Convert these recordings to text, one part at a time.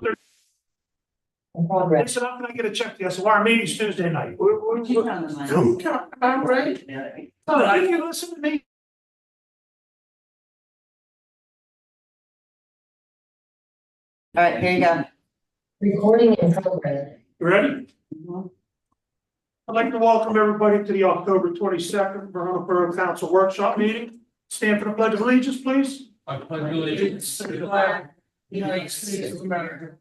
They said, I'm gonna get a check. Yes, well, our meeting's Tuesday night. I'm ready. I can listen to me. All right, here you go. Recording in progress. You ready? I'd like to welcome everybody to the October 22nd Verona Borough Council Workshop Meeting. Stand for the Pledge of Allegiance, please. I pledge allegiance to the flag of the United States of America,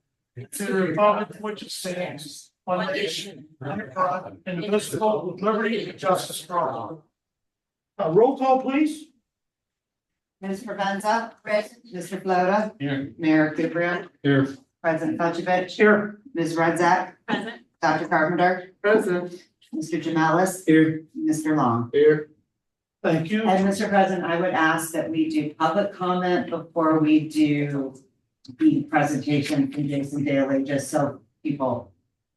to the republic for which it stands, one nation, under God, indivisible, with liberty and justice for all. Roll call, please. Ms. Provenza. Present. Mr. Floda. Here. Mayor Goodrich. Here. President Fudgovich. Here. Ms. Redzak. Present. Dr. Carpenter. Present. Mr. Jamelis. Here. Mr. Long. Here. Thank you. And Mr. President, I would ask that we do public comment before we do the presentation from Jason Daly, just so people.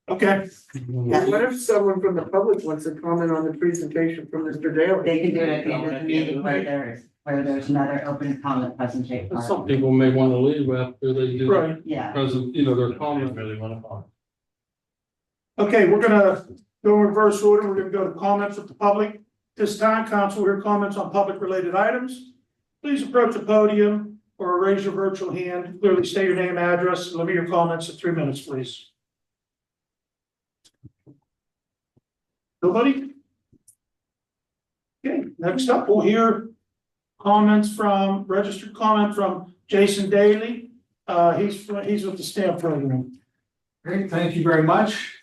Okay. What if someone from the public wants to comment on the presentation from Mr. Daly? They can do it at the end of the meeting where there's another open comment presentation. Some people may want to leave after they do Right. Yeah. present, their comment. Really want to talk. Okay, we're gonna go in reverse order. We're gonna go to comments with the public. This time, council will hear comments on public related items. Please approach the podium or raise your virtual hand. Clearly state your name, address, and limit your comments to 3 minutes, please. Nobody? Okay, next up, we'll hear registered comment from Jason Daly. He's with the stamp program. Great, thank you very much.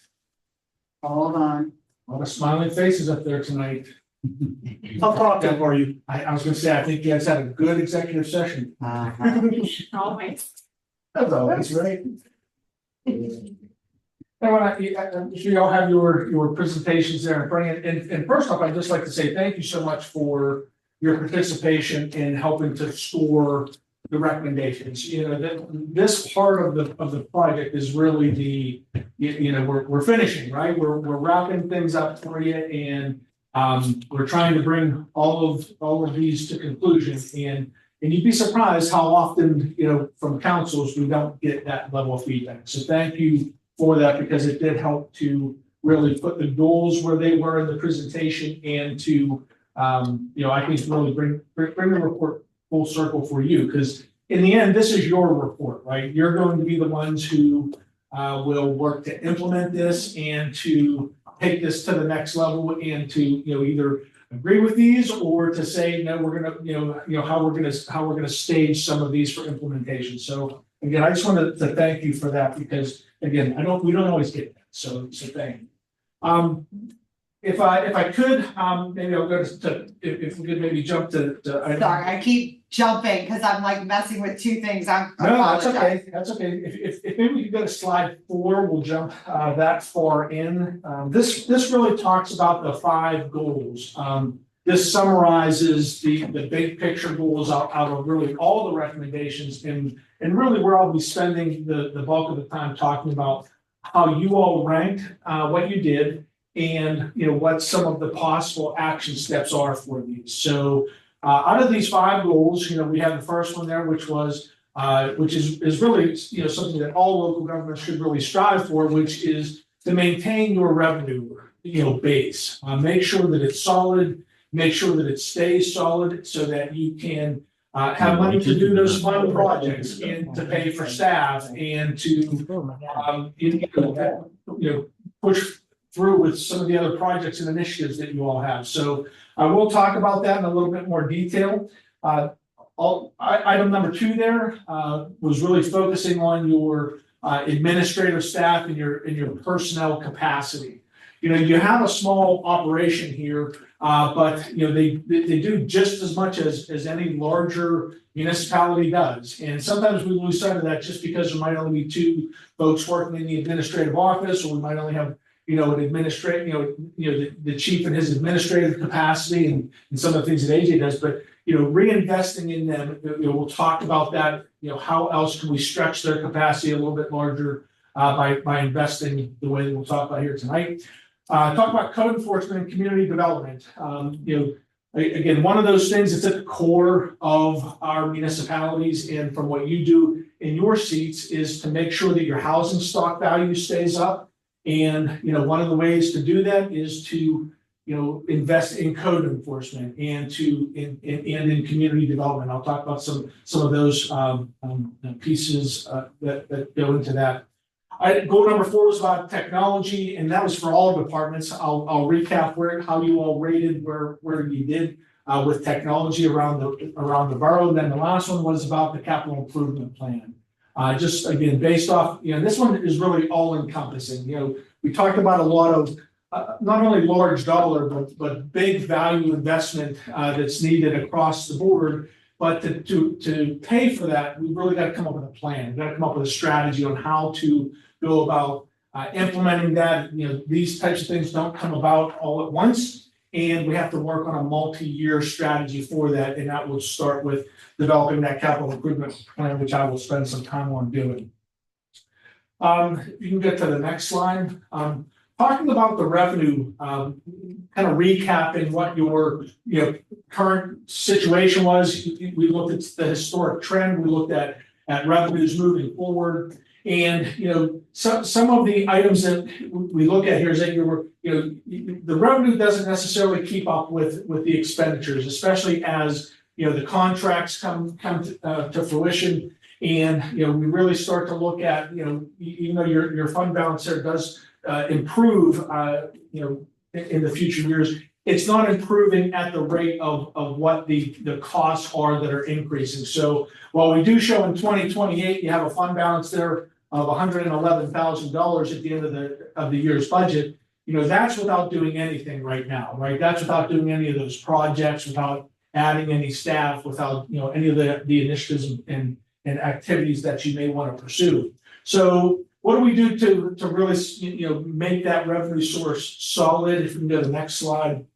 Hold on. A lot of smiling faces up there tonight. How talkative are you? I was gonna say, I think you guys had a good executive session. Always. As always, right? I'm sure you all have your presentations there and bring it, and first off, I'd just like to say thank you so much for your participation in helping to score the recommendations. This part of the project is really we're finishing, right? We're wrapping things up for you, and we're trying to bring all of these to conclusion, and you'd be surprised how often, from councils, we don't get that level of feedback. So thank you for that, because it did help to really put the goals where they were in the presentation, and to, I think really bring the report full circle for you, because in the end, this is your report, right? You're going to be the ones who will work to implement this and to take this to the next level, and to either agree with these or to say no, we're gonna how we're gonna stage some of these for implementation. So again, I just wanted to thank you for that, because again, we don't always get that. So thank you. If I could, maybe I'll go if we could maybe jump to Sorry, I keep jumping because I'm like messing with two things. I No, that's apologize. okay. That's okay. If maybe we could go to slide 4, we'll jump that far in. This really talks about the 5 goals. This summarizes the big picture goals out of really all the recommendations, and really where I'll be spending the bulk of the time talking about how you all ranked what you did, and what some of the possible action steps are for these. So out of these 5 goals, we have the first one there, which is really something that all local governments should really strive for, which is to maintain your revenue base. Make sure that it's solid, make sure that it stays solid, so that you can have money to do those fun projects, and to pay for staff, and to push through with some of the other projects and initiatives that you all have. So I will talk about that in a little bit more detail. Item number 2 there was really focusing on your administrative staff and your personnel capacity. You have a small operation here, but they do just as much as any larger municipality does. And sometimes we lose sight of that, just because there might only be 2 folks working in the administrative office, or we might only have the chief in his administrative capacity, and some of the things that AJ does. But reinvesting in them, we'll talk about that. How else can we stretch their capacity a little bit larger by investing the way that we'll talk about here tonight. Talk about code enforcement and community development. Again, one of those things that's at the core of our municipalities and from what you do in your seats is to make sure that your housing stock value stays up. And, one of the ways to do that is to, invest in code enforcement and in community development. I'll talk about some of those pieces that go into that. Goal number 4 was about technology, and that was for all departments. I'll recap how you all rated where you did with technology around the borough. And then the last one was about the capital improvement plan. Just again, based off, this one is really all encompassing. We talked about a lot of not only large dollar, but big value investment that's needed across the board. But to pay for that, we've really got to come up with a plan. We've got to come up with a strategy on how to go about implementing that. These types of things don't come about all at once, and we have to work on a multi-year strategy for that. And that will start with developing that capital improvement plan, which I will spend some time on doing. You can get to the next slide. Talking about the revenue, kind of recapping what your current situation was. We looked at the historic trend. We looked at revenues moving forward. And some of the items that we look at here is that the revenue doesn't necessarily keep up with the expenditures, especially as the contracts come to fruition, and we really start to look at even though your fund balance there does improve in the future years, it's not improving at the rate of what the costs are that are increasing. So while we do show in 2028 you have a fund balance there of $111,000 at the end of the year's budget, that's without doing anything right now, right? That's without doing any of those projects, without adding any staff, without any of the initiatives and activities that you may want to pursue. So what do we do to really make that revenue source solid? If we can go to the next slide.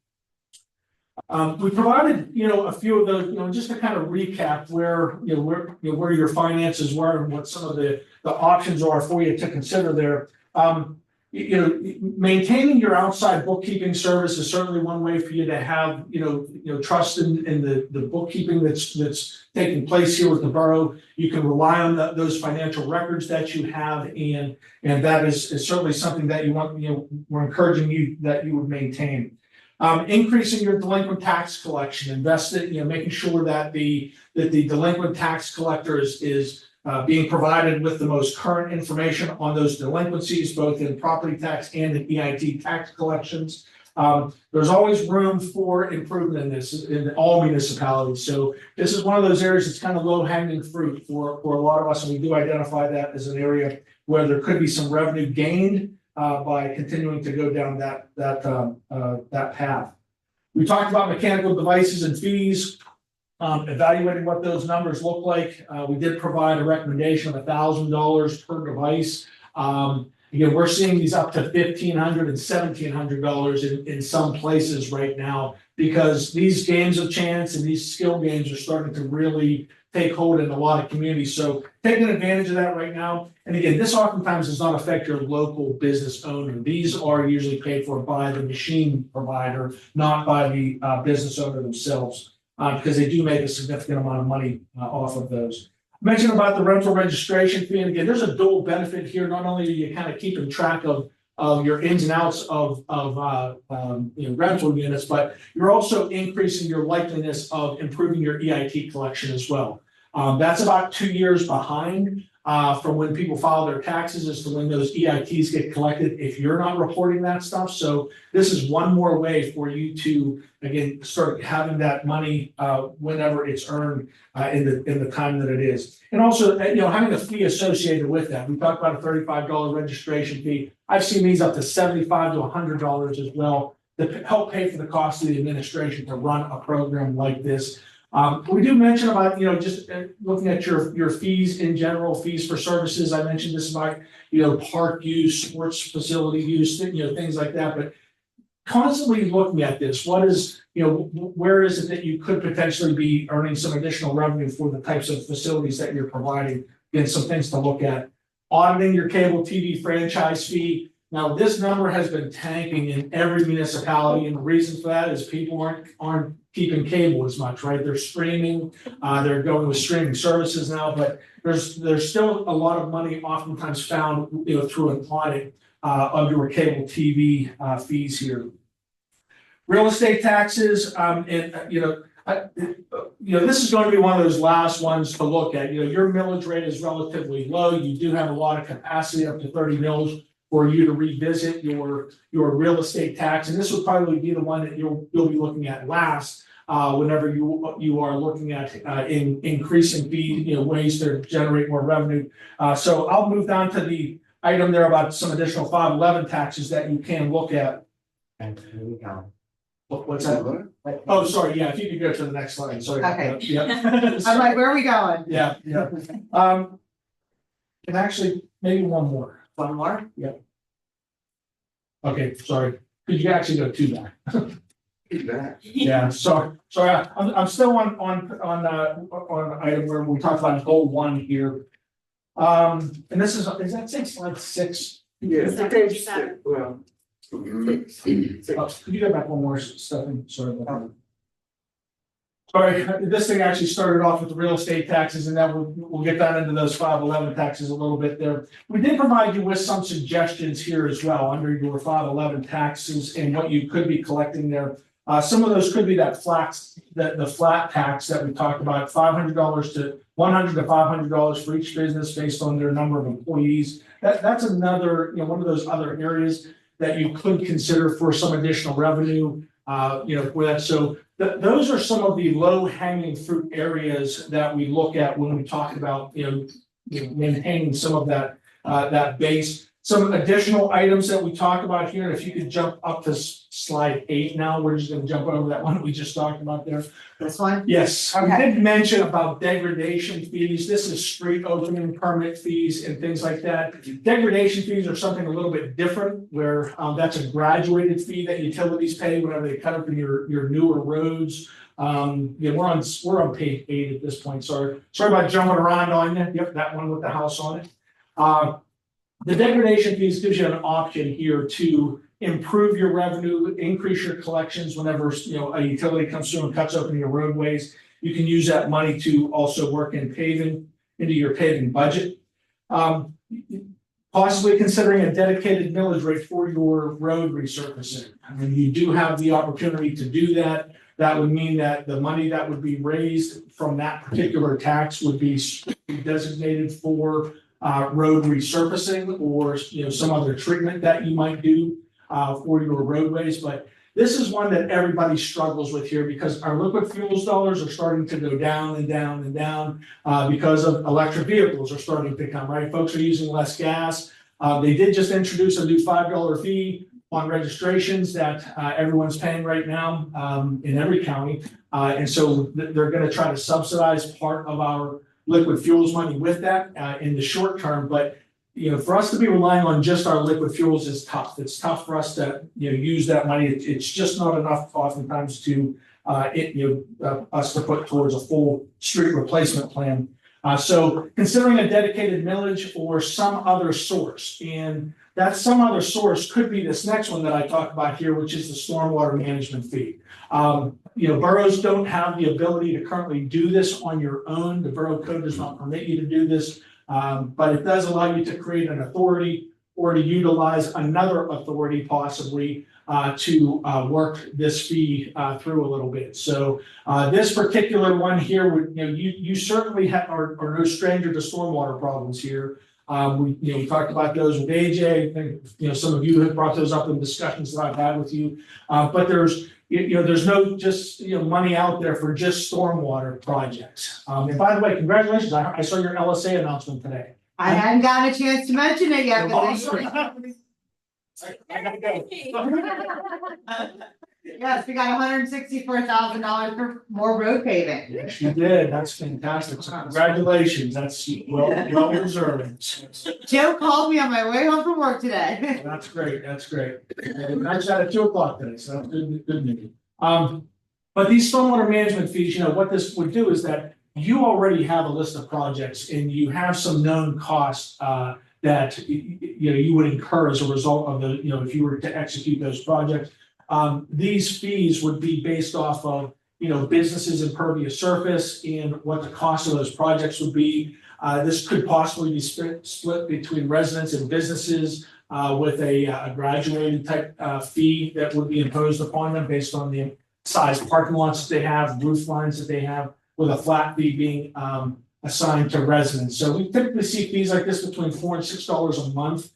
We provided a few of those, just to kind of recap where your finances were and what some of the options are for you to consider there. Maintaining your outside bookkeeping service is certainly one way for you to have trust in the bookkeeping that's taking place here with the borough. You can rely on those financial records that you have, and that is certainly something that you want. We're encouraging you that you would maintain. Increasing your delinquent tax collection, making sure that the delinquent tax collector is being provided with the most current information on those delinquencies, both in property tax and in EIT tax collections. There's always room for improvement in this in all municipalities. So this is one of those areas that's kind of low-hanging fruit for a lot of us, and we do identify that as an area where there could be some revenue gained by continuing to go down that path. We talked about mechanical devices and fees, evaluating what those numbers look like. We did provide a recommendation of $1,000 per device. Again, we're seeing these up to $1,500 and $1,700 in some places right now, because these games of chance and these skill games are starting to really take hold in a lot of communities. So taking advantage of that right now. And again, this oftentimes does not affect your local business owner. These are usually paid for by the machine provider, not by the business owner themselves, because they do make a significant amount of money off of those. I mentioned about the rental registration fee, and again, there's a dual benefit here. Not only are you kind of keeping track of your ins and outs of rental units, but you're also increasing your likeliness of improving your EIT collection as well. That's about 2 years behind from when people file their taxes as to when those EITs get collected if you're not reporting that stuff. So this is one more way for you to, again, start having that money whenever it's earned in the time that it is. And also, having a fee associated with that. We talked about a $35 registration fee. I've seen these up to $75 to $100 as well to help pay for the cost of the administration to run a program like this. We do mention about, just looking at your fees in general, fees for services. I mentioned this about, park use, sports facility use, things like that. But constantly looking at this, where is it that you could potentially be earning some additional revenue for the types of facilities that you're providing? Again, some things to look at. Auditing your cable TV franchise fee. Now, this number has been tanking in every municipality, and the reason for that is people aren't keeping cable as much, right? They're streaming, they're going with streaming services now, but there's still a lot of money oftentimes found, through an audit of your cable TV fees here. Real estate taxes, this is going to be one of those last ones to look at. Your millage rate is relatively low. You do have a lot of capacity, up to 30 mills, for you to revisit your real estate tax. And this would probably be the one that you'll be looking at last, whenever you are looking at in increasing fee, ways to generate more revenue. So I'll move down to the item there about some additional 511 taxes that you can look at. And here we go. What's that? Oh, sorry, yeah, if you could go to the next slide, sorry. about Okay. that. Yep. I'm like, where are we going? Yeah, yeah. And actually, maybe one more. One more? Okay, sorry. Could you actually go two back? Feedback. Yeah, sorry, I'm still on item where we talked about goal one here. And this is that slide 6? Yeah, it's Seven, page seven. 6, well. Six. Could you go back one more, Stephanie? Sorry about that. Sorry, this thing actually started off with the real estate taxes, and then we'll get down into those 511 taxes a little bit there. We did provide you with some suggestions here as well under your 511 taxes and what you could be collecting there. Some of those could be the flat tax that we talked about, $500 to $100 to $500 for each business based on their number of employees. That's another, one of those other areas that you could consider for some additional revenue, for that. So those are some of the low hanging fruit areas that we look at when we talk about, maintaining some of that base. Some additional items that we talk about here, and if you could jump up to slide 8 now, we're just gonna jump over that one we just talked about there. This one? Yes, we Okay. did mention about degradation fees. This is street opening permit fees and things like that. Degradation fees are something a little bit different, where that's a graduated fee that utilities pay whenever they cut up in your newer roads. We're on page 8 at this point. Sorry about jumping around on you. Yep, that one with the house on it. The degradation fees gives you an option here to improve your revenue, increase your collections whenever, a utility comes through and cuts open your roadways. You can use that money to also work in paving, into your paving budget. Possibly considering a dedicated millage rate for your road resurfacing. I mean, you do have the opportunity to do that. That would mean that the money that would be raised from that particular tax would be designated for road resurfacing or, some other treatment that you might do for your roadways. But this is one that everybody struggles with here because our liquid fuels dollars are starting to go down and down and down because of electric vehicles are starting to come, right? Folks are using less gas. They did just introduce a new $5 fee on registrations that everyone's paying right now in every county. And so they're going to try to subsidize part of our liquid fuels money with that in the short term. But for us to be relying on just our liquid fuels is tough. It's tough for us to use that money. It's just not enough oftentimes to us to put towards a full street replacement plan. So considering a dedicated millage or some other source, and that some other source could be this next one that I talked about here, which is the stormwater management fee. Boroughs don't have the ability to currently do this on your own. The borough code does not permit you to do this, but it does allow you to create an authority or to utilize another authority possibly to work this fee through a little bit. So this particular one here, you certainly are no stranger to stormwater problems here. We talked about those with AJ. I think, some of you have brought those up in discussions that I've had with you. But there's no just, money out there for just stormwater projects. And by the way, congratulations. I saw your LSA announcement today. I hadn't gotten a chance to mention it yet, but I gotta go. yes, we got $164,000 for more road paving. Yes, you did. That's fantastic. So congratulations. That's well deserved. Joe called me on my way home from work today. That's great. That's great. And I was at 2:00 today, so that's good news. But these stormwater management fees, what this would do is that you already have a list of projects and you have some known costs that, you would incur as a result of the, if you were to execute those projects. These fees would be based off of, businesses' impervious surface and what the cost of those projects would be. This could possibly be split between residents and businesses with a graduated type fee that would be imposed upon them based on the size parking lots that they have, roof lines that they have, with a flat fee being assigned to residents. So we typically see fees like this between $4 and $6 a month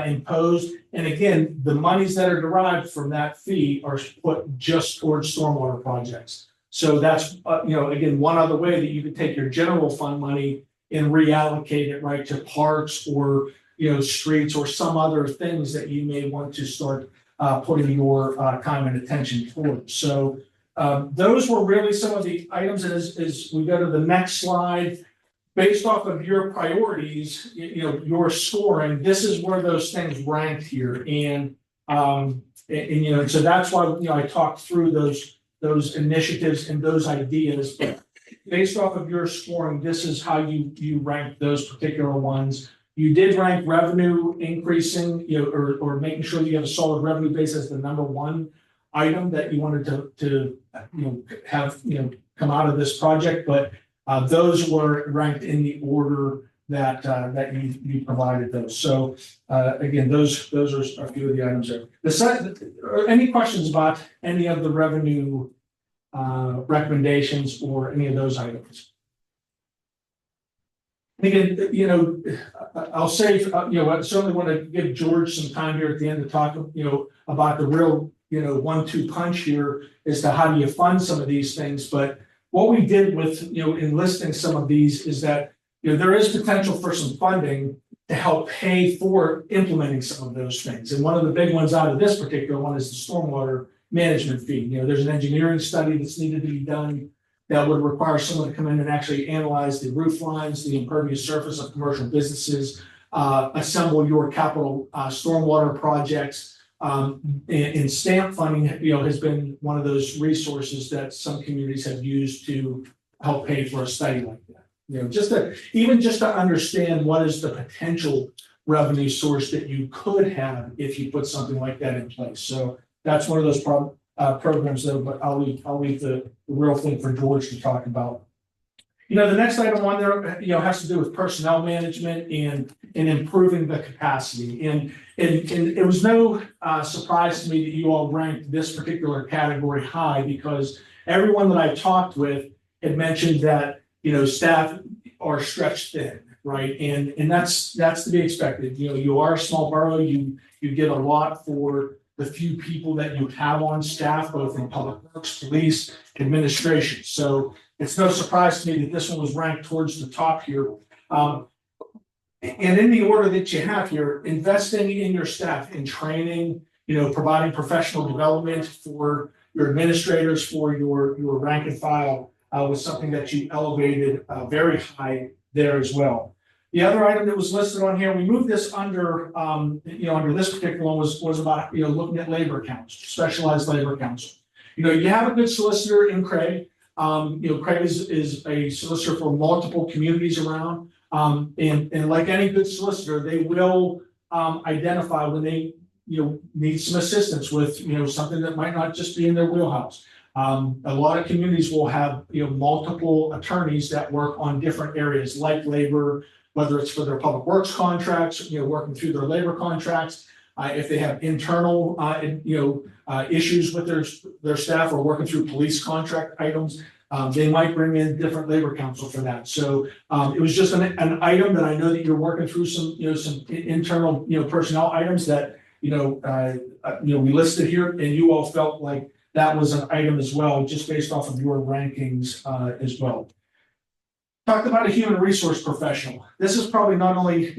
imposed. And again, the monies that are derived from that fee are put just towards stormwater projects. So that's, again, one other way that you could take your general fund money and reallocate it right to parks or, streets or some other things that you may want to start putting your time and attention towards. So those were really some of the items. As we go to the next slide, based off of your priorities, your scoring, this is where those things ranked here. And so that's why, I talked through those initiatives and those ideas. But based off of your scoring, this is how you rank those particular ones. You did rank revenue increasing, or making sure that you have a solid revenue base as the number one item that you wanted to have, come out of this project. But those were ranked in the order that you provided those. So again, those are a few of the items there. Any questions about any of the revenue recommendations or any of those items? Again, I'll say, I certainly want to give George some time here at the end to talk, about the real, 1-2 punch here as to how do you fund some of these things. But what we did with, enlisting some of these is that, there is potential for some funding to help pay for implementing some of those things. And one of the big ones out of this particular one is the stormwater management fee. There's an engineering study that's needed to be done that would require someone to come in and actually analyze the roof lines, the impervious surface of commercial businesses, assemble your capital stormwater projects. And stamp funding, has been one of those resources that some communities have used to help pay for a study like that. Just to understand what is the potential revenue source that you could have if you put something like that in place. So that's one of those programs though, but I'll leave the real thing for George to talk about. The next item on there, has to do with personnel management and improving the capacity. And it was no surprise to me that you all ranked this particular category high, because everyone that I talked with had mentioned that, staff are stretched thin, right? And that's to be expected. You are a small borough, you get a lot for the few people that you have on staff, both in public works, police, administration. So it's no surprise to me that this one was ranked towards the top here. And in the order that you have here, investing in your staff, in training, providing professional development for your administrators, for your rank and file, was something that you elevated very high there as well. The other item that was listed on here, we moved this under, under this particular one was about, looking at labor accounts, specialized labor accounts. You have a good solicitor in Craig. Craig is a solicitor for multiple communities around. And like any good solicitor, they will identify when they need some assistance with something that might not just be in their wheelhouse. A lot of communities will have multiple attorneys that work on different areas like labor, whether it's for their public works contracts, working through their labor contracts. If they have internal issues with their staff or working through police contract items, they might bring in different labor counsel for that. So it was just an item that I know that you're working through some internal personnel items that we listed here, and you all felt like that was an item as well, just based off of your rankings as well. Talked about a human resource professional. This is probably not only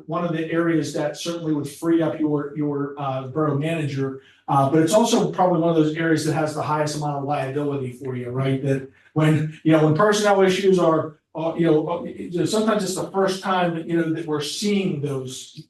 one of the areas that certainly would free up your borough manager, but it's also probably one of those areas that has the highest amount of liability for you, right? That when personnel issues are sometimes it's the first time that we're seeing those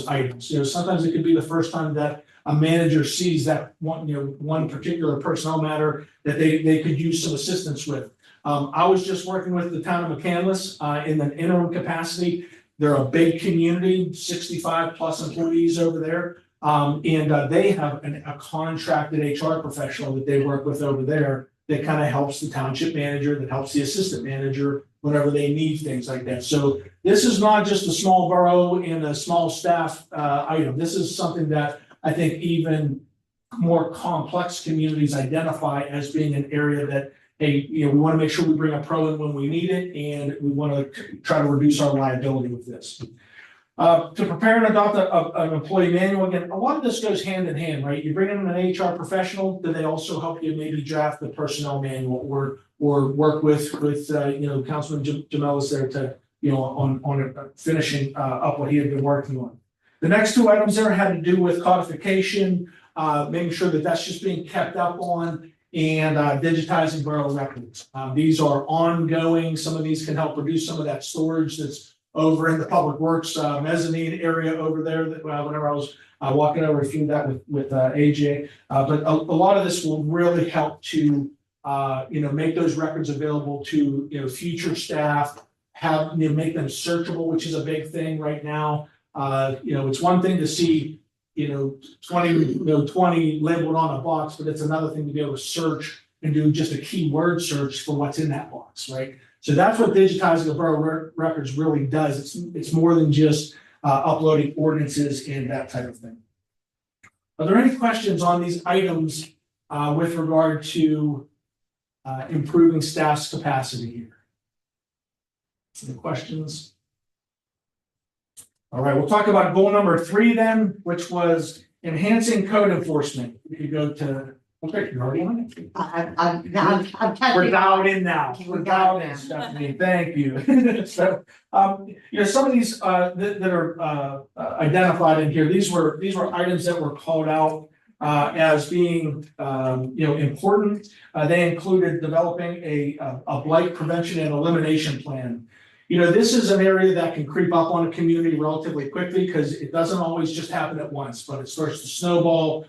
items. Sometimes it could be the first time that a manager sees that one particular personnel matter that they could use some assistance with. I was just working with the town of McCandless in an interim capacity. They're a big community, 65 plus employees over there. And they have a contracted HR professional that they work with over there that kind of helps the township manager, that helps the assistant manager whenever they need things like that. So this is not just a small borough and a small staff item. This is something that I think even more complex communities identify as being an area that, hey, we want to make sure we bring a pro in when we need it, and we want to try to reduce our liability with this. To prepare and adopt an employee manual, again, a lot of this goes hand in hand, right? You bring in an HR professional, do they also help you maybe draft the personnel manual or work with Councilman Jamelis there to, on finishing up what he had been working on. The next two items there had to do with codification, making sure that that's just being kept up on, and digitizing borough records. These are ongoing. Some of these can help reduce some of that storage that's over in the public works mezzanine area over there that whenever I was walking over, reviewed that with AJ. But a lot of this will really help to make those records available to future staff, make them searchable, which is a big thing right now. It's one thing to see 20 labeled on a box, but it's another thing to be able to search and do just a keyword search for what's in that box, right? So that's what digitizing the borough records really does. It's more than just uploading ordinances and that type of thing. Are there any questions on these items with regard to improving staff's capacity here? Any questions? All right, we'll talk about goal number 3 then, which was enhancing code enforcement. We could go to, okay, you're already on it. I'm We're dialed in now. We're dialed in, Stephanie. Thank you. So, some of these that are identified in here, these were items that were called out as being important. They included developing a blight prevention and elimination plan. This is an area that can creep up on a community relatively quickly because it doesn't always just happen at once, but it starts to snowball.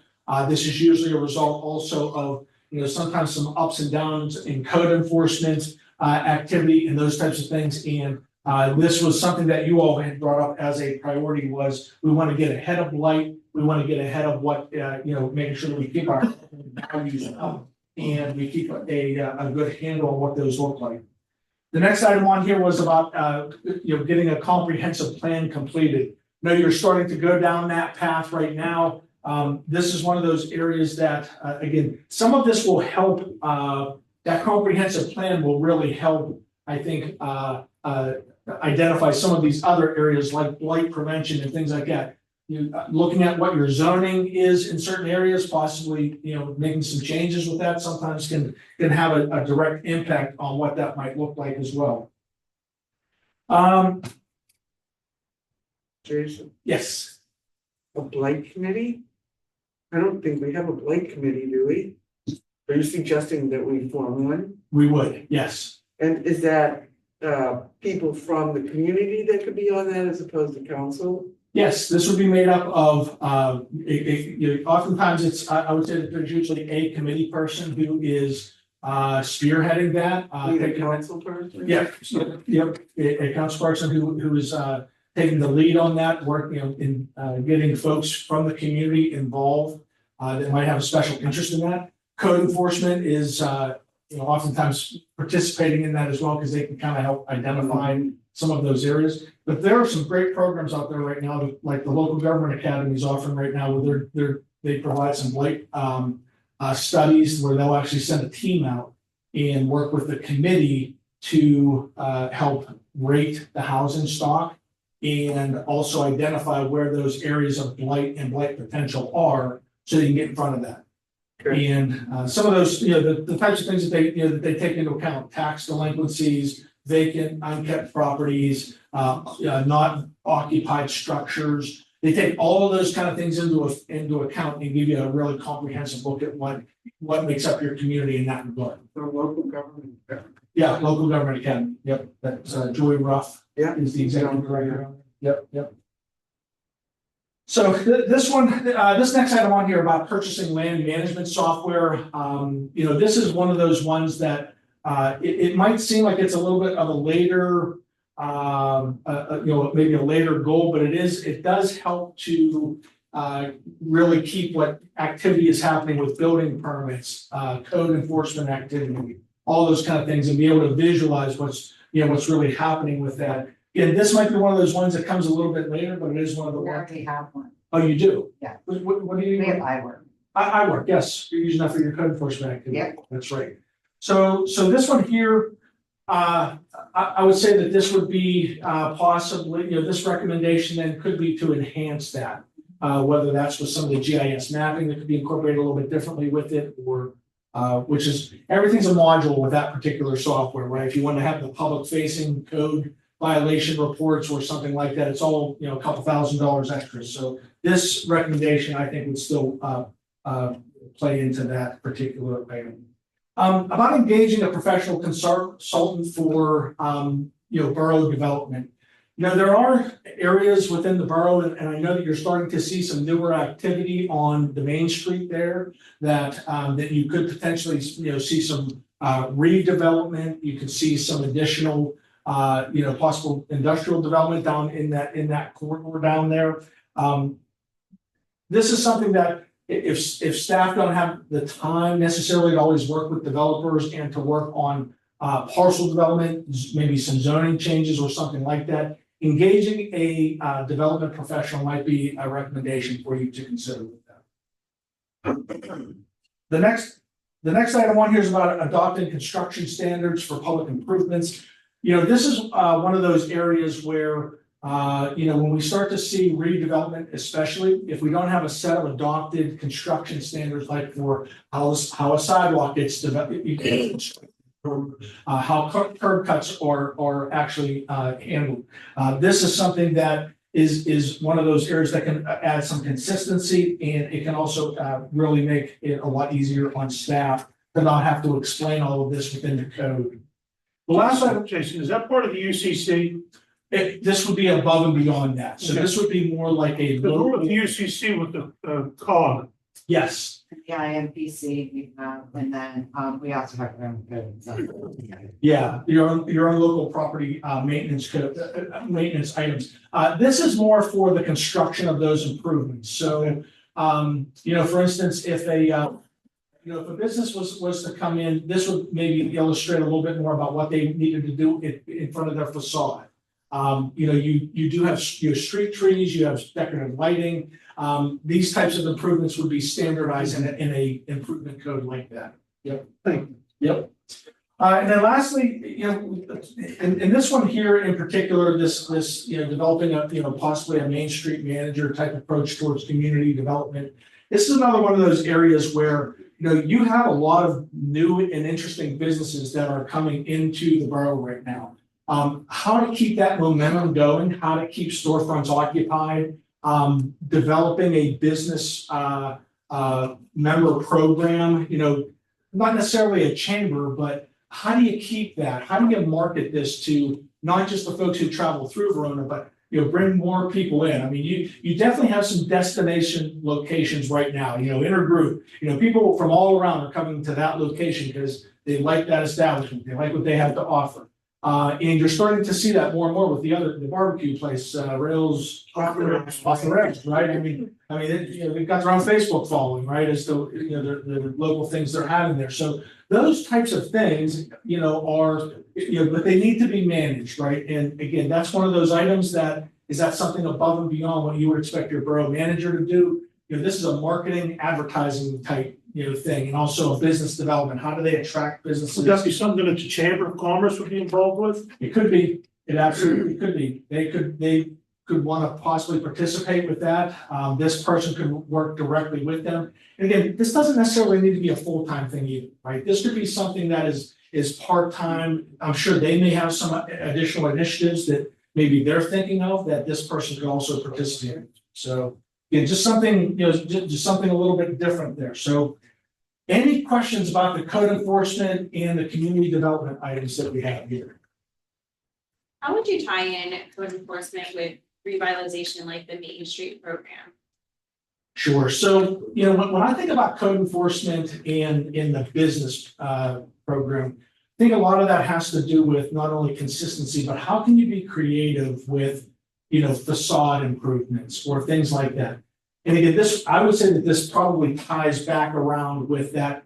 This is usually a result also of, sometimes some ups and downs in code enforcement activity and those types of things. And this was something that you all had brought up as a priority was we want to get ahead of blight. We want to get ahead of what, making sure that we keep our values up and we keep a good handle on what those look like. The next item on here was about, getting a comprehensive plan completed. I know you're starting to go down that path right now. This is one of those areas that, again, some of this will help, that comprehensive plan will really help, I think, identify some of these other areas like blight prevention and things like that. Looking at what your zoning is in certain areas, possibly, making some changes with that sometimes can have a direct impact on what that might look like as well. Jason, Yes. a blight committee? I don't think we have a blight committee, do we? Are you suggesting that we form one? We would, yes. And is that people from the community that could be on that as opposed to council? Yes, this would be made up of, oftentimes it's, I would say that there's usually a committee person who is spearheading that. A council person? Yeah, a council person who is taking the lead on that, working in getting folks from the community involved that might have a special interest in that. Code enforcement is, oftentimes participating in that as well because they can kind of help identify some of those areas. But there are some great programs out there right now, like the local government academy is offering right now, where they provide some blight studies where they'll actually send a team out and work with the committee to help rate the housing stock and also identify where those areas of blight and blight potential are, so they can get in front of that. Okay. And some of those, the types of things that they take into account: tax delinquencies, vacant, unkept properties, not occupied structures. They take all of those kind of things into account and give you a really comprehensive look at what makes up your community in that regard. The local government. Yeah, local government academy. Yep, that's Joy Ruff. Yeah. Is the executive director. Yep. So this next item on here about purchasing land management software. This is one of those ones that it might seem like it's a little bit of a later maybe a later goal, but it does help to really keep what activity is happening with building permits, code enforcement activity, all those kind of things, and be able to visualize what's really happening with that. And this might be one of those ones that comes a little bit later, but it is one of the We ones. already have one. Oh, you do? Yeah. What do you? We have I-work. I work, yes, you're using that for your code enforcement activity. Yeah. That's right. So this one here, I would say that this would be possibly, this recommendation then could be to enhance that. Whether that's with some of the GIS mapping that could be incorporated a little bit differently with it, or which is, everything's a module with that particular software, right? If you want to have the public facing code violation reports or something like that, it's all, a couple $1,000s extra. So this recommendation, I think, would still play into that particular item. About engaging a professional consultant for, borough development. There are areas within the borough, and I know that you're starting to see some newer activity on the main street there that you could potentially, see some redevelopment. You could see some additional, possible industrial development down in that corridor down there. This is something that if staff don't have the time necessarily to always work with developers and to work on parcel development, maybe some zoning changes or something like that, engaging a development professional might be a recommendation for you to consider with that. The next item on here is about adopting construction standards for public improvements. This is one of those areas where when we start to see redevelopment, especially if we don't have a set of adopted construction standards, like for how a sidewalk gets developed, how curb cuts are actually handled. This is something that is one of those areas that can add some consistency, and it can also really make it a lot easier on staff to not have to explain all of this within the code. The last item, Jason, is that part of the UCC? This would be above and beyond that. So this would be more like a. Because we're with the UCC with the COG. Yes. The IMPC we have, and then we also have our own code. So. Yeah, your own local property maintenance code, maintenance items. This is more for the construction of those improvements. So, for instance, if a business was to come in, this would maybe illustrate a little bit more about what they needed to do in front of their facade. You do have your street trees, you have decorative lighting. These types of improvements would be standardized in a improvement code like that. Yep. Thank you. Yep. And then lastly, in this one here in particular, this developing possibly a Main Street manager type approach towards community development. This is another one of those areas where you have a lot of new and interesting businesses that are coming into the borough right now. How to keep that momentum going, how to keep storefronts occupied, developing a business member program, not necessarily a chamber, but how do you keep that? How do you market this to not just the folks who travel through Verona, but bring more people in? I mean, you definitely have some destination locations right now, intergroup, people from all around are coming to that location because they like that establishment, they like what they have to offer. And you're starting to see that more and more with the barbecue place, Rails off the Rails, right? I mean, they've got their own Facebook following, right? As to the local things they're having there. So those types of things, are but they need to be managed, right? And again, that's one of those items that is that something above and beyond what you would expect your borough manager to do. This is a marketing, advertising type thing, and also a business development. How do they attract businesses? Would that be something that the Chamber of Commerce would be involved with? It could be. It absolutely could be. They could want to possibly participate with that. This person could work directly with them. And again, this doesn't necessarily need to be a full-time thing either, right? This could be something that is part-time. I'm sure they may have some additional initiatives that maybe they're thinking of that this person could also participate in. So yeah, just something, just something a little bit different there. So any questions about the code enforcement and the community development items that we have here? How would you tie in code enforcement with revitalization like the Main Street program? Sure. So, when I think about code enforcement and in the business program, think a lot of that has to do with not only consistency, but how can you be creative with, facade improvements or things like that. And again, I would say that this probably ties back around with that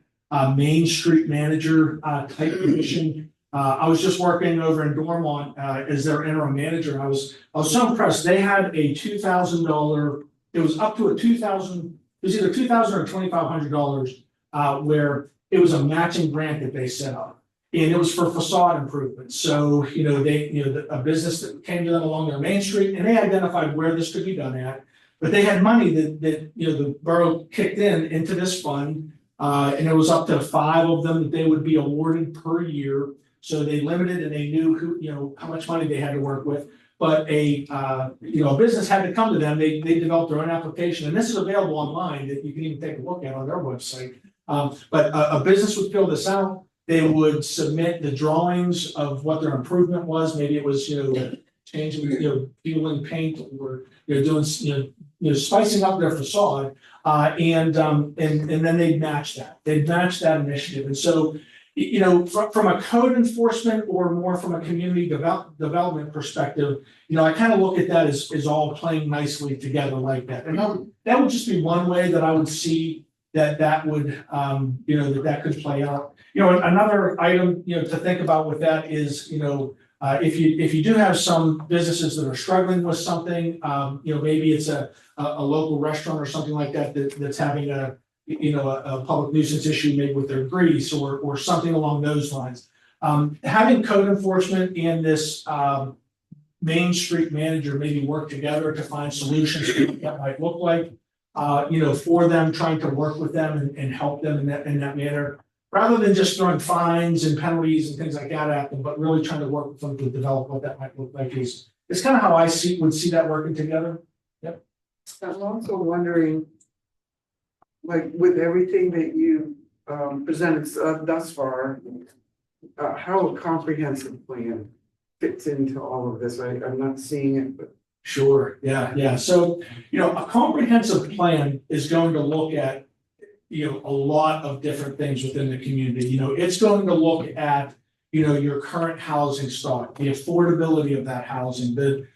Main Street manager type position. I was just working over in Dormont as their interim manager. I was so impressed. They had a $2,000. It was up to it was either $2,000 or $2,500 where it was a matching grant that they set up. And it was for facade improvements. So, a business that came to them along their Main Street, and they identified where this could be done at. But they had money that the borough kicked into this fund. And it was up to 5 of them that they would be awarded per year. So they limited and they knew who, how much money they had to work with. But a business had to come to them. They developed their own application, and this is available online that you can even take a look at on their website. But a business would fill this out. They would submit the drawings of what their improvement was. Maybe it was, changing, peeling paint or, doing, spicing up their facade. And then they'd match that. They'd match that initiative. And so, from a code enforcement or more from a community development perspective, I kind of look at that as all playing nicely together like that. And that would just be one way that I would see that would, that could play out. Another item, to think about with that is, if you do have some businesses that are struggling with something, maybe it's a local restaurant or something like that's having a public nuisance issue maybe with their grease or something along those lines. Having code enforcement and this Main Street manager maybe work together to find solutions to what that might look like, for them, trying to work with them and help them in that manner, rather than just throwing fines and penalties and things like that at them, but really trying to work with them to develop what that might look like is kind of how I would see that working together. Yep. I'm also wondering, like with everything that you presented thus far, how a comprehensive plan fits into all of this. I'm not seeing it, but. Sure, yeah. So, a comprehensive plan is going to look at, a lot of different things within the community. It's going to look at, your current housing stock, the affordability of that housing, the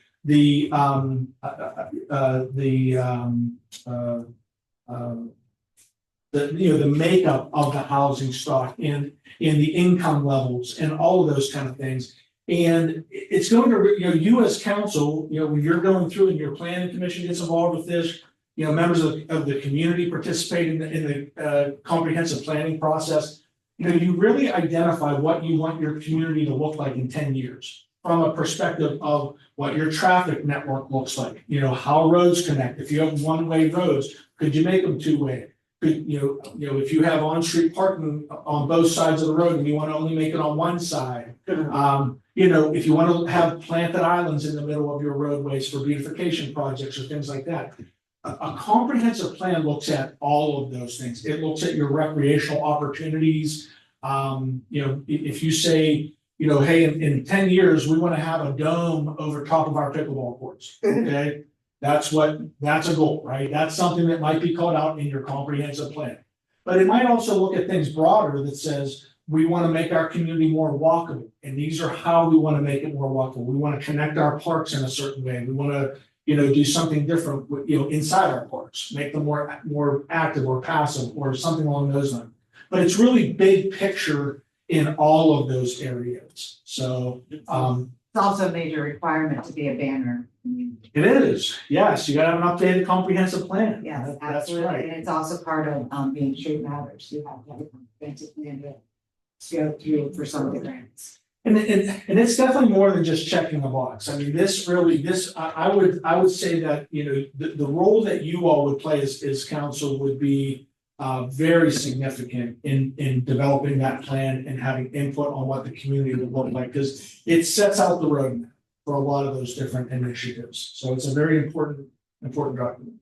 makeup of the housing stock and the income levels and all of those kind of things. And it's going to, you as council, when you're going through and your planning commission gets involved with this, members of the community participate in the comprehensive planning process. You really identify what you want your community to look like in 10 years from a perspective of what your traffic network looks like, how roads connect. If you have one-way roads, could you make them two-way? Could, if you have on-street parking on both sides of the road and you want to only make it on one side, if you want to have planted islands in the middle of your roadways for beautification projects or things like that. A comprehensive plan looks at all of those things. It looks at your recreational opportunities. If you say, hey, in 10 years, we want to have a dome over top of our pickleball courts, okay? That's a goal, right? That's something that might be called out in your comprehensive plan. But it might also look at things broader that says, we want to make our community more walkable. And these are how we want to make it more walkable. We want to connect our parks in a certain way. We want to, do something different, inside our parks, make them more active or passive or something along those lines. But it's really big picture in all of those areas. So, It's also a major requirement to be a banner. it is, yes, you gotta have an updated comprehensive plan. Yes, That's absolutely. right. And it's also part of being Street Matters. You have to have a comprehensive plan to go through for some of the grants. And it's definitely more than just checking a box. I mean, I would say that, the role that you all would play as council would be very significant in developing that plan and having input on what the community would look like, because it sets out the roadmap for a lot of those different initiatives. So it's a very important document.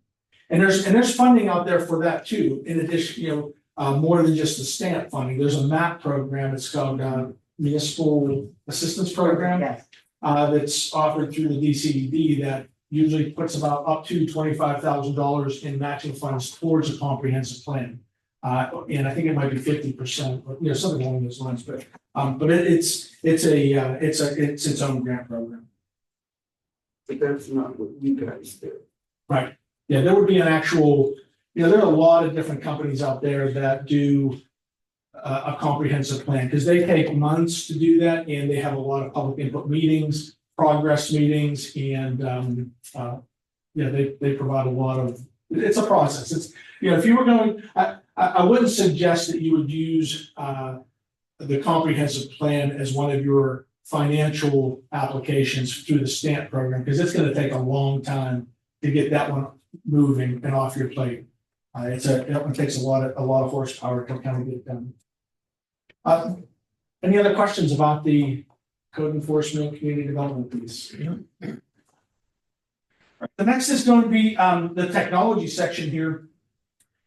And there's funding out there for that too. In addition, more than just the stamp funding, there's a MAP program. It's called Municipal Assistance Program. Yes. That's offered through the DCDD that usually puts about up to $25,000 in matching funds towards a comprehensive plan. And I think it might be 50%, or something along those lines. But But it's its own grant program. But that's not what you guys do. Right, yeah, there would be an actual, there are a lot of different companies out there that do a comprehensive plan, because they take months to do that, and they have a lot of public input meetings, progress meetings, and they provide a lot of, it's a process. It's, if you were going, I wouldn't suggest that you would use the comprehensive plan as one of your financial applications through the STAMP program, because it's going to take a long time to get that one moving and off your plate. It takes a lot of horsepower to kind of get done. Any other questions about the code enforcement community development piece? The next is going to be the technology section here.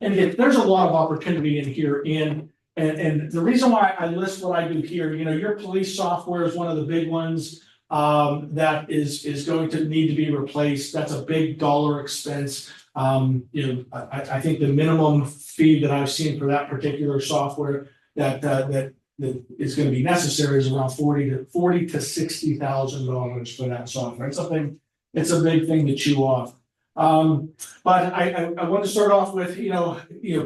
And again, there's a lot of opportunity in here, and the reason why I list what I do here, your police software is one of the big ones that is going to need to be replaced. That's a big dollar expense. I think the minimum fee that I've seen for that particular software that is going to be necessary is around $40,000 to $60,000 for that software. It's a big thing to chew off. But I want to start off with,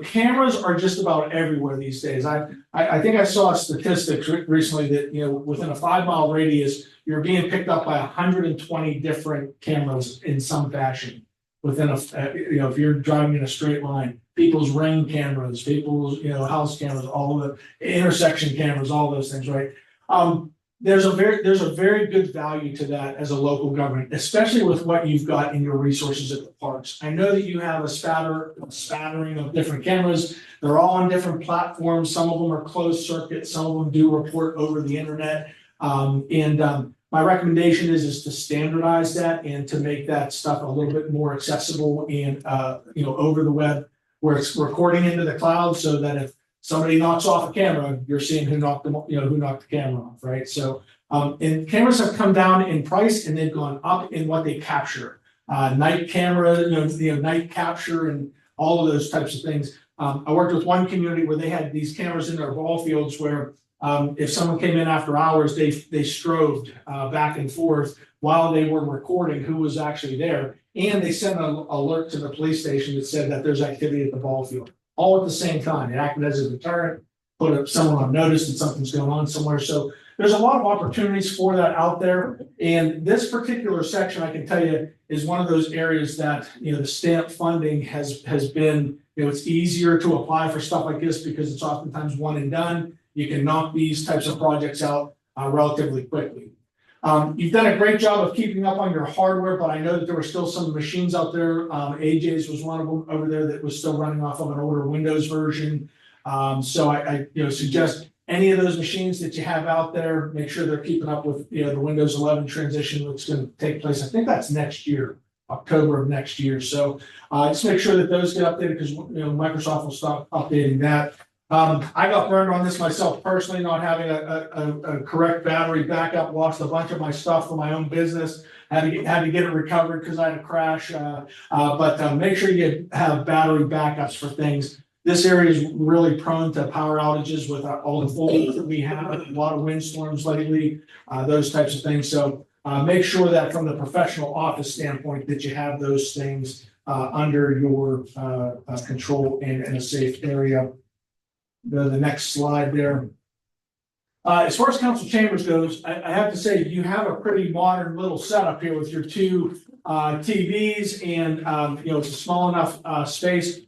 cameras are just about everywhere these days. I think I saw statistics recently that, within a 5-mile radius, you're being picked up by 120 different cameras in some fashion. Within if you're driving in a straight line, people's ring cameras, people's, house cameras, all the intersection cameras, all those things, right? There's a very good value to that as a local government, especially with what you've got in your resources at the parks. I know that you have a spattering of different cameras. They're all on different platforms. Some of them are closed circuit. Some of them do report over the internet. My recommendation is to standardize that and to make that stuff a little bit more accessible and over the web, where it's recording into the cloud, so that if somebody knocks off a camera, you're seeing who knocked the camera off, right? So, and cameras have come down in price, and they've gone up in what they capture. Night camera, night capture, and all of those types of things. I worked with one community where they had these cameras in their ball fields where, if someone came in after hours, they strobed back and forth while they were recording who was actually there, and they sent an alert to the police station that said that there's activity at the ball field. All at the same time. It acted as a deterrent, put someone on notice that something's going on somewhere. So there's a lot of opportunities for that out there. And this particular section, I can tell you, is one of those areas that, the STAMP funding has been, it's easier to apply for stuff like this because it's oftentimes one and done. You can knock these types of projects out relatively quickly. You've done a great job of keeping up on your hardware, but I know that there were still some machines out there. AJ's was one of them over there that was still running off of an older Windows version. So I suggest any of those machines that you have out there, make sure they're keeping up with the Windows 11 transition that's going to take place. I think that's next year, October of next year. So just make sure that those get updated, because Microsoft will stop updating that. I got burned on this myself personally, not having a correct battery backup. Lost a bunch of my stuff for my own business. Had to get it recovered because I had a crash. But make sure you have battery backups for things. This area is really prone to power outages with all the voltage that we have. A lot of windstorms lately, those types of things. So make sure that from the professional office standpoint that you have those things under your control and in a safe area. The next slide there. As far as council chambers goes, I have to say you have a pretty modern little setup here with your two TVs, and it's a small enough space.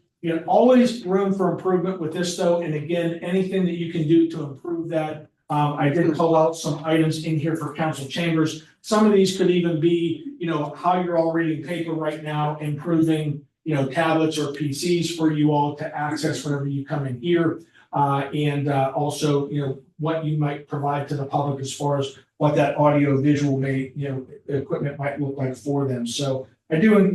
Always room for improvement with this though, and again, anything that you can do to improve that. I did pull out some items in here for council chambers. Some of these could even be, how you're all reading paper right now, improving, tablets or PCs for you all to access whenever you come in here. And also, what you might provide to the public as far as what that audio visual equipment might look like for them. So I do,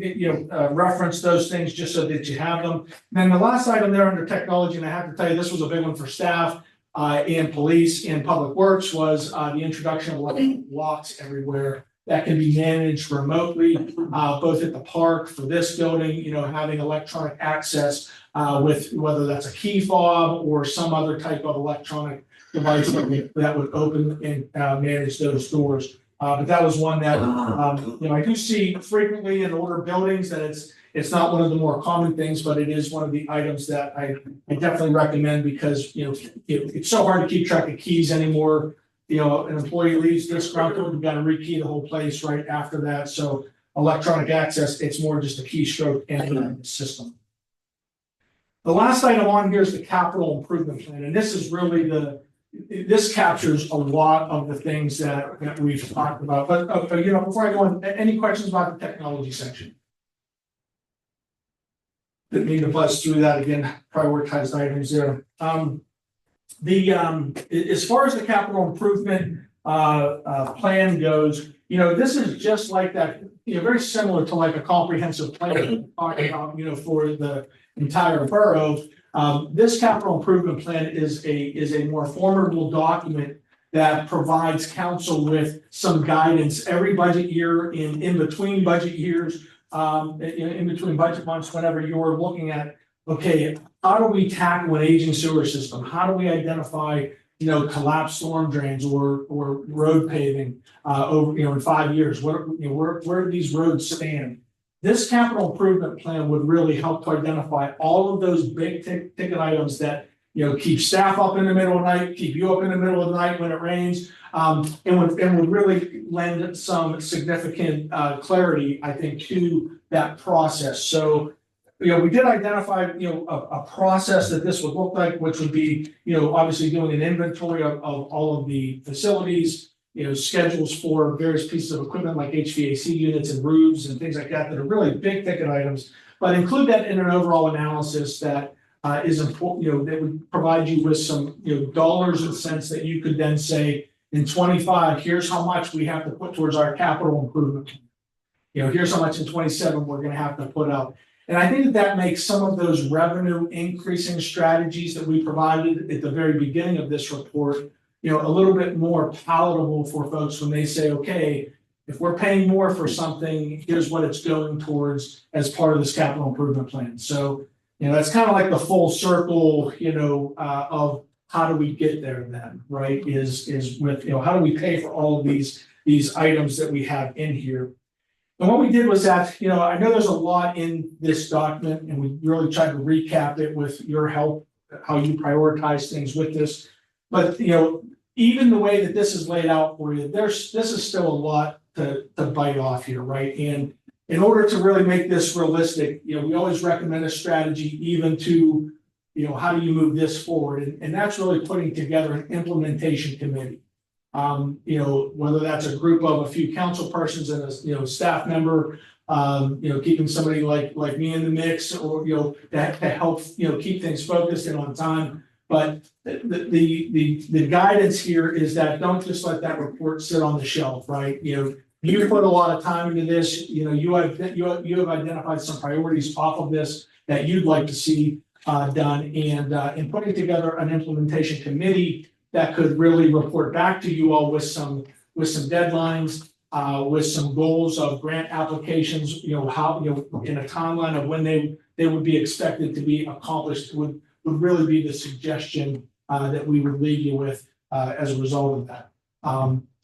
reference those things just so that you have them. And then the last item there under technology, and I have to tell you, this was a big one for staff and police and public works, was the introduction of locks everywhere that can be managed remotely, both at the park for this building, having electronic access with whether that's a key fob or some other type of electronic device that would open and manage those doors. But that was one that, I do see frequently in older buildings that it's not one of the more common things, but it is one of the items that I definitely recommend because, it's so hard to keep track of keys anymore. An employee leaves disgruntled, you've got to rekey the whole place right after that. So electronic access, it's more just a keystroke and the system. The last item on here is the capital improvement plan, and this is really this captures a lot of the things that we've talked about. But before I go on, any questions about the technology section? Didn't mean to buzz through that again, prioritized items there. As far as the capital improvement plan goes, this is just like that, very similar to like a comprehensive plan we're talking about, for the entire borough. This capital improvement plan is a more formidable document that provides council with some guidance every budget year in between budget years, in between budget months, whenever you're looking at, okay, how do we tackle an aging sewer system? How do we identify, collapsed storm drains or road paving over, in 5 years? Where do these roads stand? This capital improvement plan would really help to identify all of those big ticket items that, keep staff up in the middle of the night, keep you up in the middle of the night when it rains, and would really lend some significant clarity, I think, to that process. So, we did identify, a process that this would look like, which would be, obviously doing an inventory of all of the facilities, schedules for various pieces of equipment like HVAC units and roofs and things like that are really big ticket items, but include that in an overall analysis that is important, that would provide you with some, dollars and cents that you could then say in 25, here's how much we have to put towards our capital improvement. Here's how much in 27 we're going to have to put out. And I think that makes some of those revenue increasing strategies that we provided at the very beginning of this report, a little bit more palatable for folks when they say, okay, if we're paying more for something, here's what it's going towards as part of this capital improvement plan. So, that's kind of like the full circle, of how do we get there then, right? Is with, how do we pay for all of these items that we have in here? And what we did was that, I know there's a lot in this document and we really tried to recap it with your help, how you prioritize things with this. But, even the way that this is laid out for you, this is still a lot to bite off here, right? And in order to really make this realistic, we always recommend a strategy even to, how do you move this forward? And that's really putting together an implementation committee. Whether that's a group of a few council persons and a, staff member, keeping somebody like me in the mix or, to help, keep things focused and on time. But the guidance here is that don't just let that report sit on the shelf, right? You put a lot of time into this, you have identified some priorities off of this that you'd like to see done and in putting together an implementation committee that could really report back to you all with some deadlines, with some goals of grant applications, how, in a timeline of when they would be expected to be accomplished would really be the suggestion that we would leave you with as a result of that.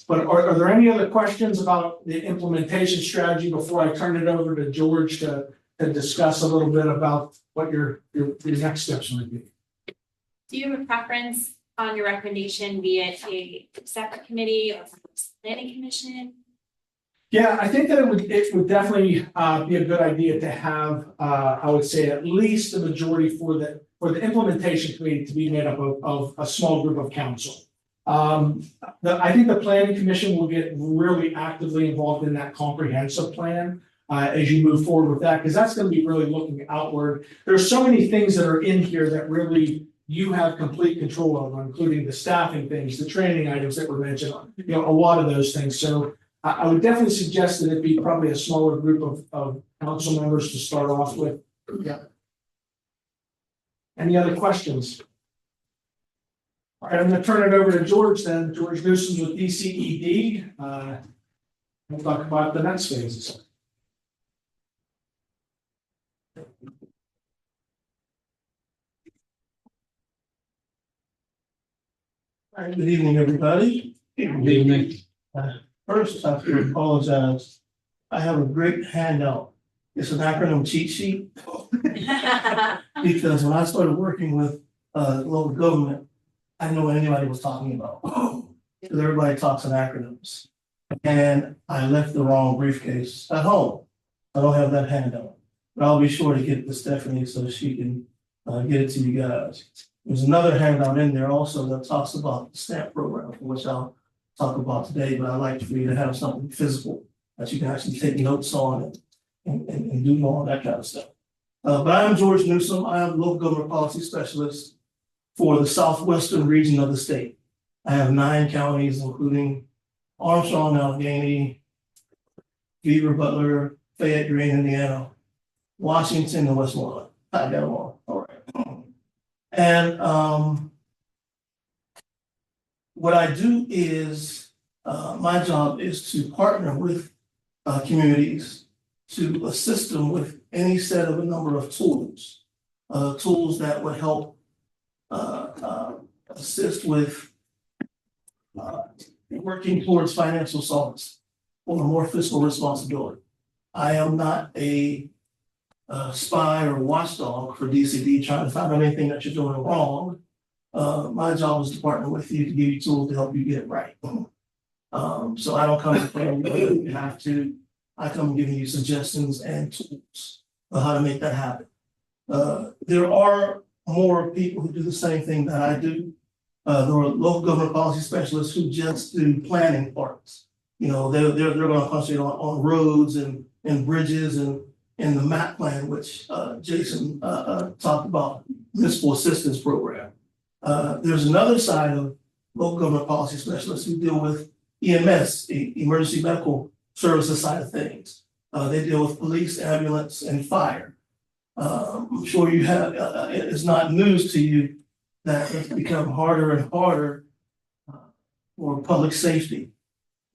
But are there any other questions about the implementation strategy before I turn it over to George to discuss a little bit about what your next steps might be? Do you have a preference on your recommendation, be it a separate committee or planning commission? Yeah, I think that it would definitely be a good idea to have, I would say, at least the majority for the implementation committee to be made up of a small group of council. I think the planning commission will get really actively involved in that comprehensive plan as you move forward with that, because that's going to be really looking outward. There's so many things that are in here that really you have complete control over, including the staffing things, the training items that were mentioned, a lot of those things. So I would definitely suggest that it be probably a smaller group of council members to start off with. Yeah. Any other questions? All right, I'm going to turn it over to George then. George Newsom's with DCED. We'll talk about the next phases. Good evening, everybody. Good evening. First, I have to apologize. I have a great handout. It's an acronym cheat sheet because when I started working with local government, I didn't know what anybody was talking about. Because everybody talks in acronyms. And I left the wrong briefcase at home. I don't have that handout, but I'll be sure to get it to Stephanie so she can get it to you guys. There's another handout in there also that talks about the stamp program, which I'll talk about today, but I'd like for you to have something physical that you can actually take notes on and do all that kind of stuff. But I'm George Newsom. I am local government policy specialist for the southwestern region of the state. I have 9 counties, including Armstrong, Allegheny, Beaver, Butler, Fayette, Greene, Indiana, Washington, and Westmoreland. I got them all. All right. And what I do is, my job is to partner with communities to assist them with any set of a number of tools. Tools that would help assist with working towards financial solvency or more fiscal responsibility. I am not a spy or watchdog for DCD trying to find out anything that you're doing wrong. My job is to partner with you to give you tools to help you get it right. So I don't come to tell you you have to. I come giving you suggestions and tools on how to make that happen. There are more people who do the same thing that I do. There are local government policy specialists who just do planning parts. You know, they're going to concentrate on roads and bridges and the MAP plan, which Jason talked about, municipal assistance program. There's another side of local government policy specialists who deal with EMS, emergency medical services side of things. They deal with police, ambulance, and fire. I'm sure you have, it's not news to you that it's become harder and harder for public safety.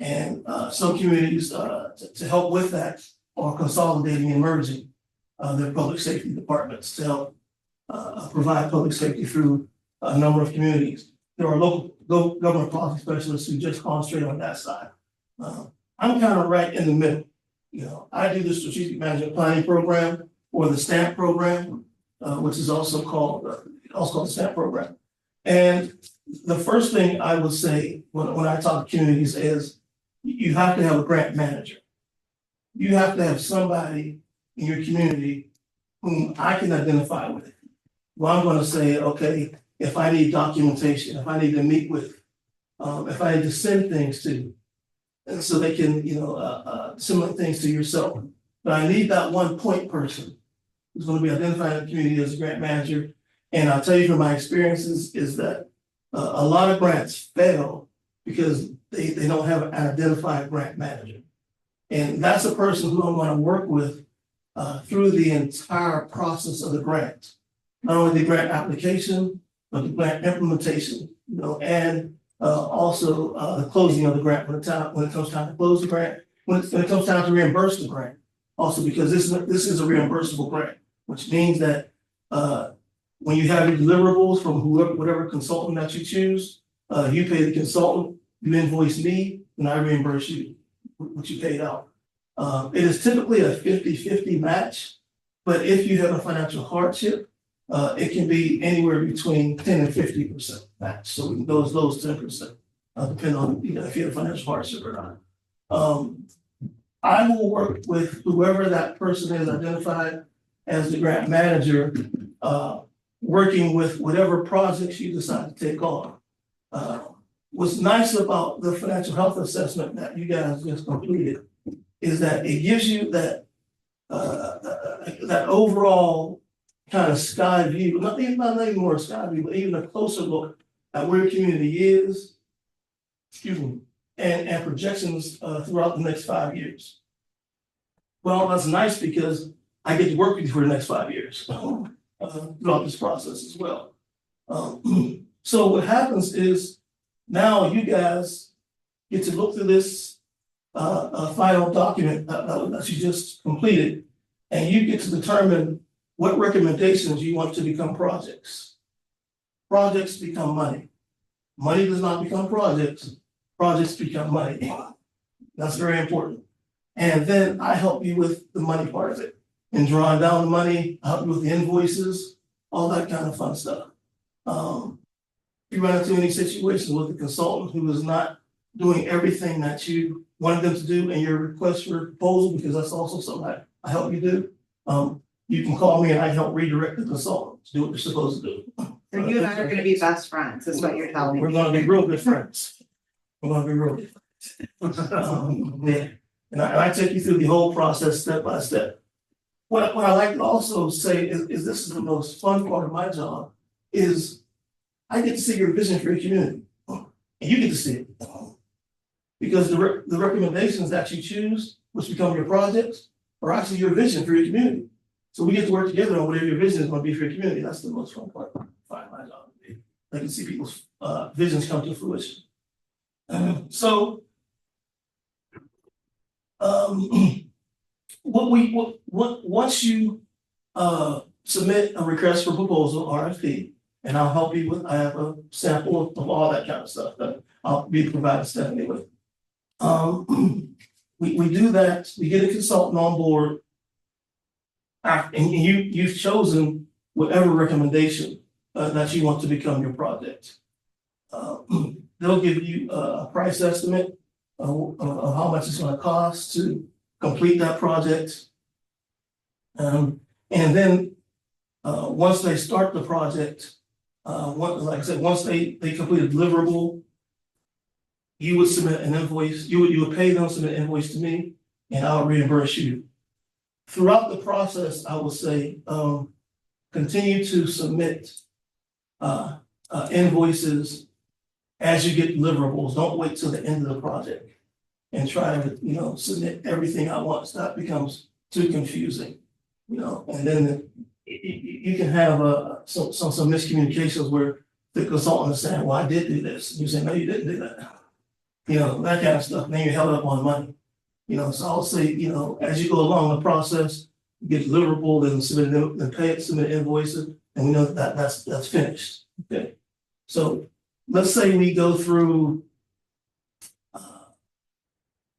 And some communities, to help with that, are consolidating and merging their public safety departments to help provide public safety through a number of communities. There are local government policy specialists who just concentrate on that side. I'm kind of right in the middle. You know, I do the strategic management planning program or the STAMP program, which is also called the STAMP program. And the first thing I would say when I talk to communities is you have to have a grant manager. You have to have somebody in your community whom I can identify with. Well, I'm going to say, okay, if I need documentation, if I need to meet with, if I need to send things to, and so they can, similar things to yourself. But I need that one point person who's going to be identified in the community as a grant manager. And I'll tell you from my experiences is that a lot of grants fail because they don't have an identified grant manager. And that's a person who I'm going to work with through the entire process of the grant. Not only the grant application, but the grant implementation, and also the closing of the grant when it comes time to close the grant, when it comes time to reimburse the grant. Also, because this is a reimbursable grant, which means that when you have your deliverables from whatever consultant that you choose, you pay the consultant, you invoice me, and I reimburse you what you paid out. It is typically a 50-50 match, but if you have a financial hardship, it can be anywhere between 10 and 50% match. So we can those 10%, depending on if you have financial hardship or not. I will work with whoever that person is identified as the grant manager, working with whatever projects you decide to take on. What's nice about the financial health assessment that you guys just completed is that it gives you that overall kind of sky view, not even more sky view, but even a closer look at where your community is, and projections throughout the next 5 years. Well, that's nice because I get to work with you for the next 5 years throughout this process as well. So what happens is now you guys get to look through this final document that you just completed, and you get to determine what recommendations you want to become projects. Projects become money. money does not become projects, projects become money. That's very important. And then I help you with the money part of it. And drawing down the money, I help you with the invoices, all that kind of fun stuff. If you run into any situations with a consultant who is not doing everything that you wanted them to do in your request for proposal, because that's also something I help you do. You can call me and I help redirect the consultant to do what they're supposed to do. So you and I are gonna be best friends, is what you're telling me. We're gonna be real good friends. We're gonna be real good friends. Yeah, and I take you through the whole process step by step. What I like to also say is this is the most fun part of my job, is I get to see your vision for your community. And you get to see it. Because the recommendations that you choose, which become your projects, are actually your vision for your community. So we get to work together on whatever your vision is gonna be for your community. That's the most fun part of my job. I can see people's visions come to fruition. Once you submit a request for proposal, RFP, and I'll help you with, I have a sample of all that kind of stuff that I'll be providing Stephanie with. We do that, we get a consultant on board. And you've chosen whatever recommendation that you want to become your project. They'll give you a price estimate of how much it's gonna cost to complete that project. And then once they start the project, like I said, once they complete a deliverable, you would submit an invoice, you would pay them, submit an invoice to me, and I'll reimburse you. Throughout the process, I will say, continue to submit invoices as you get deliverables. Don't wait till the end of the project and try to, submit everything at once. That becomes too confusing, and then you can have some miscommunications where the consultant is saying, well, I did do this. And you say, no, you didn't do that. That kind of stuff. And then you're held up on money. So I'll say, as you go along the process, you get deliverable, then submit invoices, and we know that's finished. Okay. So let's say we go through,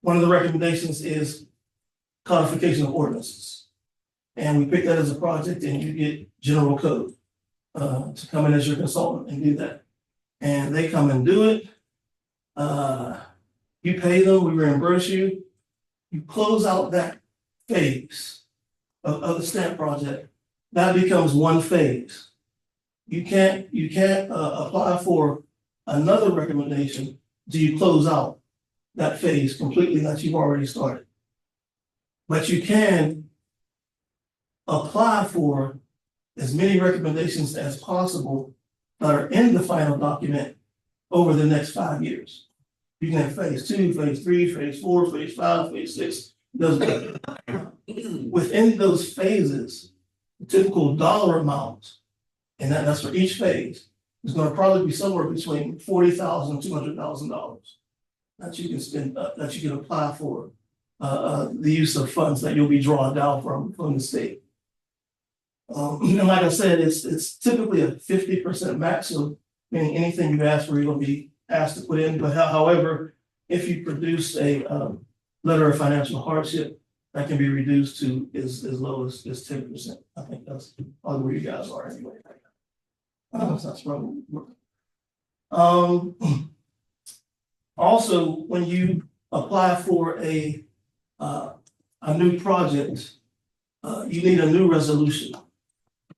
one of the recommendations is codification of ordinances. And we pick that as a project and you get general code to come in as your consultant and do that. And they come and do it. You pay them, we reimburse you. You close out that phase of the stamp project. That becomes one phase. You can't apply for another recommendation till you close out that phase completely that you've already started. But you can apply for as many recommendations as possible that are in the final document over the next 5 years. You can have phase 2, phase 3, phase 4, phase 5, phase 6. Within those phases, the typical dollar amount, and that's for each phase, is going to probably be somewhere between $40,000 and $200,000 that you can spend, that you can apply for the use of funds that you'll be drawing down from the state. And like I said, it's typically a 50% maximum, meaning anything you ask for, you're going to be asked to put in. But however, if you produce a letter of financial hardship, that can be reduced to as low as 10%. I think that's probably where you guys are anyway. That's probably. Also, when you apply for a new project, you need a new resolution.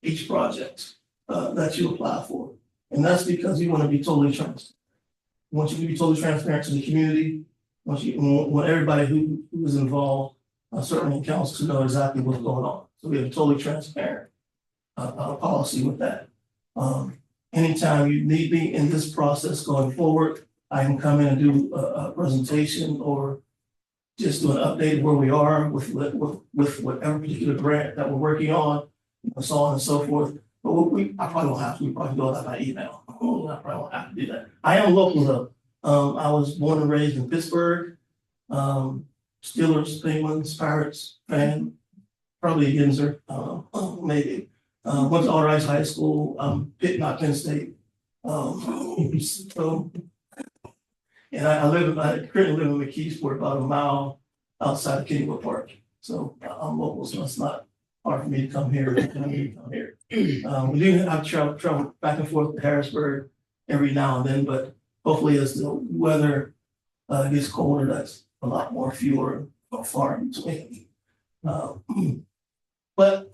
Each project that you apply for, and that's because you want to be totally transparent. We want you to be totally transparent to the community. Want everybody who is involved, certainly in council, to know exactly what's going on. So we have a totally transparent policy with that. Anytime you need me in this process going forward, I can come in and do a presentation or just do an update of where we are with whatever particular grant that we're working on, so on and so forth. But I probably won't have to. We probably do that by email. I probably won't have to do that. I am local though. I was born and raised in Pittsburgh. Steelers, Penguins, Pirates fan. Probably a Ginzer, maybe. Went to All Rice High School, Pitt, not Penn State. So, and I currently live in McKeesport, about a mile outside of Kennywood Park. So I'm local, so it's not hard for me to come here. We do have travel back and forth to Harrisburg every now and then, but hopefully as the weather gets colder, that's a lot more fewer far in between. But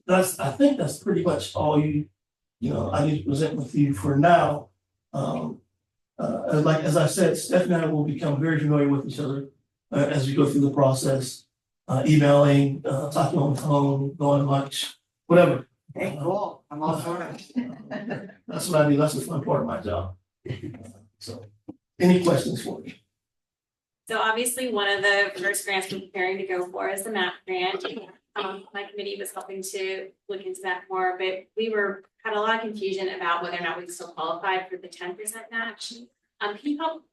I think that's pretty much all I need to present with you for now. As I said, Stephanie and I will become very familiar with each other as we go through the process, emailing, talking on the phone, going to lunch, whatever. Hey, cool, I'm all for it. That's what I do. That's the fun part of my job. So, any questions for me? So obviously, one of the first grants we're preparing to go for is the MAP grant. My committee was helping to look into that more, but had a lot of confusion about whether or not we still qualified for the 10% match. Can you help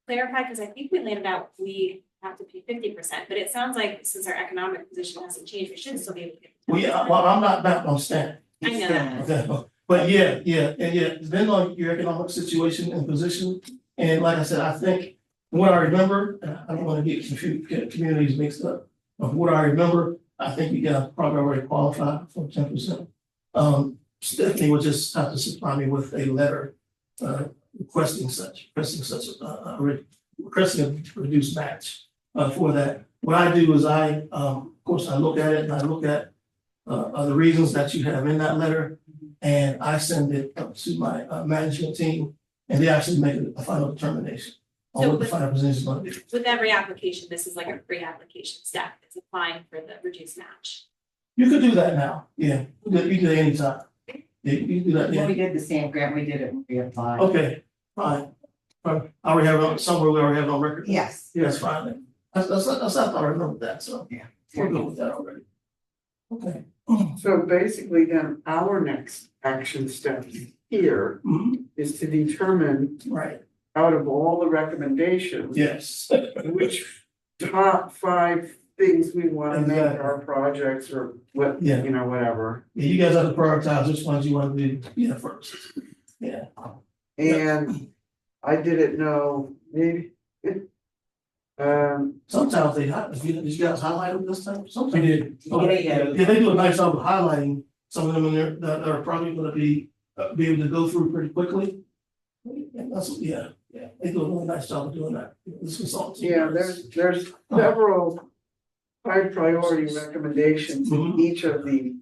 clarify? Because I think we landed out, we have to pay 50%, but it sounds like since our economic position hasn't changed, we should still be able to get. Well, I'm not back on stand. I know that. Okay, but yeah, depending on your economic situation and position, and like I said, I think what I remember, and I don't want to get communities mixed up, but what I remember, I think you got probably already qualified for 10%. Stephanie would just have to supply me with a letter requesting a reduced match for that. What I do is of course, I look at it and I look at the reasons that you have in that letter, and I send it up to my management team, and they actually make a final determination on what the final position is going to be. With every application, this is like a pre-application step, it's applying for the reduced match. You could do that now, yeah, you can do it anytime. Yeah, you can do that, When yeah. we did the stamp grant, we did it when we applied. Okay, fine. I already have it somewhere, we already have it on record. Yes. Yeah, that's fine then. That's I thought I remembered that, so. Yeah. We're good with that already. Okay. So basically then our next action step here Mhm, is to determine right, out of all the recommendations, yes. which top 5 things we want to make Exactly. our projects or what, Yeah. whatever. Yeah, you guys have to prioritize which ones you want to do, first. Yeah. And I didn't know, maybe. Sometimes did you guys highlight them this time? Sometimes. We did. Okay, Yeah. yeah, they do a nice job of highlighting some of them in there that are probably gonna be able to go through pretty quickly. And they do a really nice job of doing that. This consultant. Yeah, there's several high priority recommendations in Mhm. each of the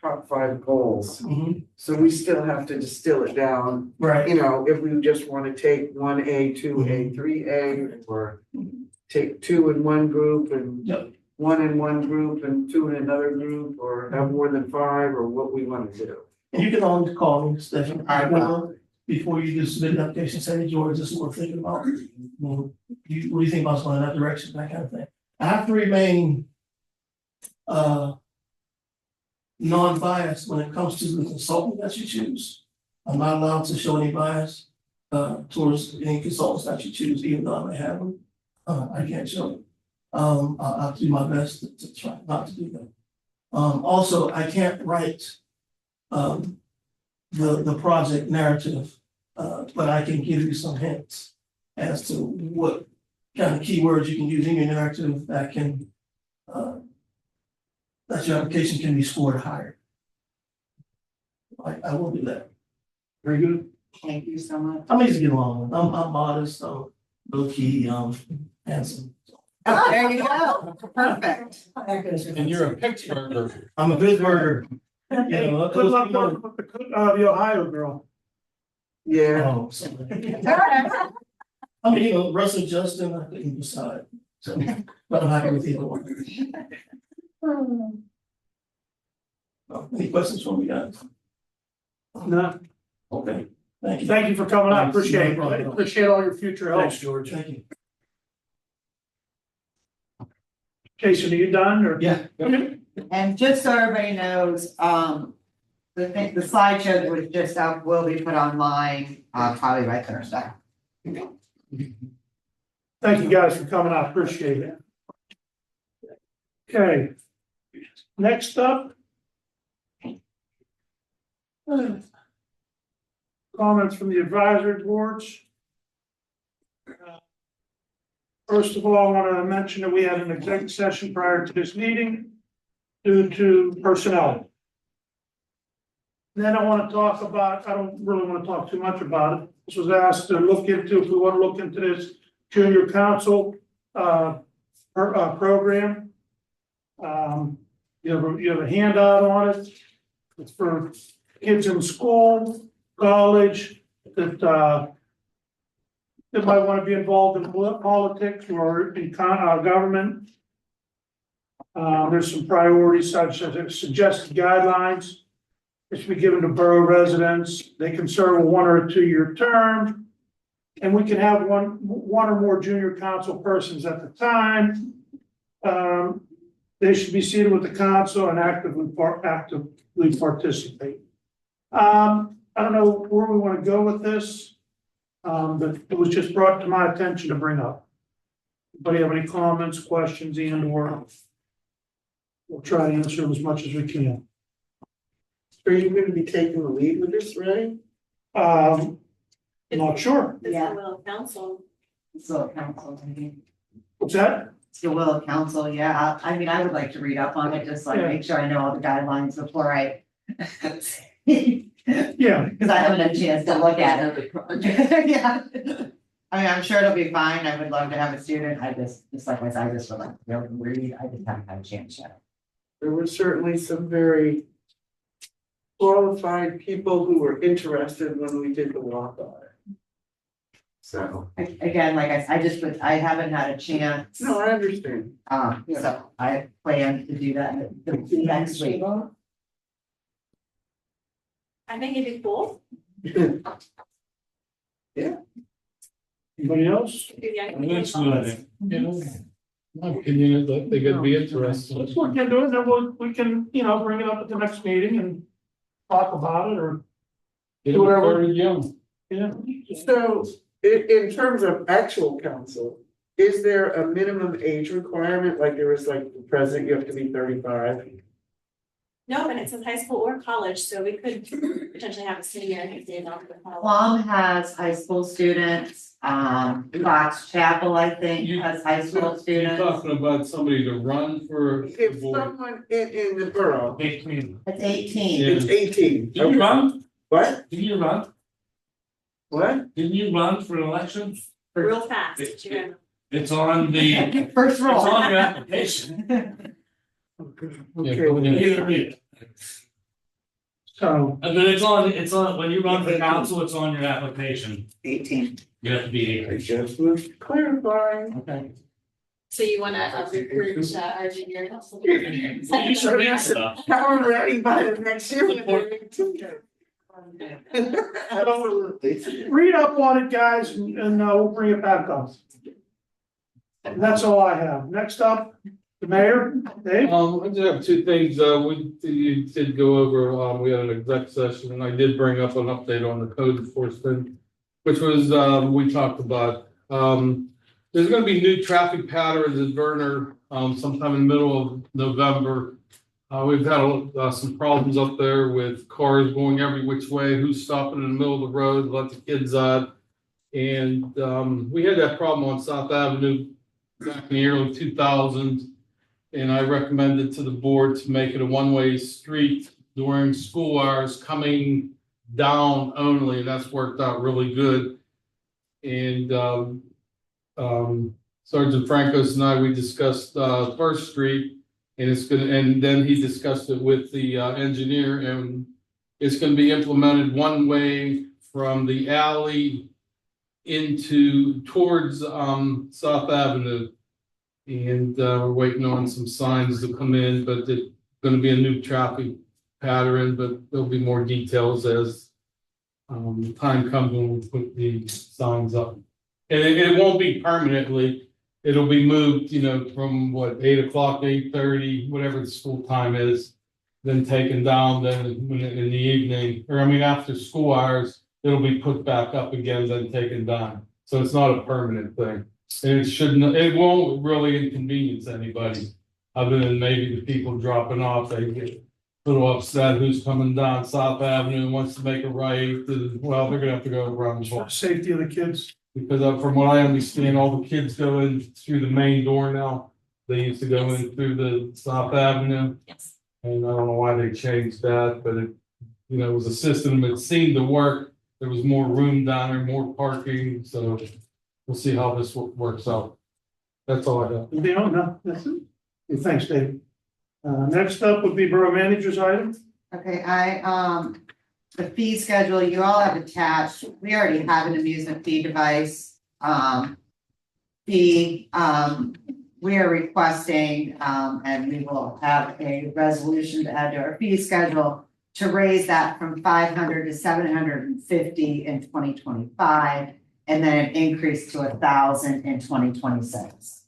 top 5 goals. Mhm, So we still have to distill it down, right, if we just want to take 1A, 2A, 3A, or take 2 in one group and Yep. 1 in one group and 2 in another group, or have more than 5, or what we want to do. and you can always call me, Stephanie, before you do submit an application, say, hey, George, this is what we're thinking about. What do you think about going in that direction, that kind of thing. I have to remain non-biased when it comes to the consultant that you choose. I'm not allowed to show any bias towards any consultants that you choose, even though I may have them. I can't show it. I'll do my best to try not to do that. Also, I can't write the project narrative, but I can give you some hints as to what kind of keywords you can use in your narrative that your application can be scored higher. I will do that. Very good. Thank you so much. I'm easy to get along with. I'm modest, low key, handsome. Oh, there you go. Perfect. And you're a Pittsburgher. I'm a Pittsburgher. Good luck with the Ohio girl. Yeah, Oh, sorry. I mean, Russell, Justin, I couldn't decide. So, but I'm happy with either one. Any questions from you guys? No, Okay, thank you. thank you for coming out, Thanks. appreciate No it, problem. appreciate all your future help. Thanks, George. Thank you. Jason, are you done or? Yeah. And just so everybody knows, the slideshow that was just up will be put online, probably by Thursday. Thank you guys for coming out, appreciate it. Okay. Next up. comments from the advisory boards. First of all, I want to mention that we had an executive session prior to this meeting due to personnel. Then I want to talk about, I don't really want to talk too much about it. This was asked to look into, if we want to look into this junior council program. You have a handout on it. It's for kids in school, college, that might want to be involved in politics or in government. There's some priorities such as suggested guidelines. It should be given to borough residents. They can serve a 1 or a 2 year term. And we can have one or more junior council persons at the time. They should be seated with the council and actively participate. I don't know where we want to go with this, but it was just brought to my attention to bring up. Anybody have any comments, questions, and/or we'll try to answer them as much as we can. Are you going to be taking the lead with this, Ray? I'm not sure. It's Yeah. the will of council. So council, maybe. What's that? It's the will of council, yeah. I mean, I would like to read up on it, just like Yeah. make sure I know all the guidelines before I. Yeah, Cause I haven't had a chance to look at it. Yeah. I mean, I'm sure it'll be fine. I would love to have a student. I just like I said, I just would like to be able to read. I just haven't had a chance yet. There were certainly some very qualified people who were interested when we did the walk on it. So, Again, like I haven't had a chance. no, I understand. So I plan to do that the next week. I think it'd be cool. anybody else? Do the young I mean, it's people good. You know, my opinion is that they could be interested. Let's look into it, then we can, bring it up at the next meeting and talk about it, or, They were very young. So, in terms of actual council, is there a minimum age requirement? Like there was like the president, you have to be 35? No, but it says high school or college, so we could potentially have a senior if they don't go to college. Plum has high school students, Fox Chapel, I think, has high school You're students. talking about somebody to run for the If board. someone in the borough, It's It's 18. Yeah. it's 18. Did you run? What? Didn't you run? What? Didn't you run for an election? Real fast, you It's on the, it's First roll. on your application. Okay. so, But it's on, when you run for council, it's on your application. 18. You have to be I 18. just was clarifying. Okay. So you wanna recruit our junior council? You should be stuff. I'm ready by the next year. when they're 18. Absolutely. read up on it, guys, and we'll bring it back up. And that's all I have. Next up, the mayor, Dave? I just have two things, you did go over, we had an exec session, and I did bring up an update on the code enforcement, which was, we talked about, there's gonna be new traffic patterns at Verner, sometime in the middle of November. We've had some problems up there with cars going every which way, who's stopping in the middle of the road, let the kids out. And, we had that problem on South Avenue back in the early 2000s. And I recommended to the board to make it a one-way street during school hours coming down only, and that's worked out really good. And Sergeant Francos and I, we discussed First Street, and then he discussed it with the engineer, and it's gonna be implemented one way from the alley towards South Avenue. And we're waiting on some signs to come in, but it's gonna be a new traffic pattern, but there'll be more details as time comes when we put the signs up. And it won't be permanently, it'll be moved, from 8 o'clock, 8:30, whatever the school time is. Then taken down, then in the evening, after school hours, it'll be put back up again, then taken down. So it's not a permanent thing. And it won't really inconvenience anybody, other than maybe the people dropping off, they get little upset who's coming down South Avenue and wants to make a right, well, they're gonna have to go around the For block. the safety of the kids. Because from what I understand, all the kids go in through the main door now. They used to go in through the South Avenue, Yes. and I don't know why they changed that, but it, it was a system that seemed to work. There was more room down there, more parking, so we'll see how this works out. That's all I have. They don't know. That's it. Okay, thanks, Dave. Next up would be borough manager's item. Okay, the fee schedule you all have attached, we already have an amusement fee device, fee, we are requesting, and we will have a resolution to add to our fee schedule to raise that from 500 to 750 in 2025, and then an increase to 1,000 in 2026.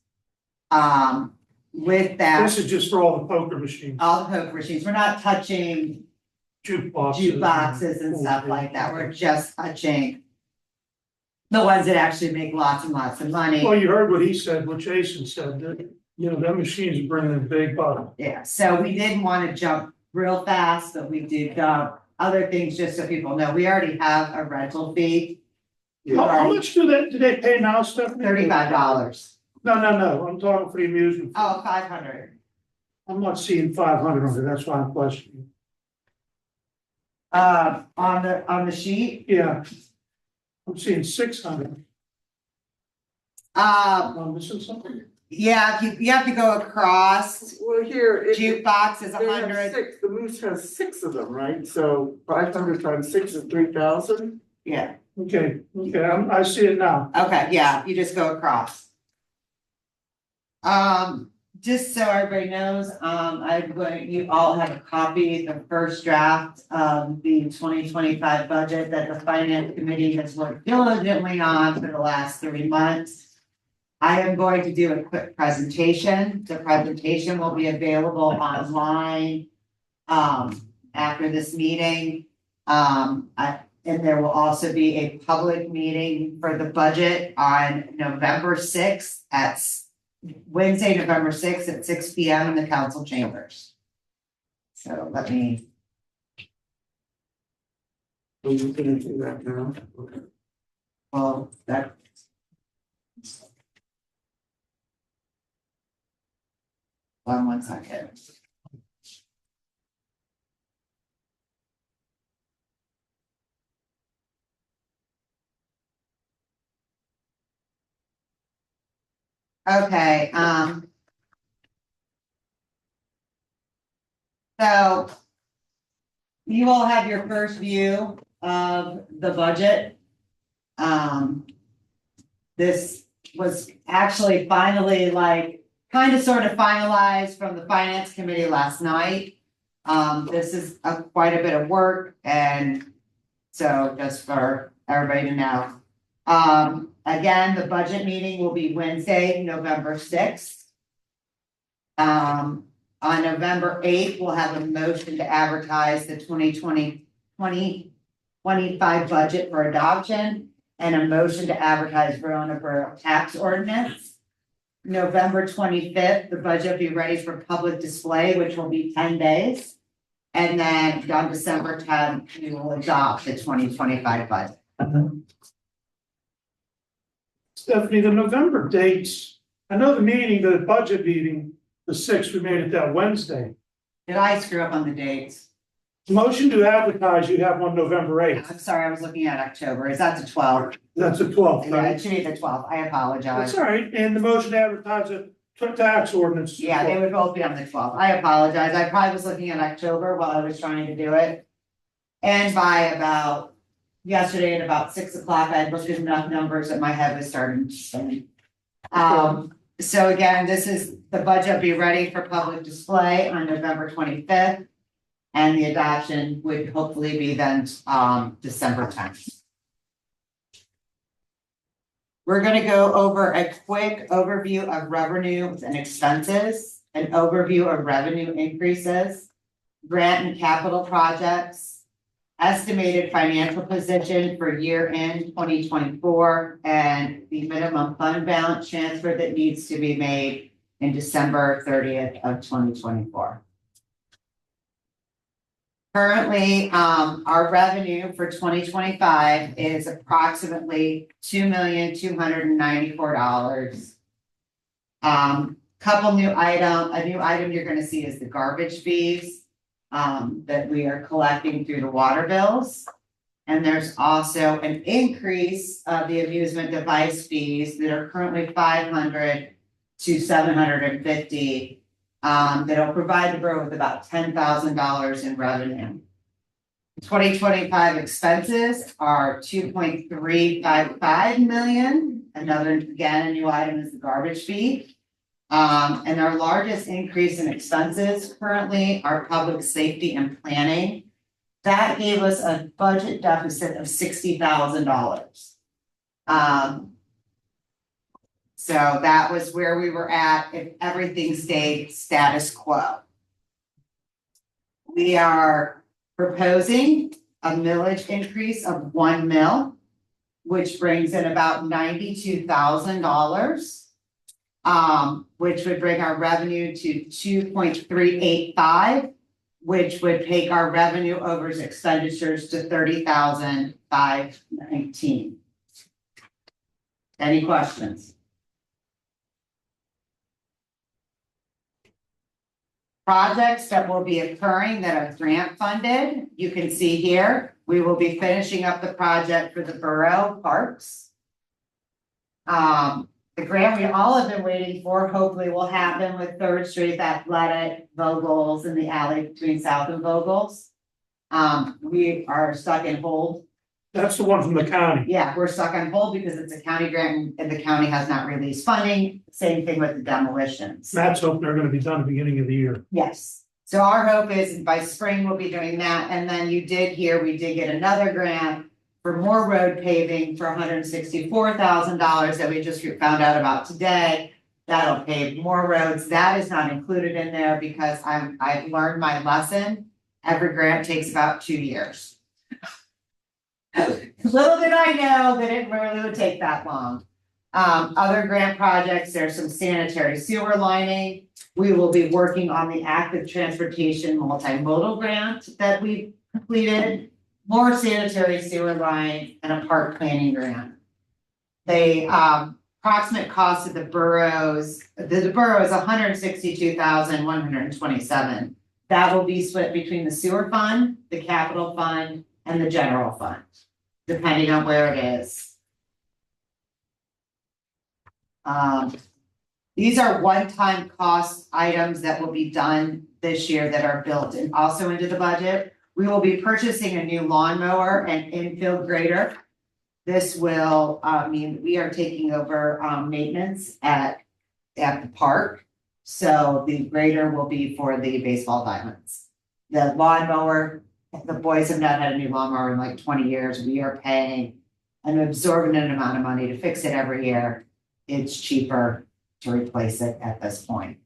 With that, This is just for all the poker machines, all the poker machines, we're not touching jukeboxes and stuff like that, we're just touching the ones that actually make lots and lots of money. Well, you heard what he said, what Jason said, that, that machines are bringing in big bucks. Yeah, so we didn't want to jump real fast, but we did jump other things, just so people know, we already have a rental fee, How much do they pay now, Stephanie? $35. No, I'm talking for the amusement. Oh, 500. I'm not seeing 500 on it, that's why I'm questioning. On the sheet, Yeah. I'm seeing 600. I'm missing something. yeah, you have to go across, Well, here, jukebox is they have 100, six, the Moose has six of them, right? So 500 times six is 3,000. yeah, Okay, I see it now. okay, yeah, you just go across. Just so everybody knows, you all have a copy, the first draft of the 2025 budget that the finance committee has worked diligently on for the last 3 months. I am going to do a quick presentation. The presentation will be available online, after this meeting. And there will also be a public meeting for the budget on November 6th Wednesday, November 6th at 6 p.m. in the council chambers. So let me, Are you gonna do that now? Okay. well, that. One second. Okay, so you all have your first view of the budget. This was actually finally kind of sort of finalized from the finance committee last night. This is quite a bit of work, and so just for everybody to know. Again, the budget meeting will be Wednesday, November 6th. On November 8th, we'll have a motion to advertise the 2025 budget for adoption and a motion to advertise Verona Borough tax ordinance. November 25th, the budget will be ready for public display, which will be 10 days. And then on December 10th, we will adopt the 2025 budget. Stephanie, the November dates, I know the budget meeting, the 6th, we made it that Wednesday. Did I screw up on the dates? Motion to advertise, you have one November 8th. I'm sorry, I was looking at October. Is that the 12th? That's the 12th, Yeah, it right? should be the 12th. I apologize. That's all right, and the motion to advertise a tax ordinance. Yeah, they would both be on the 12th. I apologize. I probably was looking at October while I was trying to do it. And by yesterday at about 6 o'clock, I had looked at enough numbers that my head was starting to spin. So again, the budget will be ready for public display on November 25th. And the adoption would hopefully be then, December 10th. We're gonna go over a quick overview of revenues and expenses, an overview of revenue increases, grant and capital projects, estimated financial position for year end 2024, and the minimum fund balance transfer that needs to be made in December 30th of 2024. Currently, our revenue for 2025 is approximately $2,294,000. A new item you're gonna see is the garbage fees, that we are collecting through the water bills. And there's also an increase of the amusement device fees that are currently $500 to $750. That'll provide the borough with about $10,000 in revenue. 2025 expenses are $2.355 million. Another, again, a new item is the garbage fee. And our largest increase in expenses currently are public safety and planning. That gave us a budget deficit of $60,000. So that was where we were at if everything stayed status quo. We are proposing a millage increase of 1 mil, which brings in about $92,000. Which would bring our revenue to 2.385, which would take our revenue over expenditures to 30,519. Any questions? Projects that will be occurring that are grant funded, you can see here, we will be finishing up the project for the borough parks. The grant we all have been waiting for, hopefully will happen with Third Street Athletic, Vogels, and the alley between South and Vogels. We are stuck in hold. That's the one from the county. Yeah, we're stuck on hold because it's a county grant and the county has not released funding. Same thing with the demolitions. Matt's hoping they're gonna be done at the beginning of the year. Yes, so our hope is by spring we'll be doing that, and then you did hear, we did get another grant for more road paving for $164,000 that we just found out about today. That'll pave more roads, that is not included in there because I've learned my lesson. Every grant takes about 2 years. Little did I know that it really would take that long. Other grant projects, there's some sanitary sewer lining. We will be working on the active transportation multimodal grant that we completed, more sanitary sewer line and a park planning grant. The approximate cost of the borough is $162,127. That will be split between the sewer fund, the capital fund, and the general fund, depending on where it is. These are one-time cost items that will be done this year that are built and also into the budget. We will be purchasing a new lawnmower and infield grader. This will mean we are taking over maintenance at the park. So the grader will be for the baseball diamonds. The lawnmower, the boys have not had a new lawnmower in like 20 years. We are paying an exorbitant amount of money to fix it every year. It's cheaper to replace it at this point.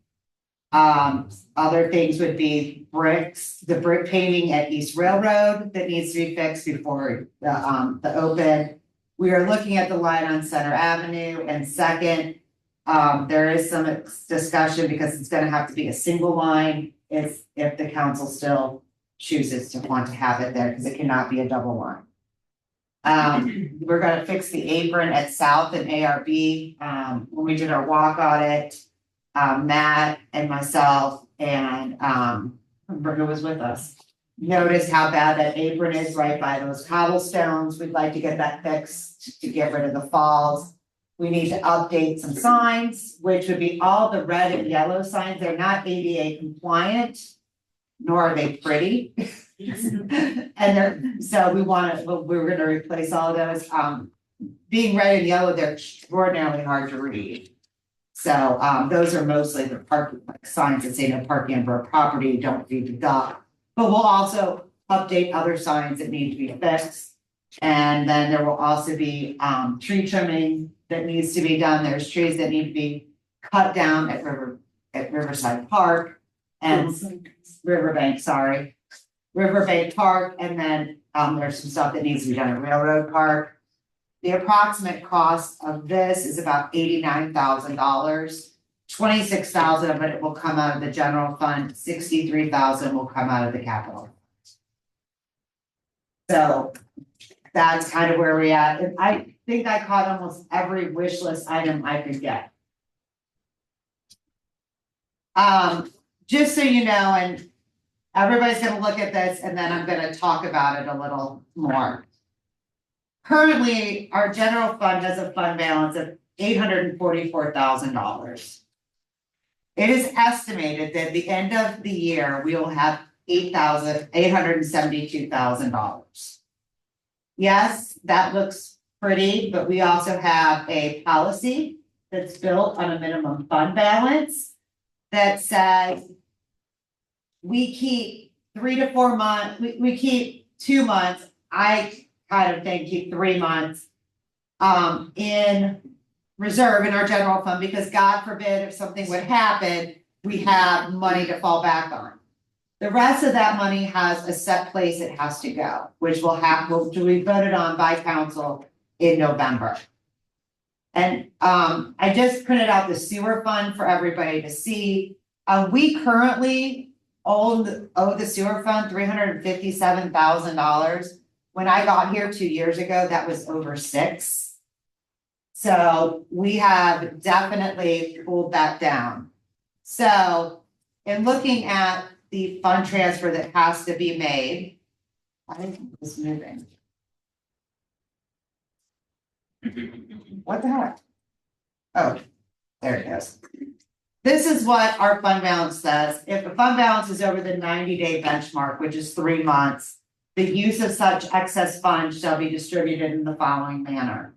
Other things would be bricks, the brick painting at East Railroad that needs to be fixed before the open. We are looking at the line on Center Avenue and Second. There is some discussion because it's gonna have to be a single line if the council still chooses to want to have it there, because it cannot be a double line. We're gonna fix the apron at South and ARB. When we did our walk audit, Matt and myself and remember who was with us, noticed how bad that apron is right by those cobblestones. We'd like to get that fixed to get rid of the falls. We need to update some signs, which would be all the red and yellow signs. They're not ADA compliant, nor are they pretty. And so we're gonna replace all of those. Being red and yellow, they're extraordinarily hard to read. So those are mostly the park signs that say no parking on borough property, don't feed the duck. But we'll also update other signs that need to be fixed. And then there will also be tree trimming that needs to be done. There's trees that need to be cut down at Riverside Park and Riverbank Park, and then there's some stuff that needs to be done at Railroad Park. The approximate cost of this is about $89,000. 26,000 of it will come out of the general fund, 63,000 will come out of the capital. So that's kind of where we're at. And I think I caught almost every wish list item I could get. Just so you know, and everybody's gonna look at this and then I'm gonna talk about it a little more. Currently, our general fund has a fund balance of $844,000. It is estimated that at the end of the year, we will have $872,000. Yes, that looks pretty, but we also have a policy that's built on a minimum fund balance that says we keep 3 to 4 months, we keep 2 months, I kind of think keep 3 months in reserve in our general fund, because God forbid if something would happen, we have money to fall back on. The rest of that money has a set place it has to go, which will be voted on by council in November. And I just printed out the sewer fund for everybody to see. We currently owe the sewer fund $357,000. When I got here 2 years ago, that was over 6. So we have definitely pulled that down. So in looking at the fund transfer that has to be made, I think it's moving. What the heck? Oh, there it goes. This is what our fund balance says. If the fund balance is over the 90-day benchmark, which is 3 months, the use of such excess funds shall be distributed in the following manner.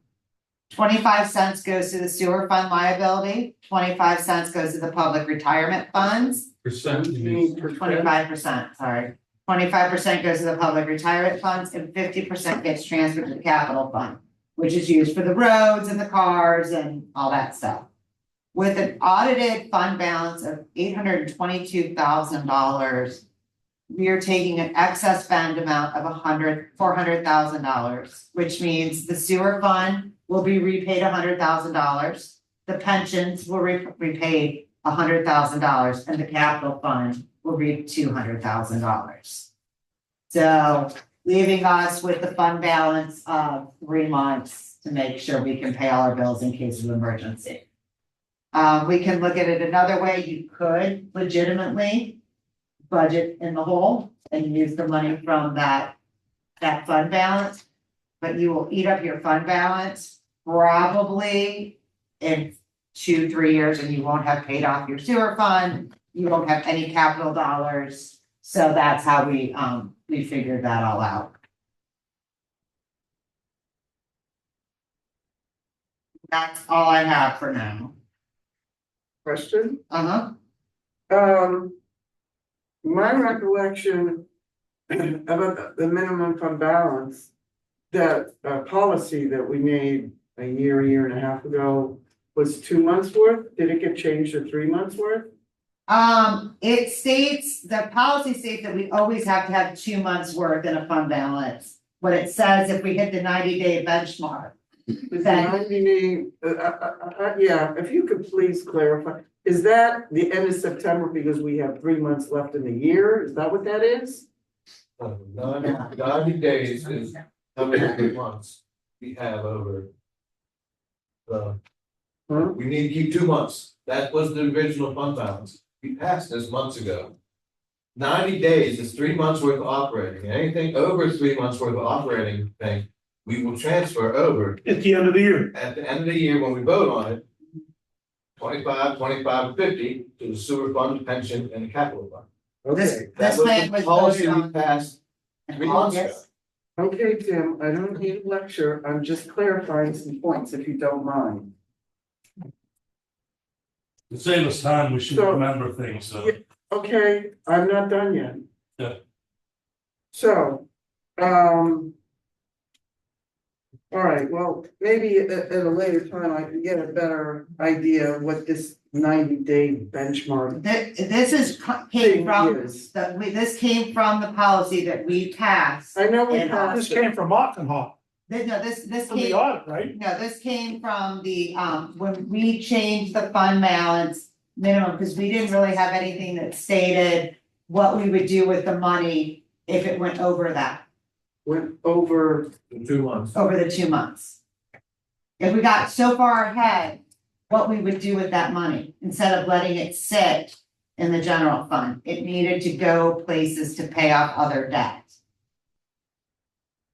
25 cents goes to the sewer fund liability, 25 cents goes to the public retirement funds. Percent. 25%, sorry. 25% goes to the public retirement funds and 50% gets transferred to the capital fund, which is used for the roads and the cars and all that stuff. With an audited fund balance of $822,000, we are taking an excess spend amount of $400,000, which means the sewer fund will be repaid $100,000. The pensions will be repaid $100,000 and the capital fund will be $200,000. So leaving us with the fund balance of 3 months to make sure we can pay all our bills in case of emergency. We can look at it another way. You could legitimately budget in the hole and use the money from that fund balance, but you will eat up your fund balance probably in 2-3 years and you won't have paid off your sewer fund. You won't have any capital dollars. So that's how we figured that all out. That's all I have for now. Question? Uh-huh. My recollection about the minimum fund balance, that policy that we made a year and a half ago was 2 months worth. Did it get changed to 3 months worth? It states, the policy states that we always have to have 2 months worth in a fund balance. What it says, if we hit the 90-day benchmark. Then 90-day, yeah, if you could please clarify, is that the end of September because we have 3 months left in the year? Is that what that is? 90 days is how many months we have over. We need to keep 2 months. That was the original fund balance. We passed this months ago. 90 days is 3 months worth of operating. Anything over 3 months worth of operating thing, we will transfer over At the end of the year. at the end of the year when we vote on it. 25, 25, 50 to the sewer fund, pension, and the capital fund. Okay, this plan was Policy voted we on passed in 3 months ago. August. okay, Tim, I don't need a lecture. I'm just clarifying some points if you don't mind. To save us time, we should So- remember things, so. Yeah. Okay, I'm not done yet. Yeah. So, all right, well, maybe at a later time, I can get a better idea of what this 90-day benchmark This thing came from, is. this came from the policy that we passed. I know we And, This passed it. came from Ockenhoff, This from the came, audit, right? no, this came from the, when we changed the fund balance minimum, because we didn't really have anything that stated what we would do with the money if it went over that. went over, 2 months. over the 2 months. If we got so far ahead, what we would do with that money, instead of letting it sit in the general fund, it needed to go places to pay off other debt.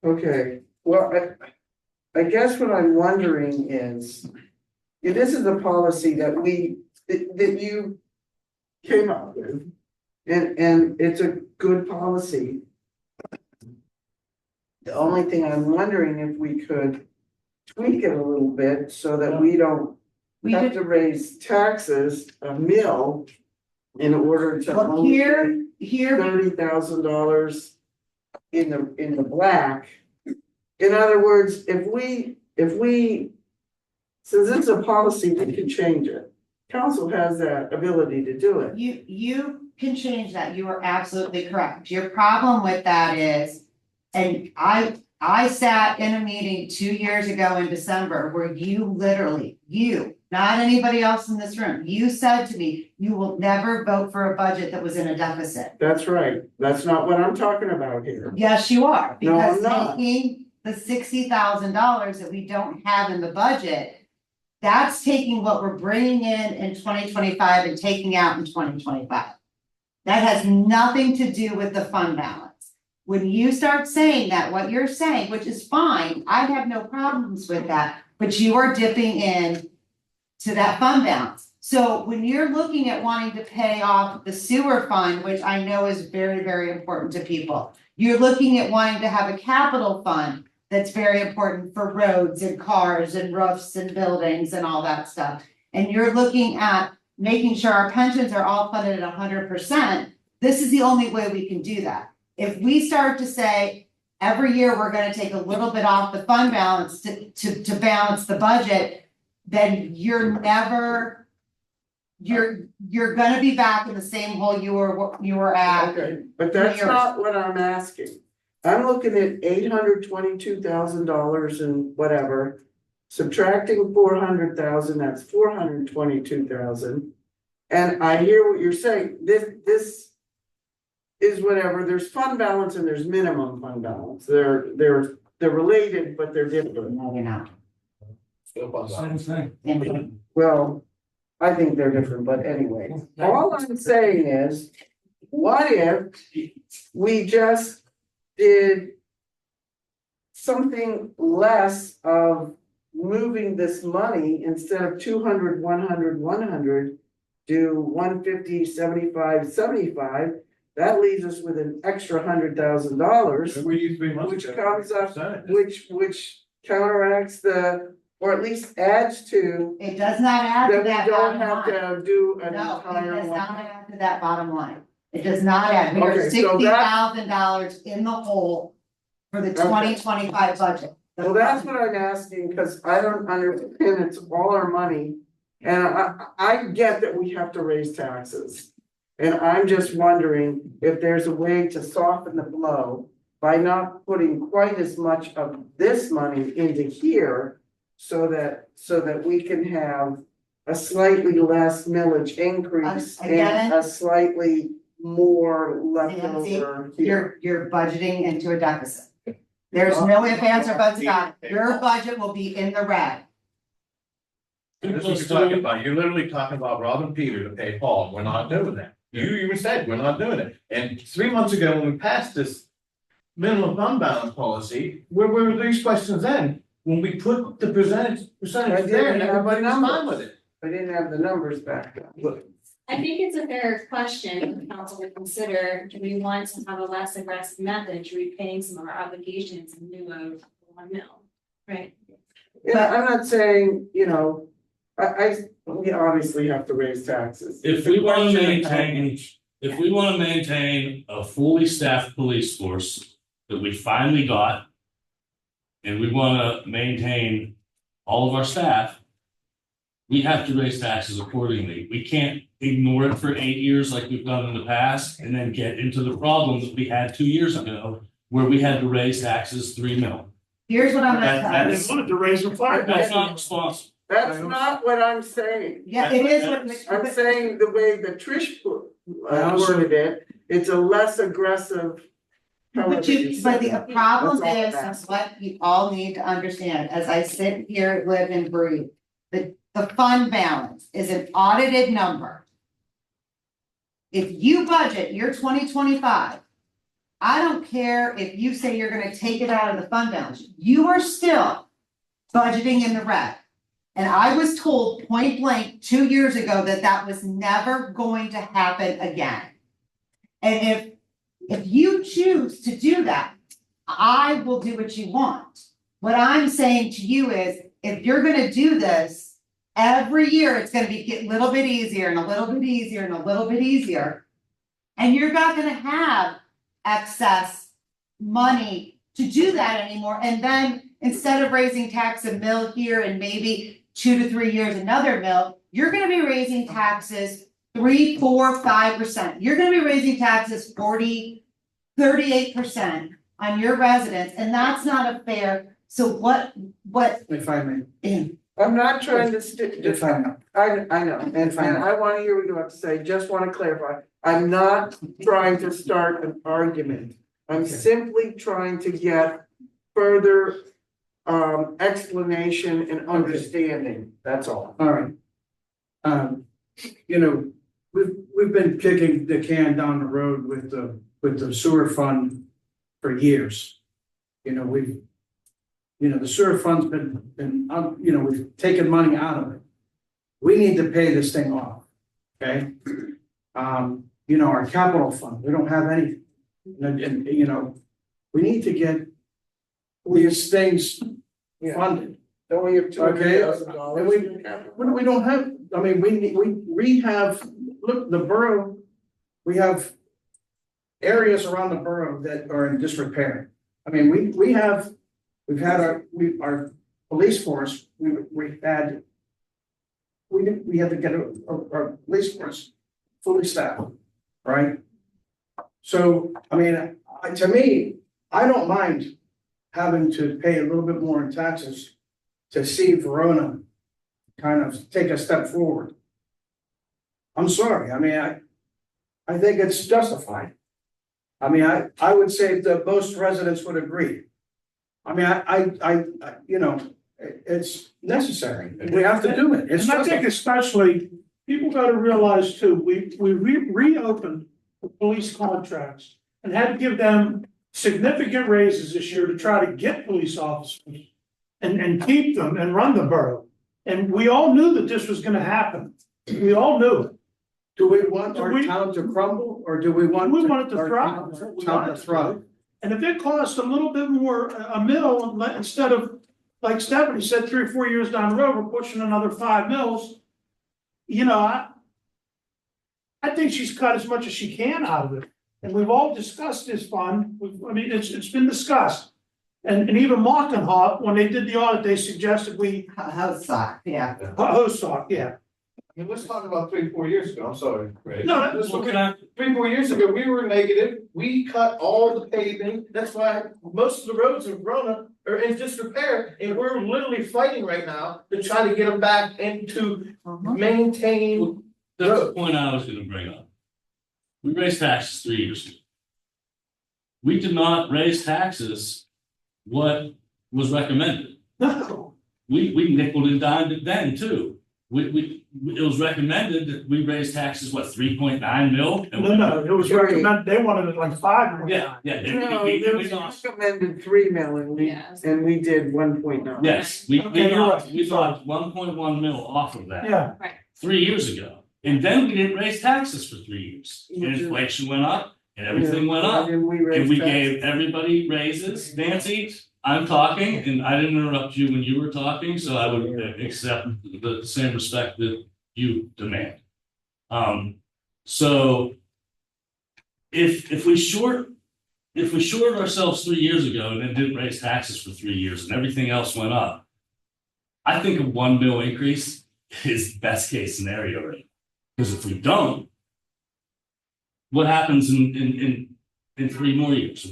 okay, well, I guess what I'm wondering is, if this is a policy that you came up with, and it's a good policy. The only thing I'm wondering if we could tweak it a little bit so that we don't We have did, to raise taxes a mill in order to well, only here, $30,000 in the black. In other words, if we, since it's a policy, we can change it. Council has that ability to do it. you can change that, you are absolutely correct. Your problem with that is, and I sat in a meeting 2 years ago in December where you literally, not anybody else in this room, you said to me, you will never vote for a budget that was in a deficit. That's right. That's not what I'm talking about here. Yes, you are, No, I'm because not. taking the $60,000 that we don't have in the budget, that's taking what we're bringing in 2025 and taking out in 2025. That has nothing to do with the fund balance. When you start saying that, what you're saying, which is fine, I have no problems with that, but you are dipping in to that fund balance. So when you're looking at wanting to pay off the sewer fund, which I know is very, very important to people, you're looking at wanting to have a capital fund that's very important for roads and cars and roofs and buildings and all that stuff. And you're looking at making sure our pensions are all funded at 100%. This is the only way we can do that. If we start to say, every year we're gonna take a little bit off the fund balance to balance the budget, then you're gonna be back in the same hole you were at. Okay, but that's not what I'm asking. I'm looking at $822,000 and whatever. Subtracting 400,000, that's 422,000. And I hear what you're saying, this is whatever, there's fund balance and there's minimum fund balance. They're related, but they're different. No, you're not. Same thing. And Well, I think they're different, but anyway, all I'm saying is, what if we just did something less of moving this money instead of 200, 100, 100, do 150, 75, 75, that leaves us with an extra $100,000, We used 3 months which ago. comes up, Percentage. which counteracts or at least adds to, it does not add that to we that don't bottom have line. to do an No, it entire does not one. add to that bottom line. It does not add, we are Okay, so that- $60,000 in the hole for the Okay. 2025 budget. Well, that's what I'm asking, because I don't understand, it's all our money. And I get that we have to raise taxes. And I'm just wondering if there's a way to soften the blow by not putting quite as much of this money into here. So that we can have a slightly less millage increase and Again? a slightly more leftover here. You're budgeting into a deficit. There's no ifs, ands, or buts about it. Your budget will be in the red. This is what you're talking about. You're literally talking about robbing Peter to pay Paul. We're not doing that. You even said we're not doing it. And 3 months ago, when we passed this minimum fund balance policy, where were these questions then? When we put the percentage there and everybody was fine with it. I didn't have the numbers back then. Look, I think it's a fair question for council to consider, do we want to have a less aggressive method to repaying some of our obligations in lieu of 1 mil, right? Yeah, I'm not saying, we obviously have to raise taxes. If we wanna maintain a fully staffed police force that we finally got. And we wanna maintain all of our staff. We have to raise taxes accordingly. We can't ignore it for 8 years like we've done in the past and then get into the problem that we had 2 years ago. Where we had to raise taxes 3 mil. Here's what I'm gonna That- tell I you. just wanted to raise them five. That's not responsible. That's not what I'm saying. Yeah, it is what. I'm saying the way that Trish worded it, it's a less aggressive however you But say the it. problem That's all is, I'm and asking. what you all need to understand, as I sit here, live and breathe. The fund balance is an audited number. If you budget your 2025, I don't care if you say you're gonna take it out of the fund balance, you are still budgeting in the red. And I was told point blank 2 years ago that that was never going to happen again. And if you choose to do that, I will do what you want. What I'm saying to you is, if you're gonna do this, every year it's gonna be get a little bit easier and a little bit easier and a little bit easier. And you're not gonna have excess money to do that anymore. And then instead of raising tax a mill here and maybe 2 to 3 years another mill, you're gonna be raising taxes 3, 4, 5%. You're gonna be raising taxes 40, 38% on your residents, and that's not a fair. So what? If I may. I'm not trying to stick. If I may. I know, and I wanna hear what you have to say, just wanna clarify, I'm not trying to start an argument. I'm simply trying to get further explanation and understanding, that's all. All right. You know, we've been kicking the can down the road with the sewer fund for years. You know, the sewer fund's been, we've taken money out of it. We need to pay this thing off, okay? Our capital fund, we don't have any. And we need to get these things funded. Don't we have Okay, $200,000? we don't have, I mean, we have, look, the borough, we have areas around the borough that are in disrepair. I mean, we've had our police force, we had to get our police force fully staffed, right? So, I mean, to me, I don't mind having to pay a little bit more in taxes to see Verona kind of take a step forward. I'm sorry, I mean, I think it's justified. I mean, I would say that most residents would agree. I mean, it's necessary, we have to do it. It's And I think especially, people gotta realize too, we reopened the police contracts and had to give them significant raises this year to try to get police officers and keep them and run the borough. And we all knew that this was gonna happen. We all knew it. Do we want our town to crumble, or do we want? We want it to our thrive. Town to thrive. And if it costs a little bit more a mill, instead of, like Stephanie said, 3 or 4 years down the road, we're pushing another 5 mills. I think she's cut as much as she can out of it. And we've all discussed this fund. It's been discussed. And even Markenhoff, when they did the audit, they suggested we, House stock, yeah. Hostock, yeah. I mean, let's talk about 3, 4 years ago, I'm sorry, Ray. No, Let's look Can at I, 3, 4 years ago, we were negative, we cut all the paving, that's why most of the roads in Verona are in disrepair. And we're literally fighting right now to try to get them back into maintain. that's the point I was gonna bring up. We raised taxes 3 years ago. We did not raise taxes what was recommended. No, We nickel and dimed it then too. It was recommended that we raise taxes, what, 3.9 mil? no, it was recommended, they wanted it like 5. Yeah. No, We there was lost. recommended 3 million, and we did 1.9. Yes, we Okay, you're lost, right. we lost 1.1 mil off of that. Yeah, 3 years ago. And then we didn't raise taxes for 3 years. And inflation went up and everything went up. And we And raised we taxes. gave everybody raises. Nancy, I'm talking and I didn't interrupt you when you were talking, so I would accept the same respect that you demand. So if we short ourselves 3 years ago and then didn't raise taxes for 3 years and everything else went up, I think a 1 mil increase is best case scenario, right? Because if we don't, what happens in 3 more years?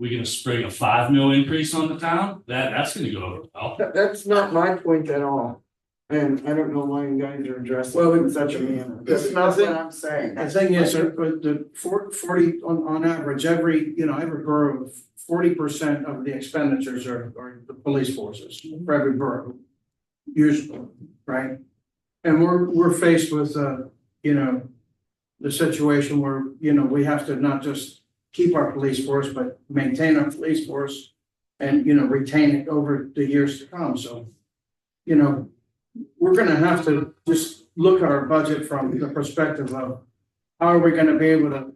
We're gonna spring a 5 mil increase on the town? That's gonna go over well. That's not my point at all. And I don't know why you guys are addressing Well, it in such a manner. That's not what I'm saying. The thing is, the 40 on average, every borough, 40% of the expenditures are the police forces for every borough. Usually, right? And we're faced with, the situation where, we have to not just keep our police force, but maintain our police force and, retain it over the years to come. So, we're gonna have to just look at our budget from the perspective of how are we gonna be able to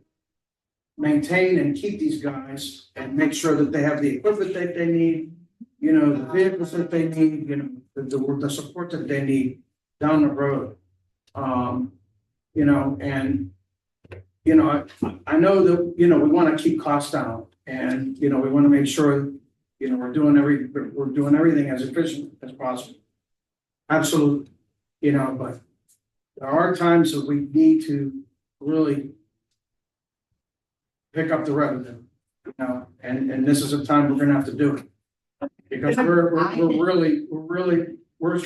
maintain and keep these guys and make sure that they have the equipment that they need, the vehicles that they need, the support that they need down the road. I know that, we wanna keep costs down and, we wanna make sure, we're doing everything as efficient as possible. Absolutely, but there are times that we need to really pick up the revenue, and this is a time we're gonna have to do it. Because we're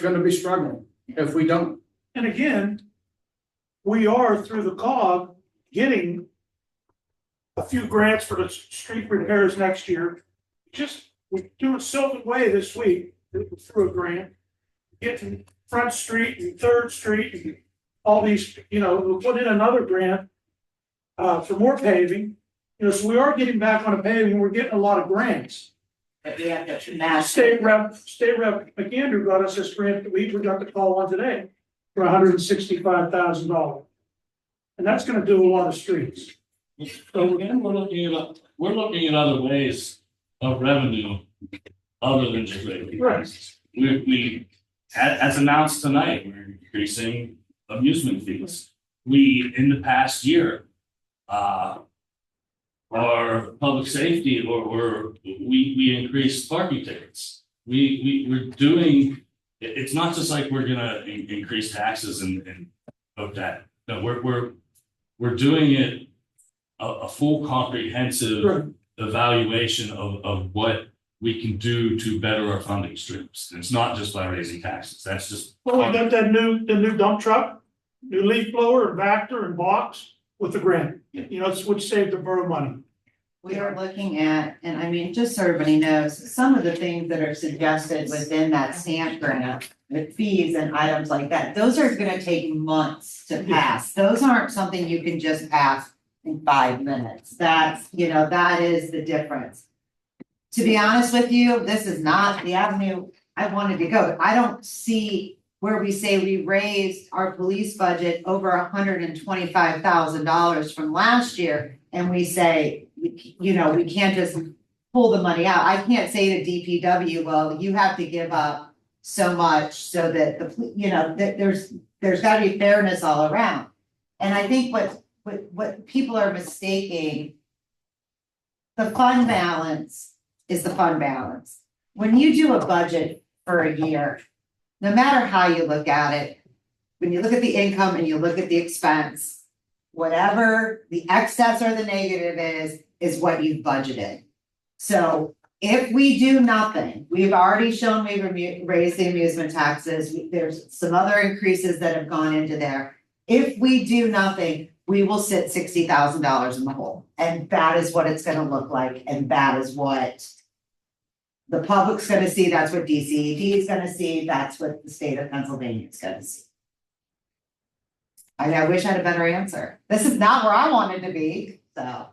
gonna be struggling if we don't. And again, we are through the COG getting a few grants for the street repairs next year. We're doing Sylvan Way this week through a grant. Getting Front Street and Third Street and all these, we'll put in another grant for more paving. So we are getting back on a paving, we're getting a lot of grants. But we have to match. State Rep McAndrew got us this grant that we got the call on today for $165,000. And that's gonna do a lot of streets. So again, we're looking at other ways of revenue other than just raising prices. We as announced tonight, we're increasing amusement fees. We, in the past year, our public safety or we increased parking tickets. We're doing, it's not just like we're gonna increase taxes and of that. No, we're doing it a full comprehensive evaluation of what we can do to better our funding streams. It's not just by raising taxes. That's just. Well, we got the new dump truck, new leaf blower and Vector and box with the grant, it's which saved the borough money. We are looking at, and I mean, just so everybody knows, some of the things that are suggested within that stamp grant, with fees and items like that, those are gonna take months to pass. Those aren't something you can just pass in 5 minutes. That's, that is the difference. To be honest with you, this is not the avenue I wanted to go. I don't see where we say we raised our police budget over $125,000 from last year. And we say, we can't just pull the money out. I can't say to DPW, well, you have to give up so much so that that there's gotta be fairness all around. And I think what people are mistaking, the fund balance is the fund balance. When you do a budget for a year, no matter how you look at it, when you look at the income and you look at the expense, whatever the excess or the negative is what you've budgeted. So if we do nothing, we've already shown we've raised the amusement taxes. There's some other increases that have gone into there. If we do nothing, we will sit $60,000 in the hole. And that is what it's gonna look like. And that is what the public's gonna see. That's what DCED is gonna see. That's what the state of Pennsylvania is gonna see. I wish I had a better answer. This is not where I wanted to be, so.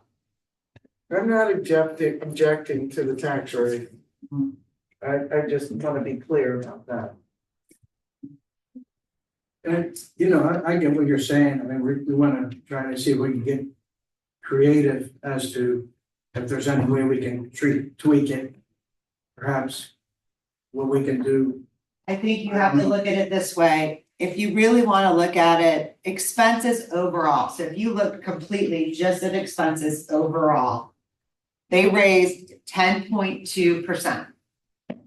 I'm not objecting to the tax rate. I just want to be clear about that. And, I get what you're saying. I mean, we wanna try to see if we can get creative as to if there's any way we can tweak it. Perhaps what we can do. I think you have to look at it this way. If you really wanna look at it, expenses overall, so if you look completely just at expenses overall, they raised 10.2%.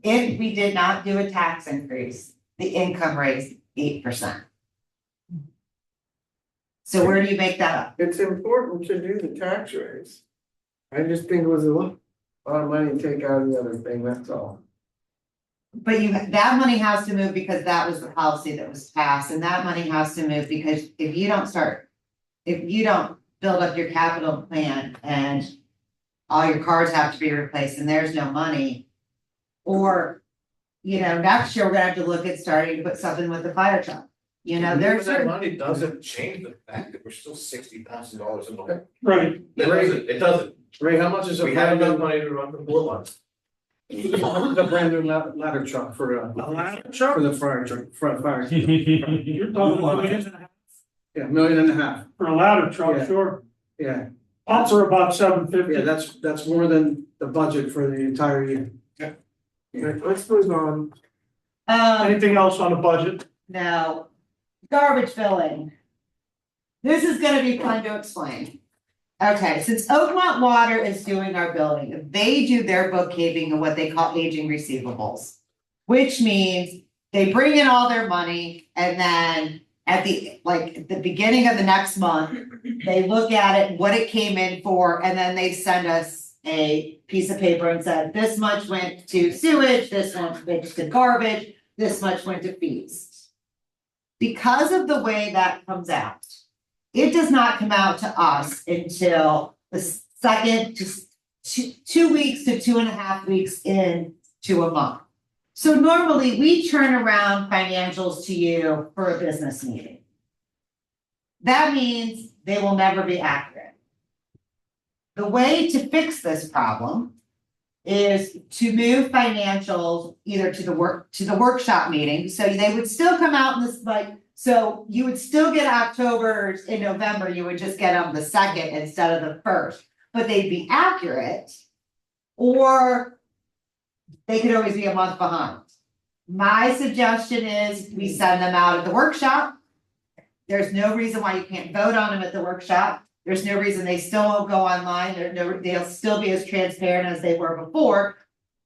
If we did not do a tax increase, the income raised 8%. So where do you make that up? It's important to do the tax raise. I just think it was a lot of money to take out of the other thing, that's all. But that money has to move because that was the policy that was passed, and that money has to move because if you don't build up your capital plan and all your cars have to be replaced and there's no money. Or, next year we're gonna have to look at starting to put something with the fire truck. There's That certain, money doesn't change the fact that we're still $60,000 in the hole. Right, It doesn't. Ray, how much is a We have brand enough new, money to run for 4 months. a brand new ladder truck for, a ladder for truck, the fire truck, for fire, you're talking about yeah, $1.5 million, for a ladder truck, Yeah. sure. yeah. Pumps are about $750. Yeah, that's more than the budget for the entire year. Okay, let's move on. Anything else on the budget? now, garbage billing. This is gonna be fun to explain. Okay, since Oakmont Water is doing our billing, they do their bookkeeping of what they call aging receivables. Which means they bring in all their money and then at the beginning of the next month, they look at it, what it came in for, and then they send us a piece of paper and said, this much went to sewage, this much went to garbage, this much went to fees. Because of the way that comes out, it does not come out to us until the second to 2 weeks to 2.5 weeks into a month. So normally we turn around financials to you for a business meeting. That means they will never be accurate. The way to fix this problem is to move financials either to the workshop meeting, so they would still come out in this so you would still get October's in November, you would just get them the 2nd instead of the 1st, but they'd be accurate. Or they could always be a month behind. My suggestion is we send them out at the workshop. There's no reason why you can't vote on them at the workshop. There's no reason they still won't go online. They'll still be as transparent as they were before,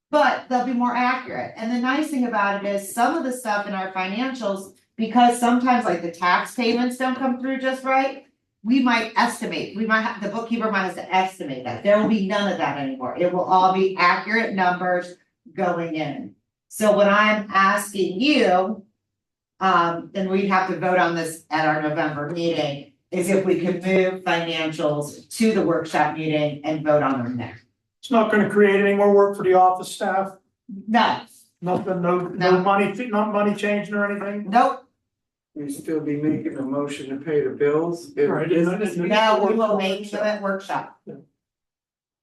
but they'll be more accurate. And the nice thing about it is some of the stuff in our financials, because sometimes like the tax payments don't come through just right, we might estimate, the bookkeeper might have to estimate that. There will be none of that anymore. It will all be accurate numbers going in. So what I'm asking you, and we'd have to vote on this at our November meeting, is if we could move financials to the workshop meeting and vote on them there. It's not gonna create any more work for the office staff, No, nothing, No. not money changing or anything? nope, We still be making a motion to pay the bills. Right. no, we will make them at workshop.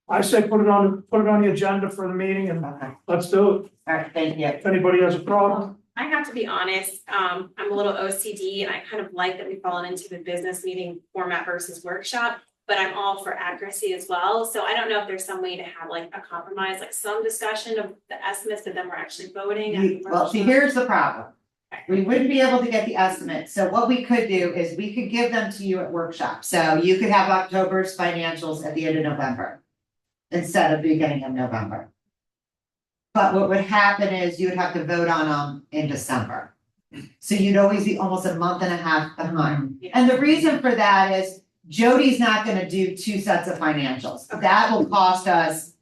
I say put it on the agenda for the meeting and Okay, let's do it. all right, thank you. If anybody has a problem, I have to be honest, I'm a little OCD and I kind of like that we've fallen into the business meeting format versus workshop, but I'm all for accuracy as well. So I don't know if there's some way to have like a compromise, like some discussion of the estimates, but then we're actually voting. at the Well, see, workshop. here's the problem. We wouldn't be able to get the estimate, so what we could do is we could give them to you at workshop, so you could have October's financials at the end of November. Instead of beginning of November. But what would happen is you would have to vote on them in December. So you'd always be almost a month and a half behind. And the reason for that is Jody's not gonna do 2 sets of financials. That will cost us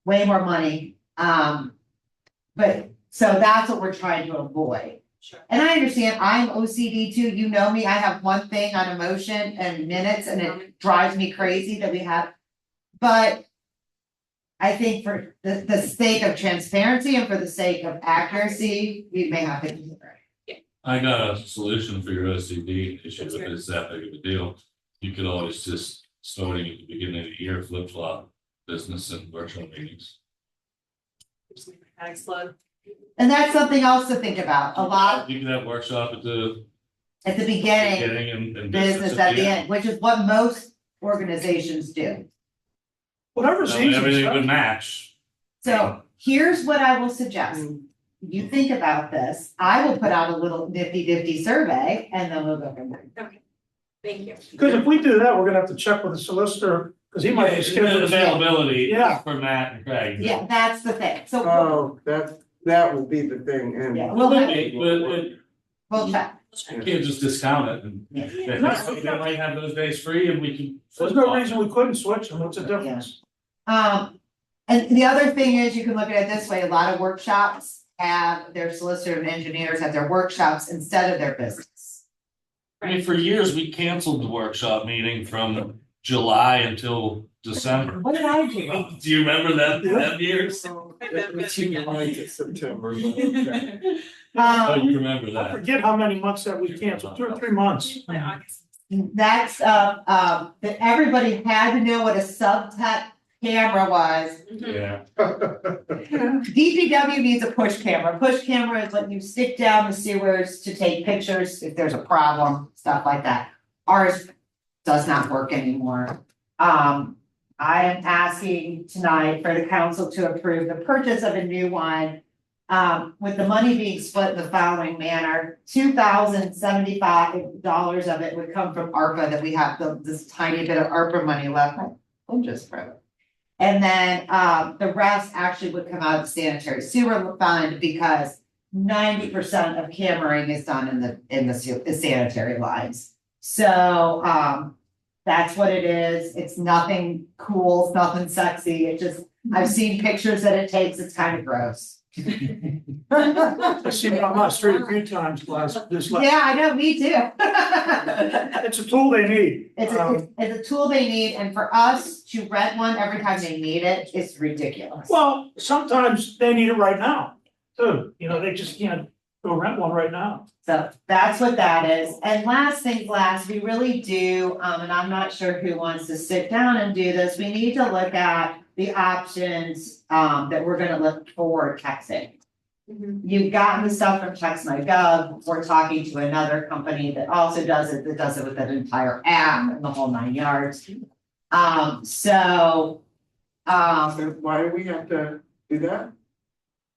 way more money. But, so that's what we're trying to avoid. Sure. And I understand, I'm OCD too, you know me, I have one thing on emotion and minutes and it drives me crazy that we have. But I think for the sake of transparency and for the sake of accuracy, we may have to consider it. I got a solution for your OCD issue, if it's that big of a deal. You could always just, starting at the beginning of the year, flip flop business and virtual meetings. That explode. And that's something else to think about, a lot You could have workshop at the at the beginning, beginning and business at the end, which is what most organizations do. whatever's So easy. everything would match. So here's what I will suggest. You think about this, I will put out a little nifty survey and then we'll go from there. Thank you. Because if we do that, we're gonna have to check with the solicitor, because he might be The scheduled. availability Yeah. for Matt and Craig. Yeah, that's the thing, so Oh, that will be the thing, and. yeah, we'll have, But we'll check. you can't just discount it and they might have those days free and we can. There's no reason we couldn't switch them, what's the difference? And the other thing is, you can look at it this way, a lot of workshops have their solicitor and engineers at their workshops instead of their business. I mean, for years, we canceled the workshop meeting from July until December. What did I do? Do you remember that years? It's September. but okay. Oh, Um, you remember I that? forget how many months that we canceled, 2 or 3 months. Like August. that's, that everybody had to know what a subtech camera was. Yeah. DPW needs a push camera. Push camera is what you stick down the sewers to take pictures if there's a problem, stuff like that. Ours does not work anymore. I am asking tonight for the council to approve the purchase of a new one. With the money being split in the following manner, $2,075 of it would come from ARPA that we have this tiny bit of ARPA money left. I'm just broke. And then, the rest actually would come out of the sanitary sewer fund because 90% of cammering is done in the sanitary lines. So, that's what it is. It's nothing cool, it's nothing sexy. It just, I've seen pictures that it takes. It's kind of gross. I've seen it on my street a few times this last. Yeah, I know, me too. It's a tool they need. It's a tool they need, and for us to rent one every time they need it, it's ridiculous. Well, sometimes they need it right now, too. You know, they just can't go rent one right now. So that's what that is. And last things last, we really do, and I'm not sure who wants to sit down and do this. We need to look at the options, that we're gonna look for texting. You've gotten the stuff from Text.my.gov. We're talking to another company that also does it, that does it with an entire app and the whole 9 yards. So why do we have to do that?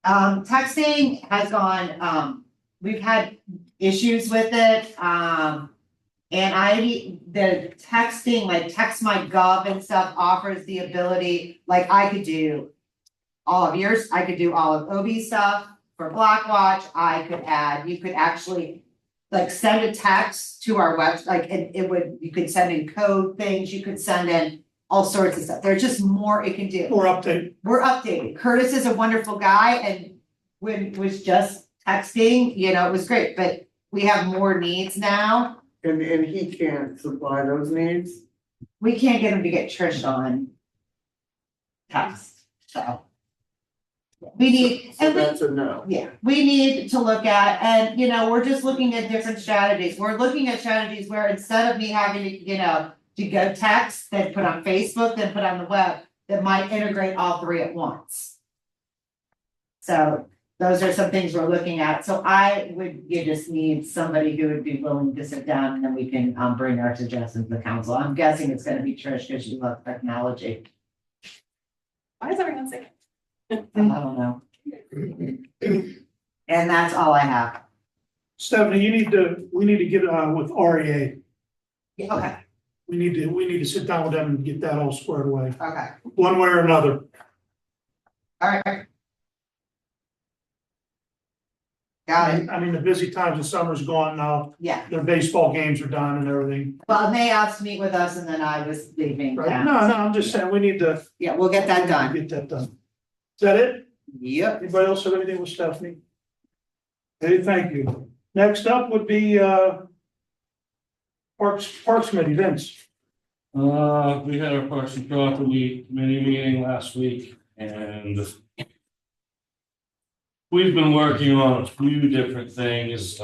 Texting has gone, we've had issues with it, and the texting, like Text.my.gov and stuff offers the ability, like I could do all of yours, I could do all of OB stuff for Blackwatch, you could actually like send a text to our website, like you could send in code things, you could send in all sorts of stuff. There's just more it can do. Or update. We're updated. Curtis is a wonderful guy and when it was just texting, it was great, but we have more needs now. And he can't supply those needs? We can't get him to get Trish on text, so. We need, So and that's a no. we need to look at, and we're just looking at different strategies. We're looking at strategies where instead of me having to, to go text, then put on Facebook, then put on the web, that might integrate all three at once. So those are some things we're looking at. So you just need somebody who would be willing to sit down and then we can bring our suggestions to the council. I'm guessing it's gonna be Trish because she loves technology. Why is everyone saying? I don't know. And that's all I have. Stephanie, we need to get with REA. Okay, We need to sit down with them and get that all squared away, okay, one way or another. all right. Got it, I mean, the busy times of summer's gone now. yeah. Their baseball games are done and everything. Well, they asked to meet with us and then I was leaving Right? town. No, I'm just saying, we need to Yeah, we'll get that done. get that done. Is that it? Yep. Anybody else have anything with Stephanie? Hey, thank you. Next up would be, Parks Committee, Vince. We had our Parks and Property Committee meeting last week and we've been working on a few different things.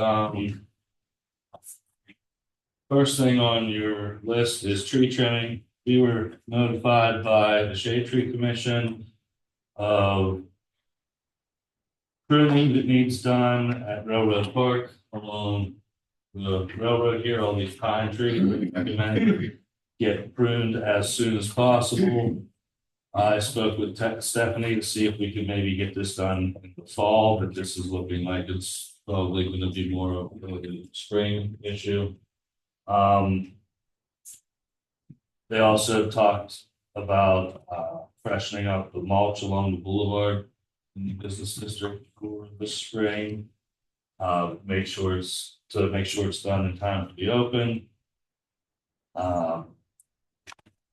First thing on your list is tree trimming. We were notified by the Shade Tree Commission of pruning that needs done at Railroad Park along the railroad here, all these pine trees we recommend get pruned as soon as possible. I spoke with Stephanie to see if we could maybe get this done in the fall, but this is looking like it's probably going to be more of a spring issue. They also talked about freshening up the mulch along the boulevard in the business district for the spring. Make sure it's done in time to be open.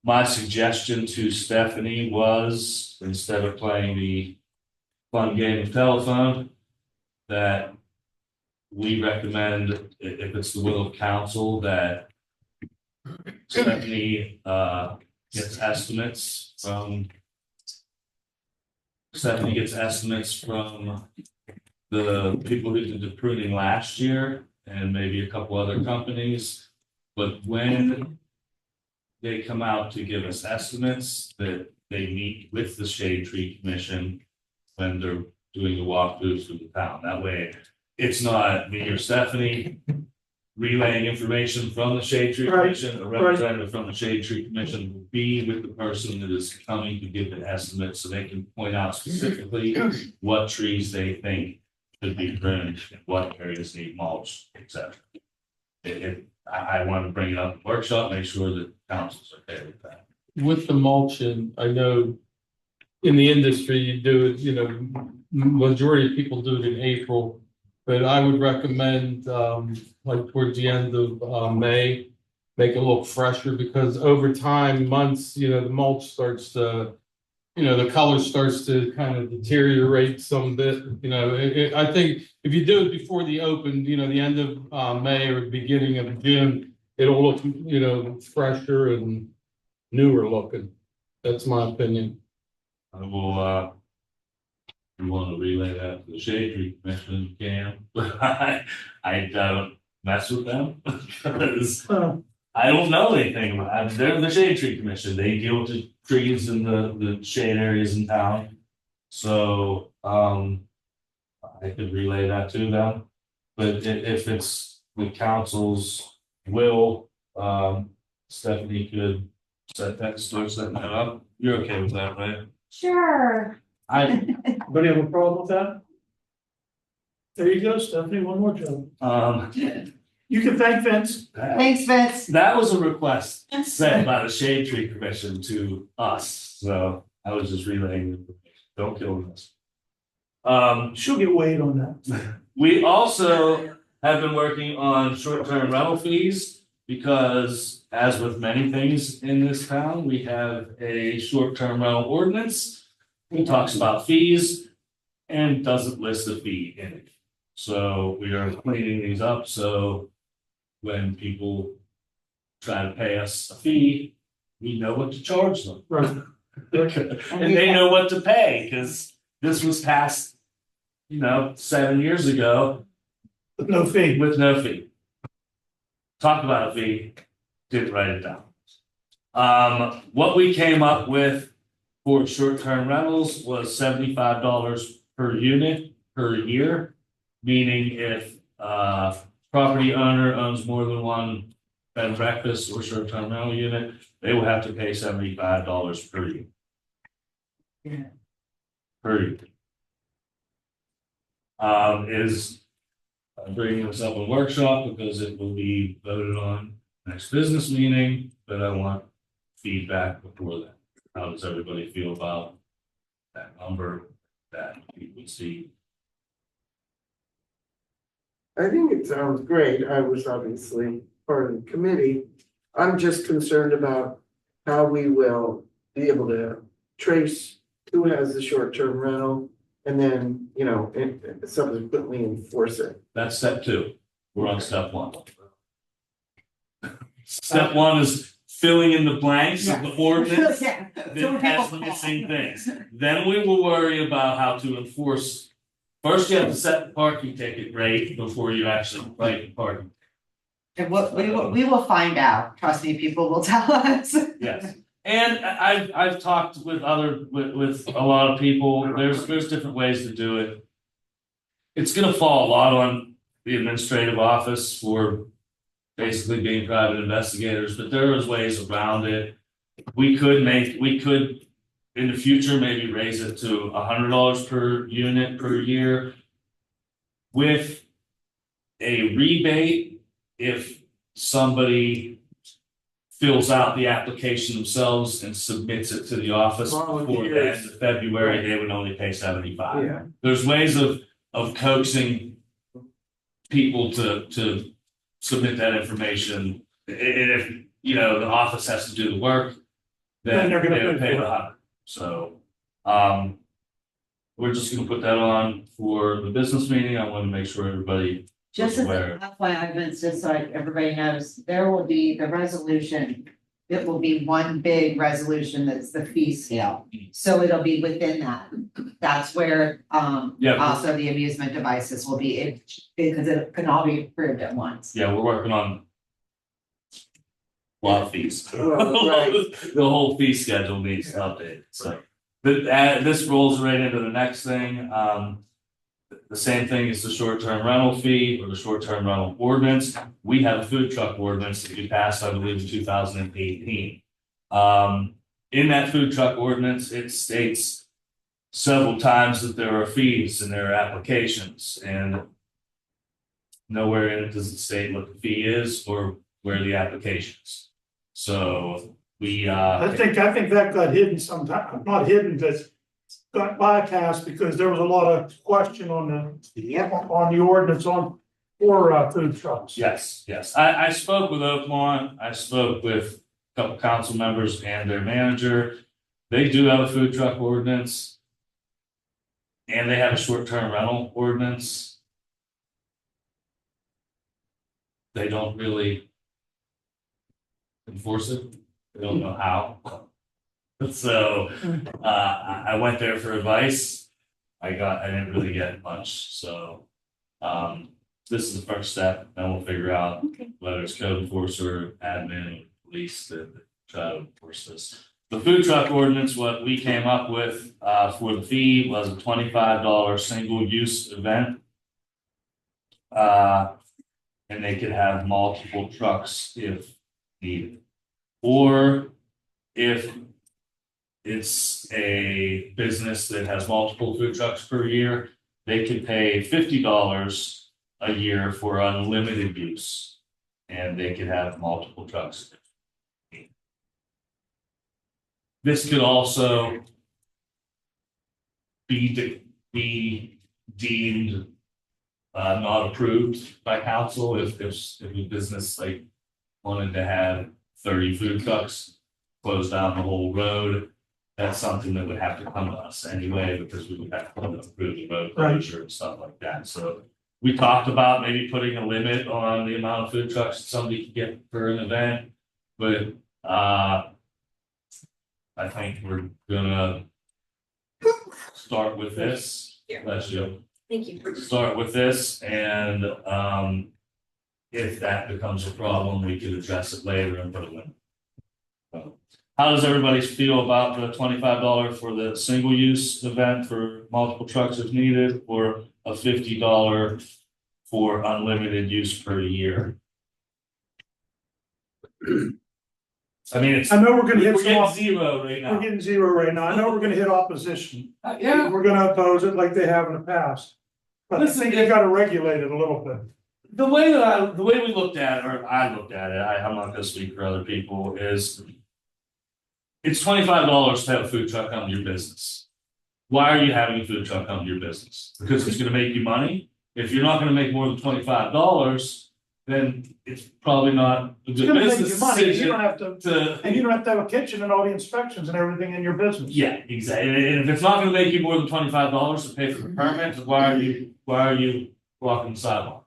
My suggestion to Stephanie was, instead of playing the fun game of telephone, that we recommend, if it's the will of council, that Stephanie, gets estimates from the people who did the pruning last year and maybe a couple other companies. But when they come out to give us estimates, that they meet with the Shade Tree Commission when they're doing the walkthroughs through the town. That way, it's not me or Stephanie relaying information from the Shade Tree Right, Commission. A representative from the Shade Tree Commission will be with the person that is coming to give the estimate, so they can point out specifically what trees they think should be pruned, what areas need mulch, etc. I wanted to bring it up in the workshop, make sure that council's okay with that. With the mulching, I know in the industry, you do it, you know, majority of people do it in April. But I would recommend, like towards the end of, May, make it a little fresher, because over time, months, you know, the mulch starts to, you know, the color starts to kind of deteriorate some bit, you know, I think if you do it before the open, you know, the end of, May or beginning of June, it'll look, you know, fresher and newer looking. That's my opinion. I will, you want to relay that to the Shade Tree Commission, you can, but I don't mess with them because I don't know anything about it. They're the Shade Tree Commission. They deal with the trees in the shade areas in town. So, I could relay that to them. But if it's the council's will, Stephanie could start setting that up. You're okay with that, right? Sure. Anybody have a problem with that? There you go, Stephanie, one more job. You can thank Vince. Thanks, Vince. That was a request sent by the Shade Tree Commission to us, so I was just relaying the information. Don't kill us. She'll get weighed on that. We also have been working on short-term rental fees because, as with many things in this town, we have a short-term rental ordinance. It talks about fees and doesn't list a fee in it. So we are cleaning these up, so when people try to pay us a fee, we know what to charge them. Right. And they know what to pay, because this was passed, 7 years ago. With no fee. With no fee. Talked about a fee, didn't write it down. What we came up with for short-term rentals was $75 per unit per year. Meaning if property owner owns more than one bed and breakfast or short-term rental unit, they will have to pay $75 per year. Yeah. Per year. I'm bringing this up in workshop because it will be voted on next business meeting, but I want feedback before that. How does everybody feel about that number that you would see? I think it sounds great. I was obviously part of the committee. I'm just concerned about how we will be able to trace who has the short-term rental and then, and subsequently enforce it. That's step 2. We're on step 1. Step 1 is filling in the blanks of the ordinance Yeah. that has the missing things. Then we will worry about how to enforce. First, you have to set the parking ticket rate before you actually write the parking. And we will find out. Trust me, people will tell us. Yes. And I've talked with with a lot of people. There's different ways to do it. It's gonna fall a lot on the administrative office for basically being private investigators, but there is ways around it. We could in the future maybe raise it to $100 per unit per year with a rebate if somebody fills out the application themselves and submits it to the office before the end of February. They would only pay $75. Yeah. There's ways of coaxing people to submit that information. And if the office has to do the work, then Then they're gonna they would pay pay for the it. $100. So we're just gonna put that on for the business meeting. I want to make sure everybody Just as Where? a FYI, Vince, just so everybody knows, there will be the resolution. It will be one big resolution that's the fee scale. So it'll be within that. That's where, Yeah. also the amusement devices will be, because it can all be approved at once. Yeah, we're working on a lot of fees. Well, right. The whole fee schedule needs updated, so. But this rolls right into the next thing, the same thing as the short-term rental fee or the short-term rental ordinance. We have a food truck ordinance that we passed, I believe, in 2018. In that food truck ordinance, it states several times that there are fees and there are applications, and nowhere in it does it state what the fee is or where the applications. So we I think that got hidden sometime, not hidden, but got bypassed because there was a lot of question on the ordinance for food trucks. Yes, yes. I spoke with Oakmont. I spoke with a couple council members and their manager. They do have a food truck ordinance. And they have a short-term rental ordinance. They don't really enforce it. They don't know how. So I went there for advice. I didn't really get much. So this is the first step, then we'll figure out whether it's code enforcer, admin, police that try to enforce this. The food truck ordinance, what we came up with for the fee was a $25 single-use event. And they could have multiple trucks if needed. Or if it's a business that has multiple food trucks per year, they could pay $50 a year for unlimited use. And they could have multiple trucks. This could also be deemed not approved by council if a business like wanted to have 30 food trucks close down the whole road. That's something that would have to come to us anyway, because we would have to approve the road closure and stuff like that. So we talked about maybe putting a limit on the amount of food trucks somebody could get for an event, but I think we're gonna start with this. Bless you. Thank you. Start with this, and if that becomes a problem, we can address it later and put it in. How does everybody feel about the $25 for the single use event for multiple trucks if needed, or a $50 for unlimited use per year? I mean, I know we're gonna hit we're getting some, zero right we're now. getting zero right now. I know we're gonna hit opposition. Yeah. We're gonna oppose it like they have in the past. But I Listen, think you gotta regulate it a little bit. The way we looked at it, or I looked at it, I'm not gonna speak for other people, is it's $25 to have a food truck come to your business. Why are you having a food truck come to your business? Because it's gonna make you money? If you're not gonna make more than $25, then it's probably not a It's good gonna make you business money. You decision don't have to, and you don't have to have a kitchen and all the inspections and everything in your business. Yeah, exactly. And if it's not gonna make you more than $25 to pay for the permit, then why are you blocking the sidewalk?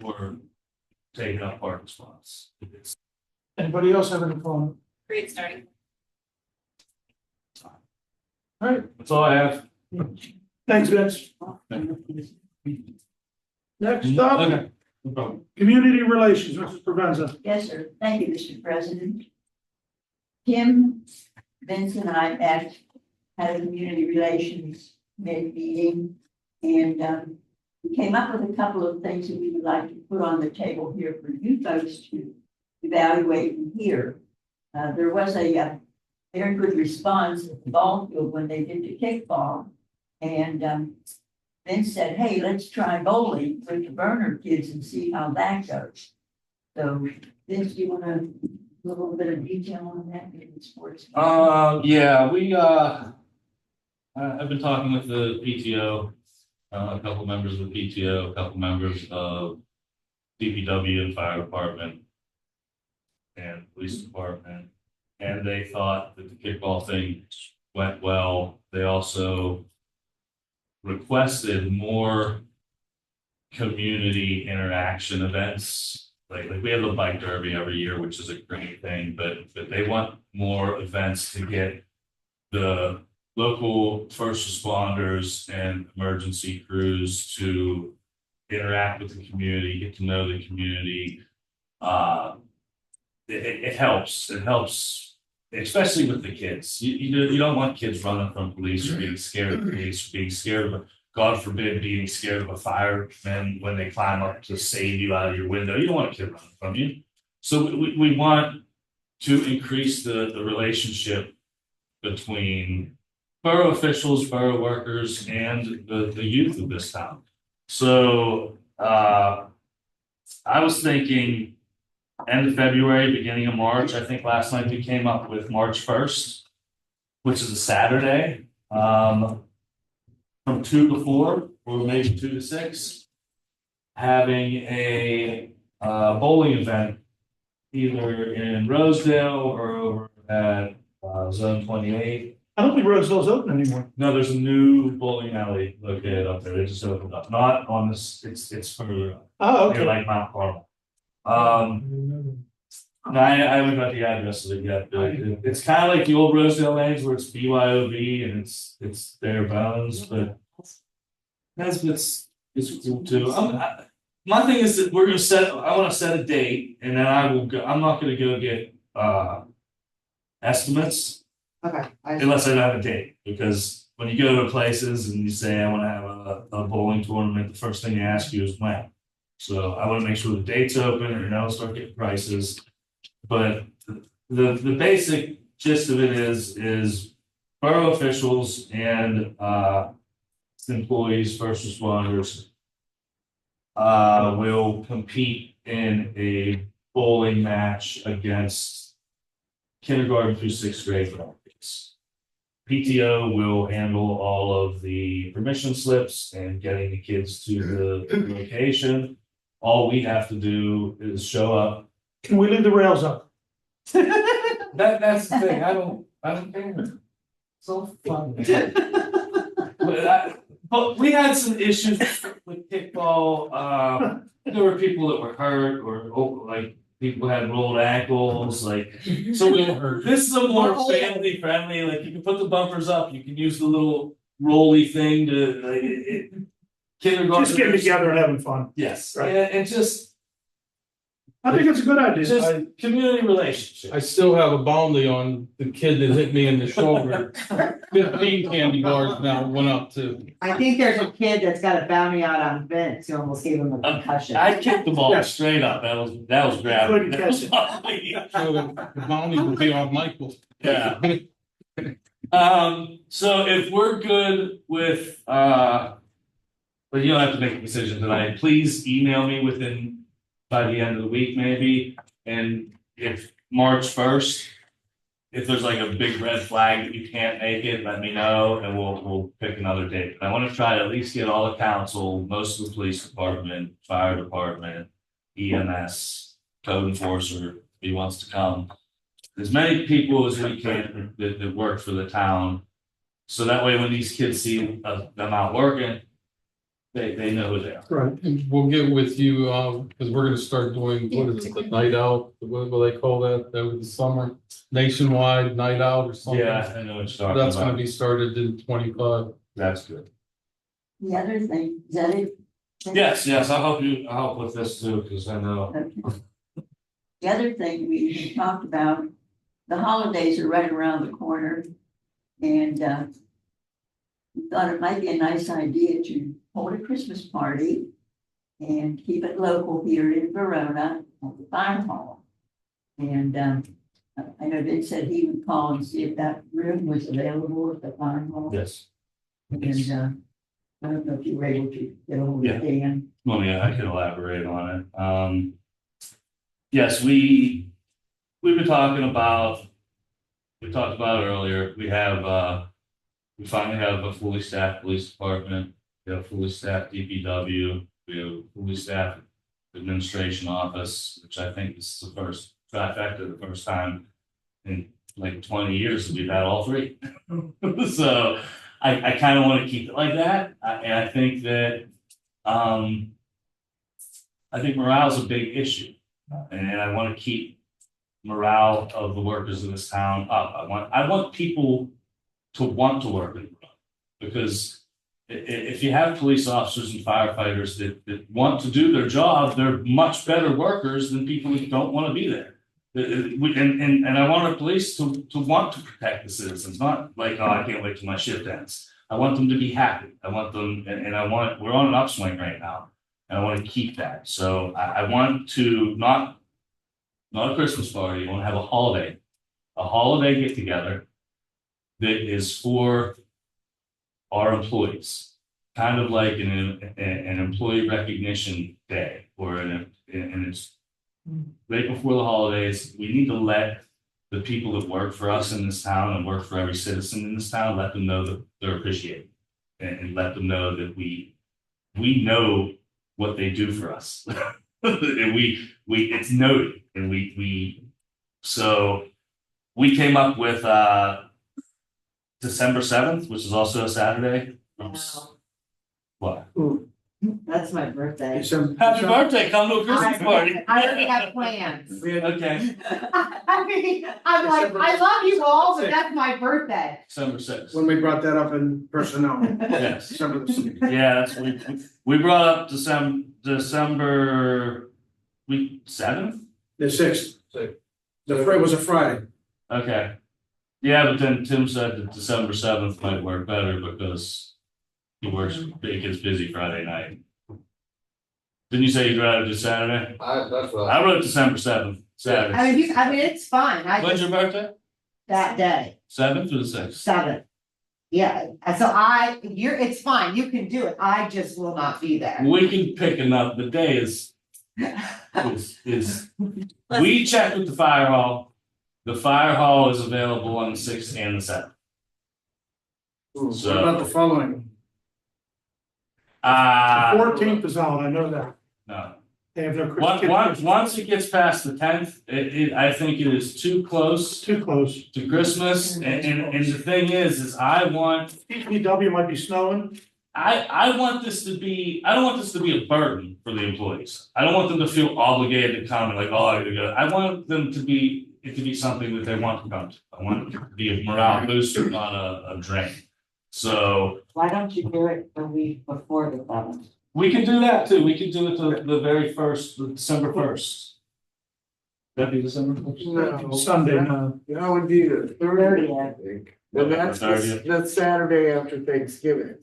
Or taking up parking spots? Anybody else have any comment? Great starting. All right, That's all I have. thanks, Vince. Next up, Okay, no problem. community relations, Mrs. Provenza. Yes, sir. Thank you, Mr. President. Kim, Vince and I had a community relations meeting, and we came up with a couple of things that we would like to put on the table here for you folks to evaluate and hear. There was a very good response at the ball field when they did the kickball, and Vince said, "Hey, let's try bowling with the burner kids and see how that goes." So, Vince, do you want to a little bit of detail on that in sports? Yeah, I've been talking with the PTO, a couple members of the PTO, a couple members of DPW and fire department and police department, and they thought that the kickball thing went well. They also requested more community interaction events. Like we have the bike derby every year, which is a great thing, but they want more events to get the local first responders and emergency crews to interact with the community, get to know the community. It helps. It helps, especially with the kids. You don't want kids running from police or being scared of police, or being scared of, God forbid, being scared of a fireman when they climb up to save you out of your window. You don't want a kid running from you. So we want to increase the relationship between borough officials, borough workers, and the youth of this town. So I was thinking end of February, beginning of March. I think last night we came up with March 1st, which is a Saturday. From 2 to 4, or maybe 2 to 6, having a bowling event either in Rosedale or over at Zone 28. I don't think Rosedale's open anymore. No, there's a new bowling alley located up there. They just opened up. Not on this. It's further up. Oh, Near okay. like Mount Carmel. No, I haven't got the address of it yet, but it's kind of like the old Rosedale lanes where it's BYOV and it's bare bones, but that's it's cool too. My thing is that I want to set a date, and then I will go. I'm not going to go get estimates Okay. unless I have a date, because when you go to places and you say I want to have a bowling tournament, the first thing they ask you is when. So I want to make sure the date's open and I'll start getting prices. But the basic gist of it is borough officials and employees, first responders will compete in a bowling match against kindergarten through 6th grade kids. PTO will handle all of the permission slips and getting the kids to the location. All we have to do is show up. Can we leave the rails up? That's the thing. I don't care. So fun. But we had some issues with kickball. There were people that were hurt, or like people had rolled ankles. Like, so this is a more family friendly. Like, you can put the bumpers up. You can use the little rolly thing to kindergarten. Just getting together and having fun. Yes, Right. and just I think it's a good idea. just community relationship. I still have a bounty on the kid that hit me in the shoulder. 15 candy bars now went up too. I think there's a kid that's got a bounty out on Vince who almost gave him a concussion. I kicked the ball Yes. straight up. That was gravity. Couldn't catch it. So the bounty will be on Michael. Yeah. So if we're good with but you don't have to make a decision tonight. Please email me by the end of the week, maybe. And if March 1st, if there's like a big red flag that you can't make it, let me know and we'll pick another date. But I want to try to at least get all the council, most of the police department, fire department, EMS, code enforcer, if he wants to come. As many people as we can that work for the town. So that way when these kids see them out working, they know who they are. Right. And we'll get with you, because we're gonna start doing, what is it, the night out, what do they call that, over the summer? Nationwide night out or something? Yeah, I know what you're talking That's gonna about. be started in 25. That's good. The other thing, is that it? Yes, I'll help with this too, because I know. Okay. The other thing we talked about, the holidays are right around the corner. And we thought it might be a nice idea to hold a Christmas party and keep it local here in Verona at the fire hall. And I know Vince said he would call and see if that room was available at the fire hall. Yes. And I don't know if you were able to get a hold of Dan. Well, yeah, I can elaborate on it. Yes, we've been talking about, we talked about it earlier, we finally have a fully staffed police department, we have a fully staffed DPW, we have a fully staffed administration office, which I think is the first trifecta, the first time in like 20 years that we've had all three. So I kind of want to keep it like that, and I think that, I think morale is a big issue, and I want to keep morale of the workers in this town up. I want people to want to work in Monroe, because if you have police officers and firefighters that want to do their job, they're much better workers than people who don't want to be there. And I want our police to want to protect the citizens, not like, oh, I can't wait till my shift ends. I want them to be happy. I want them, and I want, we're on an upswing right now, and I want to keep that. So I want to not a Christmas party. I want to have a holiday get together that is for our employees, kind of like an employee recognition day, or and it's right before the holidays. We need to let the people that work for us in this town and work for every citizen in this town, let them know that they're appreciated, and let them know that we know what they do for us. And we it's noted, and so we came up with December 7th, which is also a Saturday. What? That's my birthday. Happy birthday, come to a Christmas party. I already have plans. Okay, I mean, I'm like, I love you all, but that's my birthday. December 6th. When we brought that up in personnel. Yes. December the 6th. Yeah, that's we brought up December week 7th. The 6th. It was a Friday. Okay. Yeah, but then Tim said that December 7th might work better because it gets busy Friday night. Didn't you say you'd rather do Saturday? That's what. I wrote December 7th, Saturday. I mean, it's fine. When's your birthday? That day, 7th or the 6th? 7th. Yeah, so it's fine. You can do it. I just will not be there. We can pick another, the day is, we checked with the fire hall. The fire hall is available on the 6th and the 7th. What about the following? The 14th is out, I know that. No. They have no Christmas. Once it gets past the 10th, I think it is too close Too close. to Christmas, and the thing is I want, DPW might be snowing. I want this to be, I don't want this to be a burden for the employees. I don't want them to feel obligated to come and like, oh, I gotta go. I want them to be, it to be something that they want to come to. I want it to be a morale booster, not a drain. So Why don't you do it the week before the 7th? we can do that too. We can do it the very first, December 1st. That'd be December 1st? No. Sunday, no. That would be the 30th, I think. And that's, The 30th. that's Saturday after Thanksgiving.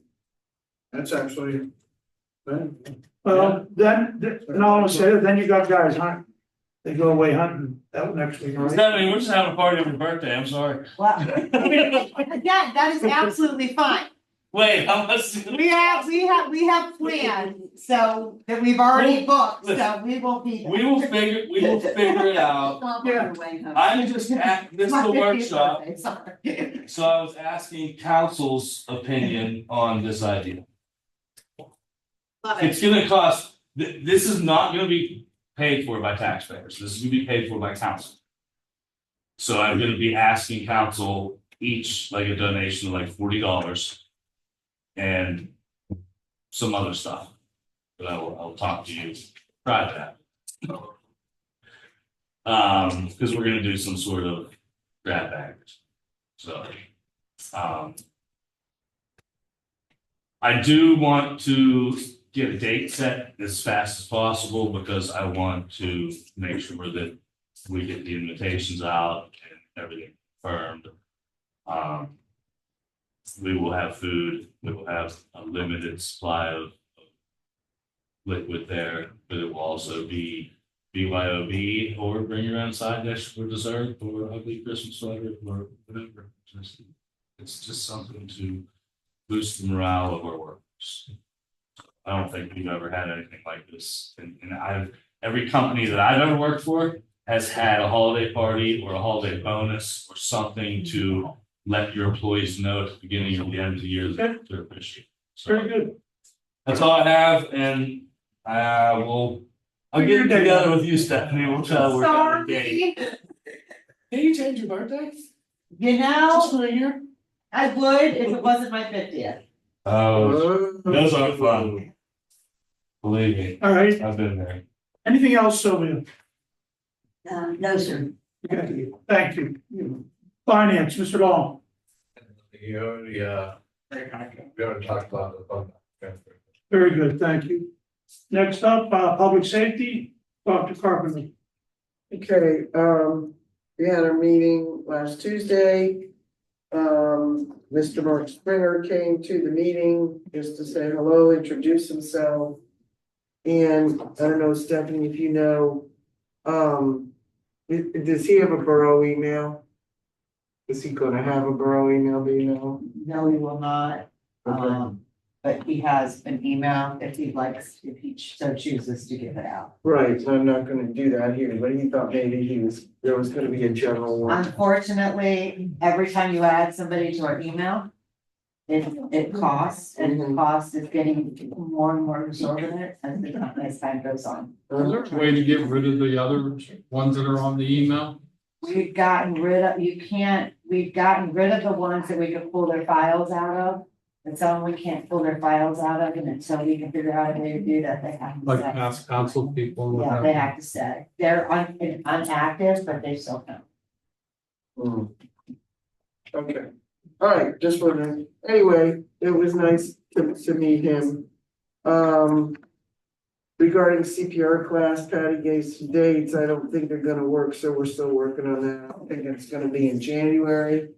That's actually. Well, then, and all I'm saying, then you got guys hunting. They go away hunting that next week. We're just having a party on your birthday. I'm sorry. Well, again, that is absolutely fine. Wait, how much? We have plans, so that we've already booked, so we will be there. We will figure it out. Yeah. I'm just at, this is My a 50th workshop, birthday, sorry. so I was asking council's opinion on this idea. Love It's it. gonna cost, this is not gonna be paid for by taxpayers, this is gonna be paid for by council. So I'm gonna be asking council each like a donation of like $40. And some other stuff, but I'll talk to you prior to that. Because we're gonna do some sort of grab baggage, so. I do want to get a date set as fast as possible because I want to make sure that we get the invitations out and everything confirmed. We will have food, we will have a limited supply of liquid there, but it will also be BYOB or bring your own side dish for dessert or ugly Christmas sweater or whatever. It's just something to boost the morale of our workers. I don't think we've ever had anything like this, and every company that I've ever worked for has had a holiday party or a holiday bonus or something to let your employees know at the beginning or the end of the year that they're appreciated. Very good. That's all I have, and I'll get together with you, Stephanie. We'll try to work out a date. Sorry. Can you change your birthday? You know, Just for a year? I would if it wasn't my 50th. Oh, those are fun. Believe me, All right, I've been there. anything else, Sylvia? No, sir. Okay, thank you. Finance, Mr. Long. You already, we already talked about the fund transfer. Very good, thank you. Next up, public safety, Dr. Carpenter. Okay, we had our meeting last Tuesday. Mr. Mark Springer came to the meeting just to say hello, introduce himself. And I don't know, Stephanie, if you know, does he have a borough email? Is he gonna have a borough email, do you know? No, he will not. Okay. But he has an email if he likes, if he so chooses to give it out. Right, so I'm not gonna do that here, but he thought maybe there was gonna be a general one. Unfortunately, every time you add somebody to our email, it costs, and the cost is getting more and more exorbitant as time goes on. Is there a way to get rid of the other ones that are on the email? We've gotten rid of the ones that we could pull their files out of. And some we can't pull their files out of, and until we can figure out a way to do that, they have to Like say. past council people? and what Yeah, have they you? have to say. They're unactive, but they still count. Okay, all right, just wondering. Anyway, it was nice to meet him. Regarding CPR class, Patty gave some dates. I don't think they're gonna work, so we're still working on that. I think it's gonna be in January.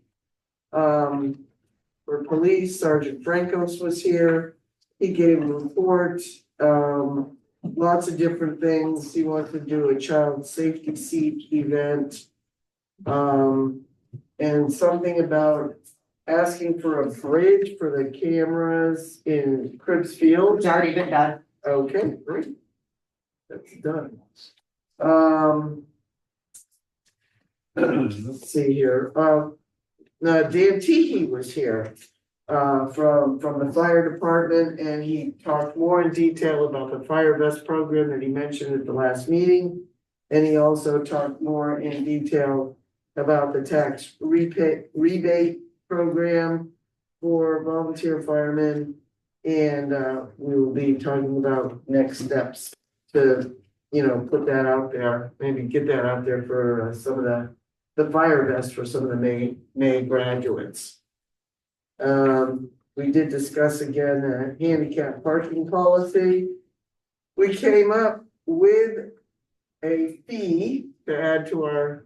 For police, Sergeant Francos was here. He gave a report, lots of different things. He wants to do a child safety seat event. And something about asking for a bridge for the cameras in Cribbs Field. It's already been done. Okay, great. That's done. Let's see here, Dan Teehee was here. From the fire department, and he talked more in detail about the fire vest program that he mentioned at the last meeting. And he also talked more in detail about the tax rebate program for volunteer firemen. And we will be talking about next steps to, put that out there, maybe get that out there for some of the fire vest for some of the May graduates. We did discuss again, handicap parking policy. We came up with a fee to add to our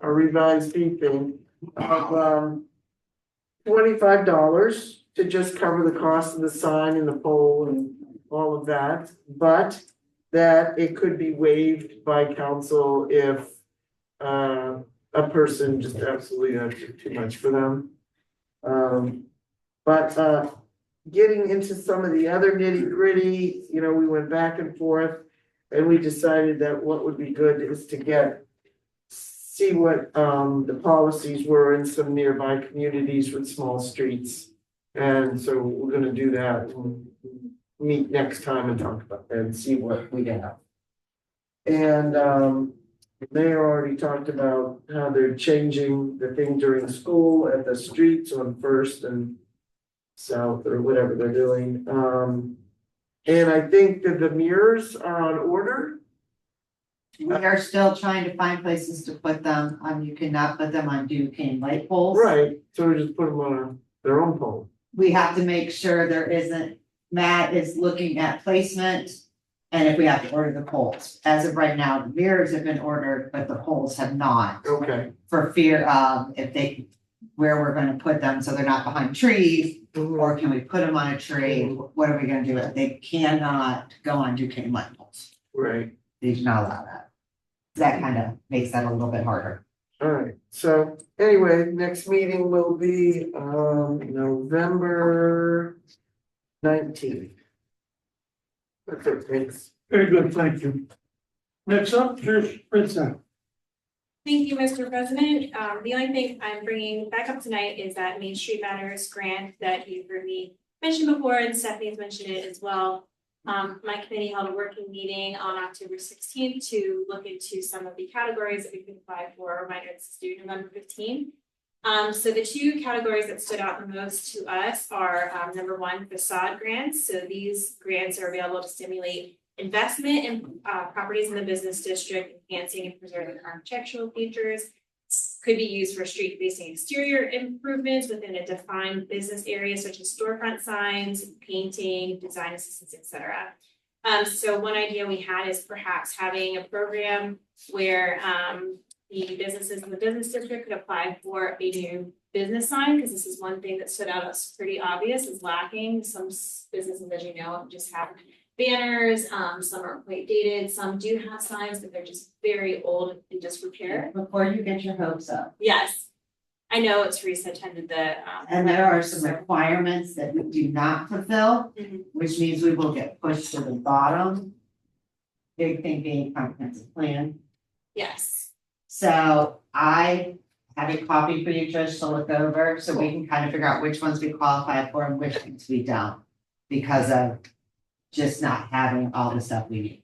revised fee thing of, $25 to just cover the cost of the sign and the pole and all of that, but that it could be waived by council if, a person just absolutely too much for them. But getting into some of the other nitty gritty, we went back and forth. And we decided that what would be good is to see what the policies were in some nearby communities with small streets. And so we're gonna do that and meet next time and talk about that and see what we have. And Mayor already talked about how they're changing the thing during school at the streets on First and South or whatever they're doing. And I think that the mirrors are on order. We are still trying to find places to put them. You cannot put them on Duquesne light poles. Right, so we just put them on their own pole. We have to make sure there isn't, Matt is looking at placement. And if we have to order the poles, as of right now, the mirrors have been ordered, but the poles have not. Okay. For fear of where we're gonna put them, so they're not behind trees, or can we put them on a tree? What are we gonna do? They cannot go on Duquesne light poles. Right. They do not allow that. That kind of makes that a little bit harder. All right, so anyway, next meeting will be November 19th. That's it, thanks. Very good, thank you. Next up, Trish Pritzker. Thank you, Mr. President. The only thing I'm bringing back up tonight is that Main Street Matters grant that you've heard me mention before, and Stephanie's mentioned it as well. My committee held a working meeting on October 16th to look into some of the categories that we could apply for. A reminder, this is due November 15th. So the two categories that stood out the most to us are, number one, facade grants. So these grants are available to stimulate investment in, properties in the business district, enhancing and preserving architectural features. Could be used for street facing exterior improvements within a defined business area such as storefront signs, painting, design assistance, etc. So one idea we had is perhaps having a program where, the businesses in the business district could apply for a new business sign, because this is one thing that stood out as pretty obvious is lacking. Some businesses, as you know, just have banners, some are quite dated, some do have signs, but they're just very old and disrepair. Before you get your hopes up. Yes, I know Teresa attended the. And there are some requirements that we do not fulfill, Mhm. which means we will get pushed to the bottom. Big thing being comprehensive plan. Yes, So I have a copy for you, Trish, to look over, so we can kind of figure out which ones we qualify for and which ones we don't. Because of just not having all the stuff we need.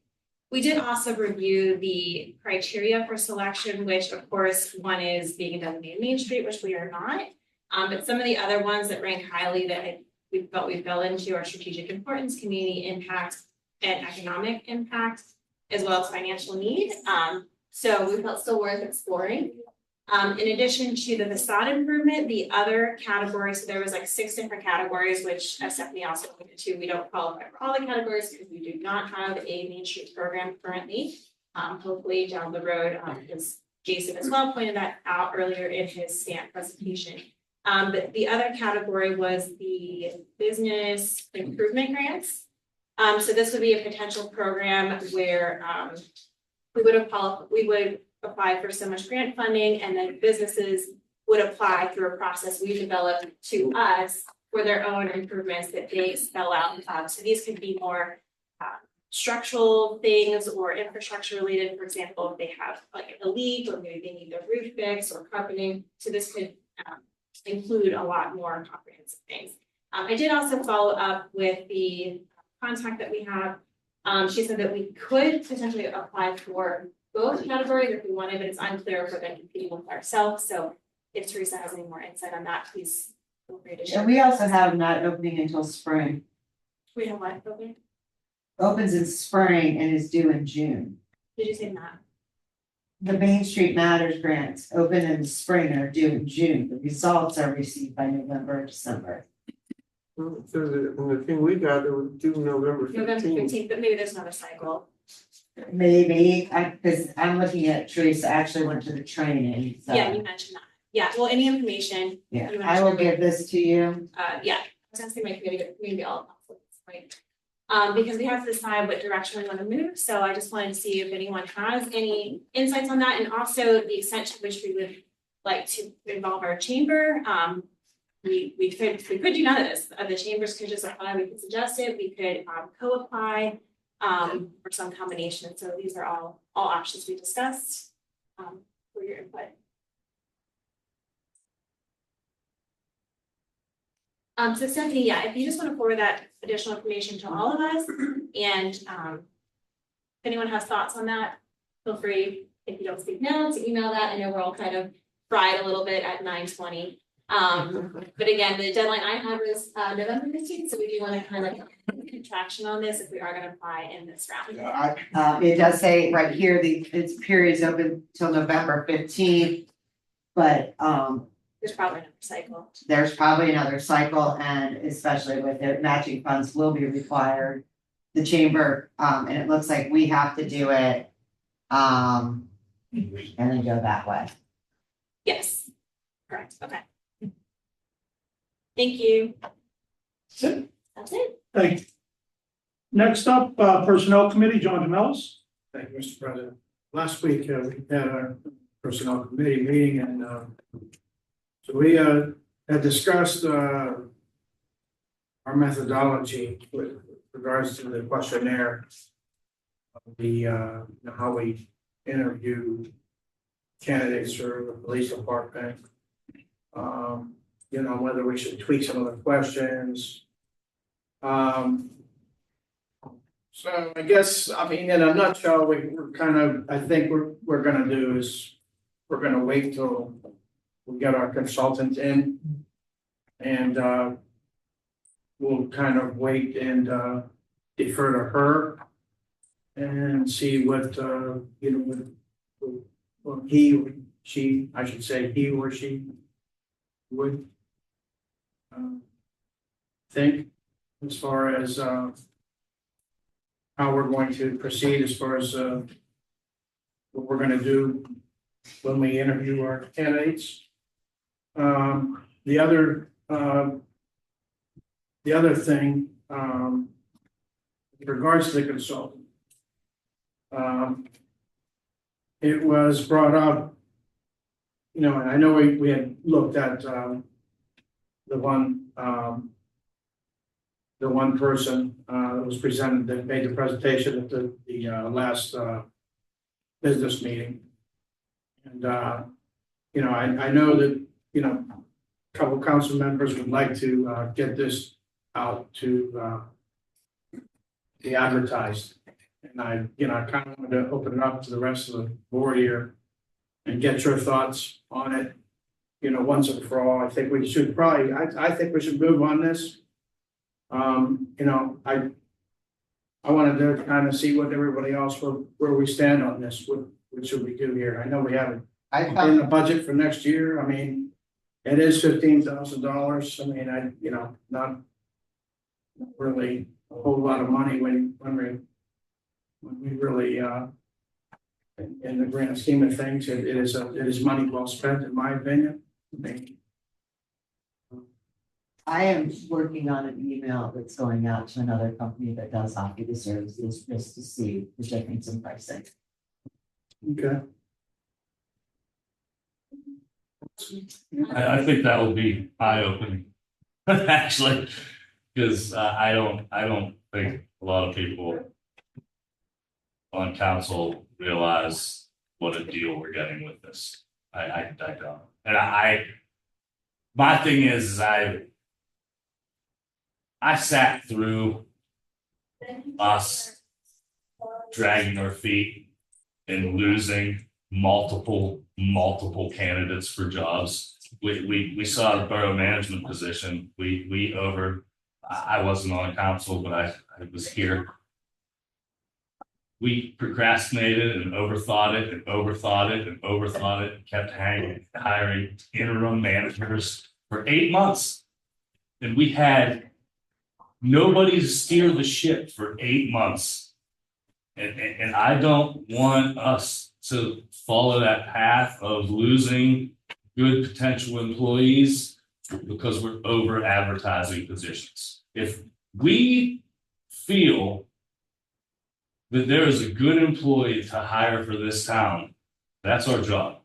we did also review the criteria for selection, which of course, one is being a designated Main Street, which we are not. But some of the other ones that rank highly that we felt we fell into are strategic importance, community impact, and economic impact, as well as financial need. So we felt still worth exploring. In addition to the facade improvement, the other categories, so there was like 6 different categories, which as Stephanie also pointed to, we don't qualify for all the categories because we do not have a Main Street program currently. Hopefully down the road, as Jason as well pointed that out earlier in his stamp presentation. But the other category was the business improvement grants. So this would be a potential program where we would apply for so much grant funding, and then businesses would apply through a process we developed to us for their own improvements that they spell out. So these could be more structural things or infrastructure related. For example, if they have like a leak, or maybe they need their roof fixed or carpeting. So this could include a lot more comprehensive things. I did also follow up with the contact that we have. She said that we could potentially apply for both categories if we wanted, but it's unclear if we're then competing with ourselves. So if Teresa has any more insight on that, please feel free to share. And we also have not opening until spring. We have what, open? Opens in spring and is due in June. Did you say Matt? The Main Street Matters grants open in the spring and are due in June. The results are received by November or December. Well, so the thing we got, it was due November November 15th. 15th, but maybe there's another cycle. Maybe, because I'm looking at Teresa actually went to the training, so. Yeah, you mentioned that. Yeah, well, any information. Yeah, you I will mentioned- give this to you. Yeah, I was asking my committee, but maybe all at this point. Because we have to decide what direction we want to move, so I just wanted to see if anyone has any insights on that, and also the extent to which we would like to involve our chamber. We could do none of this, the chambers could just apply, we could suggest it, we could co-apply, or some combination, so these are all options we discussed, for your input. So Stephanie, yeah, if you just want to forward that additional information to all of us, and if anyone has thoughts on that, feel free, if you don't speak now, to email that. I know we're all kind of fried a little bit at 9:20. But again, the deadline I have is November 15th, so we do want to kind of get traction on this if we are going to apply in this round. It does say right here, its period's open till November 15th. But There's probably another cycle. there's probably another cycle, and especially with it, matching funds will be required. The chamber, and it looks like we have to do it. And then go that way. Yes, correct, okay. Thank you. That's it. That's it. Thank you. Next up, Personnel Committee, John DeMellis. Thank you, Mr. President. Last week, we had our personnel committee meeting, and so we had discussed our methodology with regards to the questionnaire, how we interview candidates for the police department. Whether we should tweak some of the questions. So I guess, in a nutshell, we're kind of, I think we're gonna do is, we're gonna wait till we'll get our consultant in. And, we'll kind of wait and, defer to her. And see what, what he, or she, I should say, he or she would think as far as, how we're going to proceed as far as, what we're gonna do when we interview our candidates. The other thing, in regards to the consultant, it was brought up, and I know we had looked at, the one person, that was presented, that made the presentation at the last, business meeting. And, I know that, a couple council members would like to, get this out to, be advertised. And I kind of wanted to open it up to the rest of the board here and get your thoughts on it, once and for all. I think we should probably, I think we should move on this. I wanted to kind of see what everybody else, where we stand on this, what should we do here? I know we haven't in the budget for next year. I mean, it is $15,000. I mean, not really a whole lot of money when we really, in the grand scheme of things, it is money well spent, in my opinion. I am working on an email that's going out to another company that does hockey the services, just to see the difference in pricing. Okay. I think that will be eye-opening, actually, because I don't think a lot of people on council realize what a deal we're getting with this. I don't. And my thing is I sat through us dragging our feet and losing multiple candidates for jobs. We saw the borough management position. I wasn't on council, but I was here. We procrastinated and overthought it and kept hiring interim managers for 8 months. And we had nobody to steer the ship for 8 months. And I don't want us to follow that path of losing good potential employees because we're over advertising positions. If we feel that there is a good employee to hire for this town, that's our job.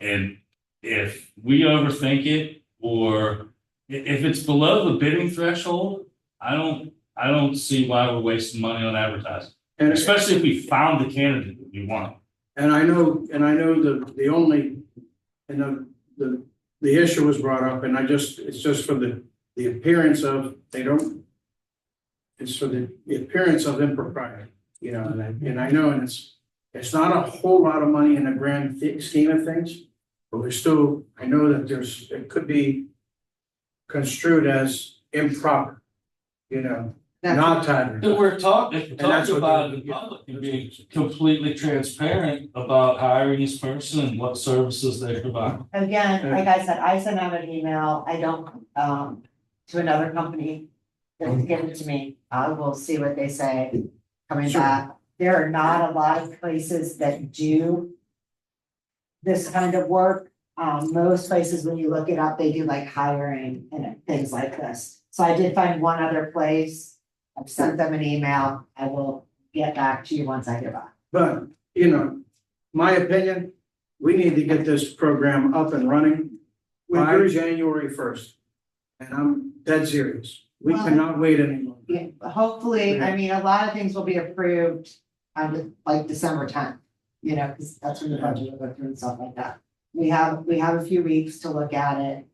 And if we overthink it, or if it's below the bidding threshold, I don't see why we're wasting money on advertising. And especially if we found the candidate that we want. And I know the only, the issue was brought up, and it's just for the appearance of, it's for the appearance of impropriety, and I know, and it's not a whole lot of money in the grand scheme of things, but I know that it could be construed as improper, not timely. And we're talking that's what about they- it in public and being completely transparent about hiring this person and what services they provide. Again, like I said, I sent out an email, I don't, to another company that give it to me. I will see what they say coming Sure. back. There are not a lot of places that do this kind of work. Most places, when you look it up, they do like hiring and things like this. So I did find one other place. I've sent them an email. I will get back to you once I get back. But, my opinion, we need to get this program up and running by January 1st. And I'm dead serious. We Well- cannot wait any longer. Yeah, hopefully, I mean, a lot of things will be approved on like December 10th, because that's when the budget will go through and stuff like that. We have a few weeks to look at it.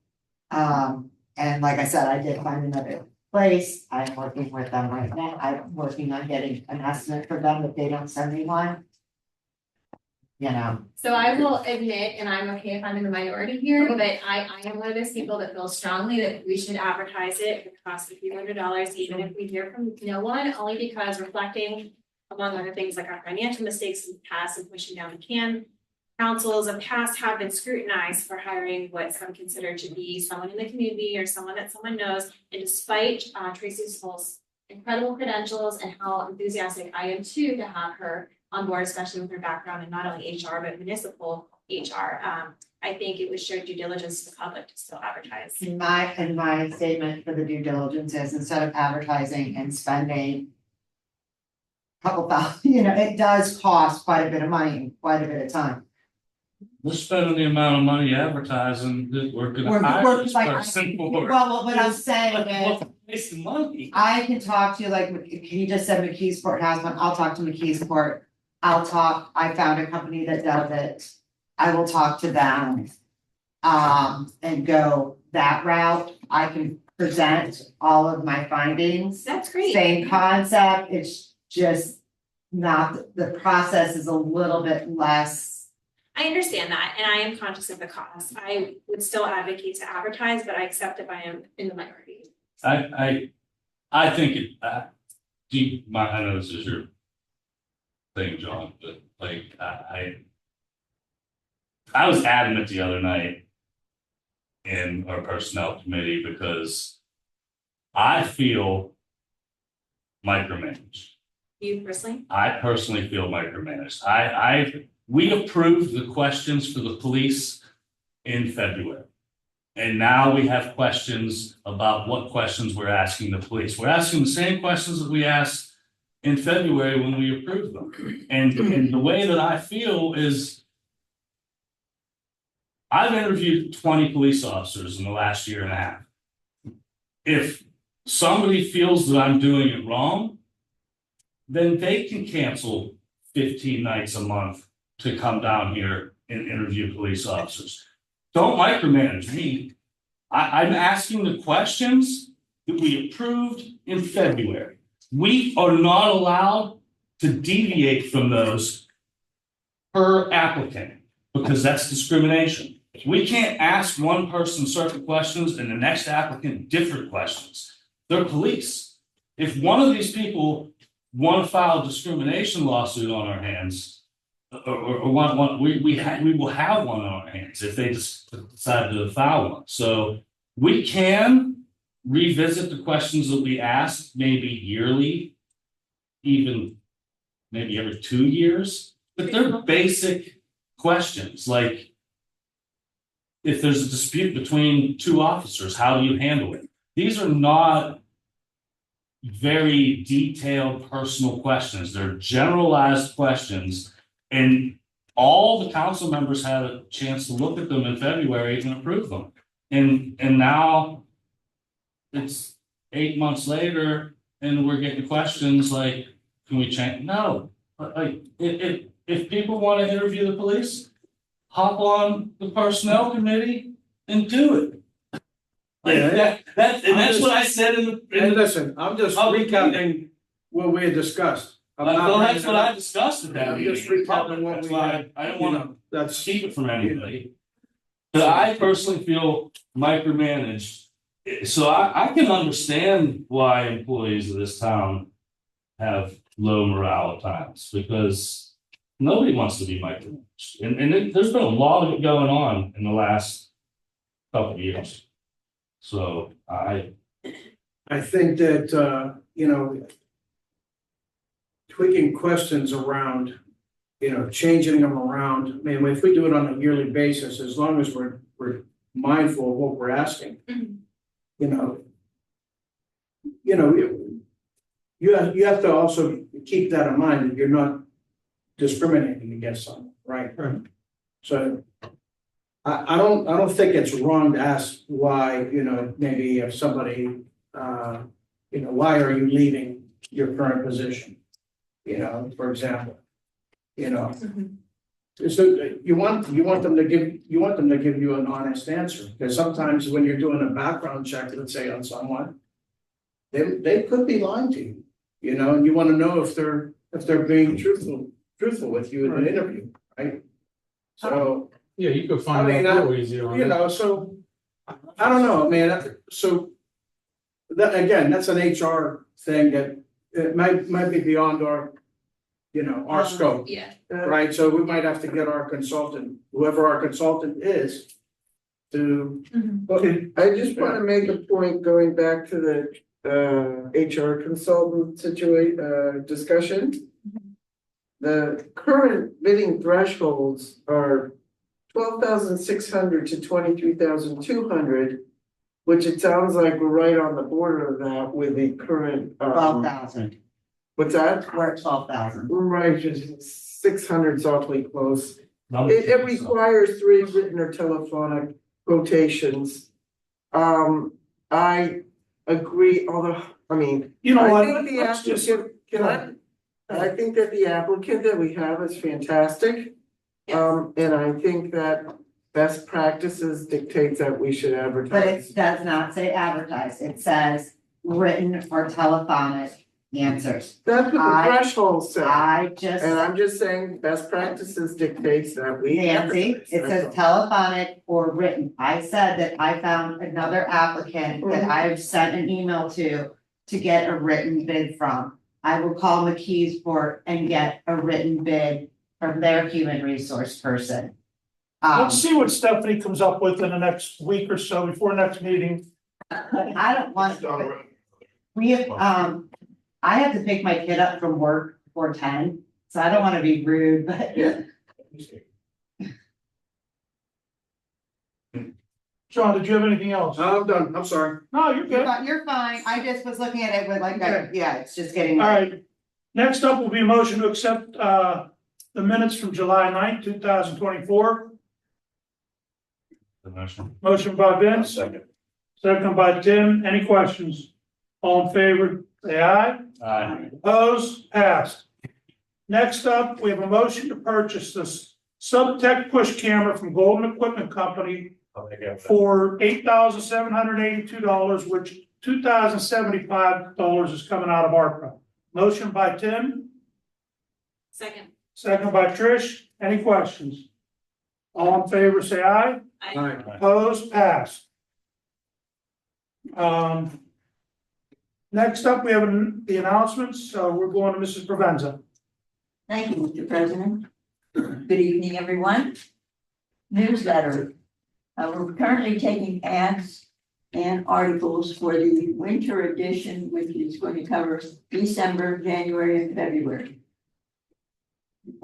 And like I said, I did find another place. I'm working with them right now. I'm working on getting an estimate for them if they don't send me one. you know. So I will admit, and I'm okay if I'm in the minority here, but I am one of those people that feels strongly that we should advertise it at the cost of $300, even if we hear from no one, only because reflecting, among other things like our financial mistakes in the past and pushing down the can. Councils of past have been scrutinized for hiring what some consider to be someone in the community or someone that someone knows. And despite Tracy Small's incredible credentials and how enthusiastic I am too to have her on board, especially with her background in not only HR, but municipal HR. I think it would show due diligence to the public to still advertise. And my statement for the due diligence is instead of advertising and spending a couple thousand, it does cost quite a bit of money and quite a bit of time. We're spending the amount of money advertising that we're gonna We're hire this like, person for. well, what I'm saying is, Wasting money. I can talk to he just said McKeesport has one, I'll talk to McKeesport. I found a company that does it. I will talk to them. And go that route. I can present all of my findings. That's great. Same concept, it's just not, the process is a little bit less. I understand that, and I am conscious of the cost. I would still advocate to advertise, but I accept if I am in the minority. I think it, I know this is your thing, John, but like, I was adamant the other night in our personnel committee because I feel micromanaged. You personally? I personally feel micromanaged. We approved the questions for the police in February. And now we have questions about what questions we're asking the police. We're asking the same questions that we asked in February when we approved them. And the way that I feel is I've interviewed 20 police officers in the last year and a half. If somebody feels that I'm doing it wrong, then they can cancel 15 nights a month to come down here and interview police officers. Don't micromanage me. I'm asking the questions that we approved in February. We are not allowed to deviate from those per applicant because that's discrimination. We can't ask one person certain questions and the next applicant different questions. They're police. If one of these people want to file a discrimination lawsuit on our hands, or we will have one on our hands if they just decide to file one. So we can revisit the questions that we asked maybe yearly, even maybe every 2 years, but they're basic questions like if there's a dispute between two officers, how do you handle it? These are not very detailed personal questions. They're generalized questions. And all the council members had a chance to look at them in February and approve them. And now it's 8 months later and we're getting questions like, can we change? No, like if people want to interview the police, hop on the personnel committee and do it. Like that's what I said in the. And listen, I'm just recapping what we had discussed. Well, that's what I discussed with that. I'm just recapping what we had. I don't want to That's keep it from anybody. But I personally feel micromanaged. So I can understand why employees of this town have low morale at times because nobody wants to be micromanaged. And there's been a lot of it going on in the last couple of years. So I think that, tweaking questions around, changing them around. I mean, if we do it on a yearly basis, as long as we're mindful of what we're asking, you have to also keep that in mind that you're not discriminating against someone, right? Right. So I don't think it's wrong to ask why, maybe if somebody, why are you leaving your current position? For example, so you want them to give you an honest answer, because sometimes when you're doing a background check, let's say on someone, they could be lying to you, and you want to know if they're being truthful with you in an interview, right? So, Yeah, you could I find mean, out real easy on you it. know, so, I don't know, man, so. That, again, that's an HR thing that, it might be beyond our, you know, our scope, Yeah. right? So we might have to get our consultant, whoever our consultant is, to. Okay, I just wanna make a point going back to the HR consultant discussion. The current bidding thresholds are 12,600 to 23,200. Which it sounds like we're right on the border of that with the current 12,000, what's that? we're at 12,000. We're right, just 600's awfully close. It requires 3 written or telephonic quotations. I agree, although, I mean. you know I what, think the let's just, applicant, I think that the applicant that we have is fantastic. And I think that best practices dictates that we should But advertise. it does not say advertise, it says written or telephonic answers. That's what the I- threshold says, I just, and I'm just saying best practices dictates that we. Nancy, advertise. it That's says all. telephonic or written. I said that I found another applicant that I've sent an email to get a written bid from. I will call McKeesport and get a written bid from their human resource person. let's see what Stephanie comes up with in the next week or so before next meeting. I don't want, we have, I have to pick my kid up from work before 10, so I don't wanna be rude, but. Sean, did you have anything else? I'm done, I'm sorry. No, you're good. You're fine, I just was looking at it with like, Okay. yeah, it's just getting. All right, next up will be a motion to accept, the minutes from July 9th, 2024. Motion by Vince. Second by Tim. Any questions? All in favor, say aye. Aye. Opposed? Passed. Next up, we have a motion to purchase this Subtech push camera from Golden Equipment Company for $8,782, which $2,075 is coming out of ARPA. Motion by Tim, Second. second by Trish. Any questions? All in favor, say aye. Opposed, passed. Next up, we have the announcements, so we're going to Mrs. Provenza. Thank you, Mr. President. Good evening, everyone. Newsletter. We're currently taking ads and articles for the winter edition, which is going to cover December, January, and February.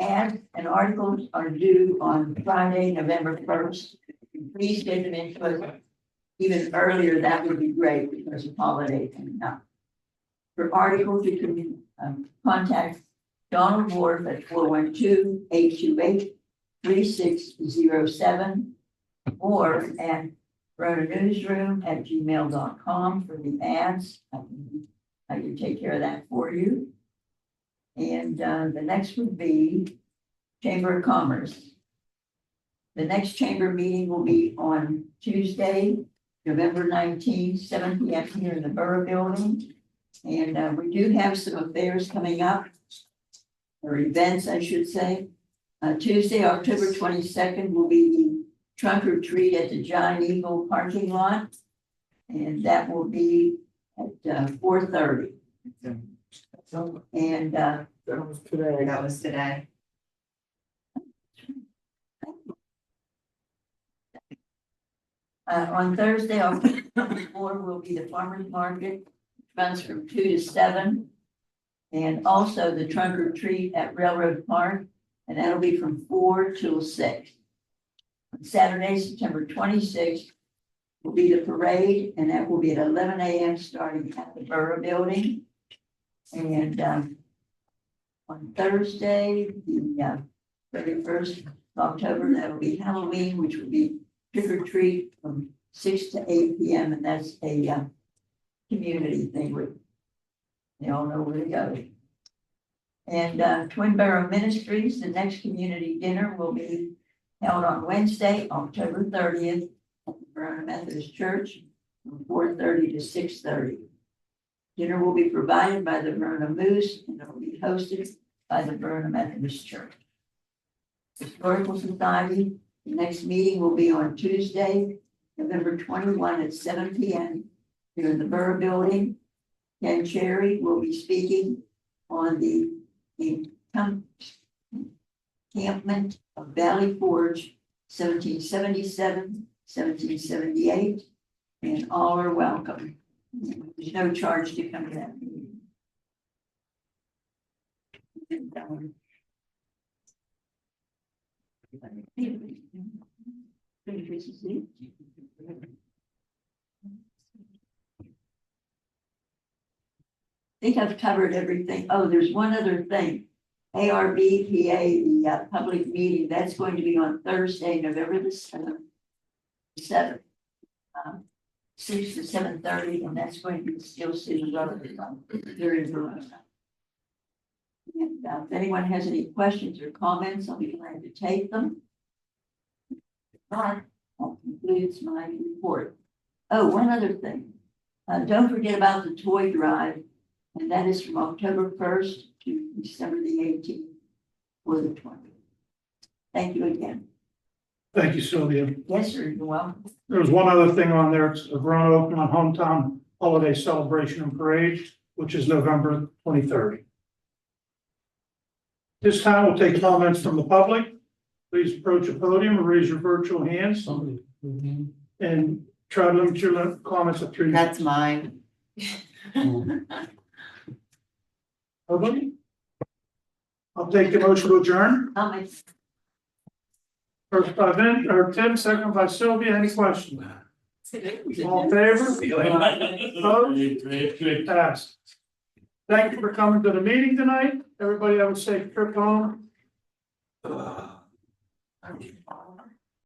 Ads and articles are due on Friday, November 1st. Please get them into us even earlier, that would be great because of holiday coming up. For articles, you can contact Donald Ward at 412-828-3607 or at rotanewsroom@gmail.com for the ads. I can take care of that for you. And the next would be Chamber of Commerce. The next chamber meeting will be on Tuesday, November 19th, 7 p.m. here in the Borough Building. And we do have some affairs coming up, or events, I should say. Tuesday, October 22nd will be the trunk or treat at the John Eagle parking lot. And that will be at 4:30. And That was today. That was today. On Thursday, October 24 will be the farmer's market, runs from 2 to 7. And also the trunk or treat at Railroad Park, and that'll be from 4 till 6. On Saturday, September 26th, will be the parade, and that will be at 11 a.m. starting at the Borough Building. And on Thursday, the 31st of October, that'll be Halloween, which will be trick or treat from 6 to 8 p.m. And that's a community thing with, they all know where to go. And Twin Borough Ministries, the next community dinner will be held on Wednesday, October 30th at the Verona Methodist Church from 4:30 to 6:30. Dinner will be provided by the Verona Moose and it will be hosted by the Verona Methodist Church. Historical Society. The next meeting will be on Tuesday, November 21 at 7 p.m. here in the Borough Building. Ken Cherry will be speaking on the encampment of Valley Forge, 1777, 1778, and all are welcome. There's no charge to come to that meeting. I think I've covered everything. Oh, there's one other thing. ARBPA, the public meeting, that's going to be on Thursday, November the 7th. 6 to 7:30, and that's going to be Steel City Road here in Verona. And if anyone has any questions or comments, I'll be glad to take them. That concludes my report. Oh, one other thing. Don't forget about the toy drive, and that is from October 1st to December the 18th or the 20th. Thank you again. Thank you, Sylvia. Yes, sir, you're welcome. There was one other thing on there. It's a Verona Oakland Hometown Holiday Celebration and Parade, which is November 23rd. This time we'll take comments from the public. Please approach the podium and raise your virtual hands and try to limit your comments to 3 minutes. That's mine. Nobody? I'll take the motion to adjourn. First by Vin, or Tim, second by Sylvia. Any questions? All in favor? Opposed? Passed. Thank you for coming to the meeting tonight. Everybody have a safe trip home.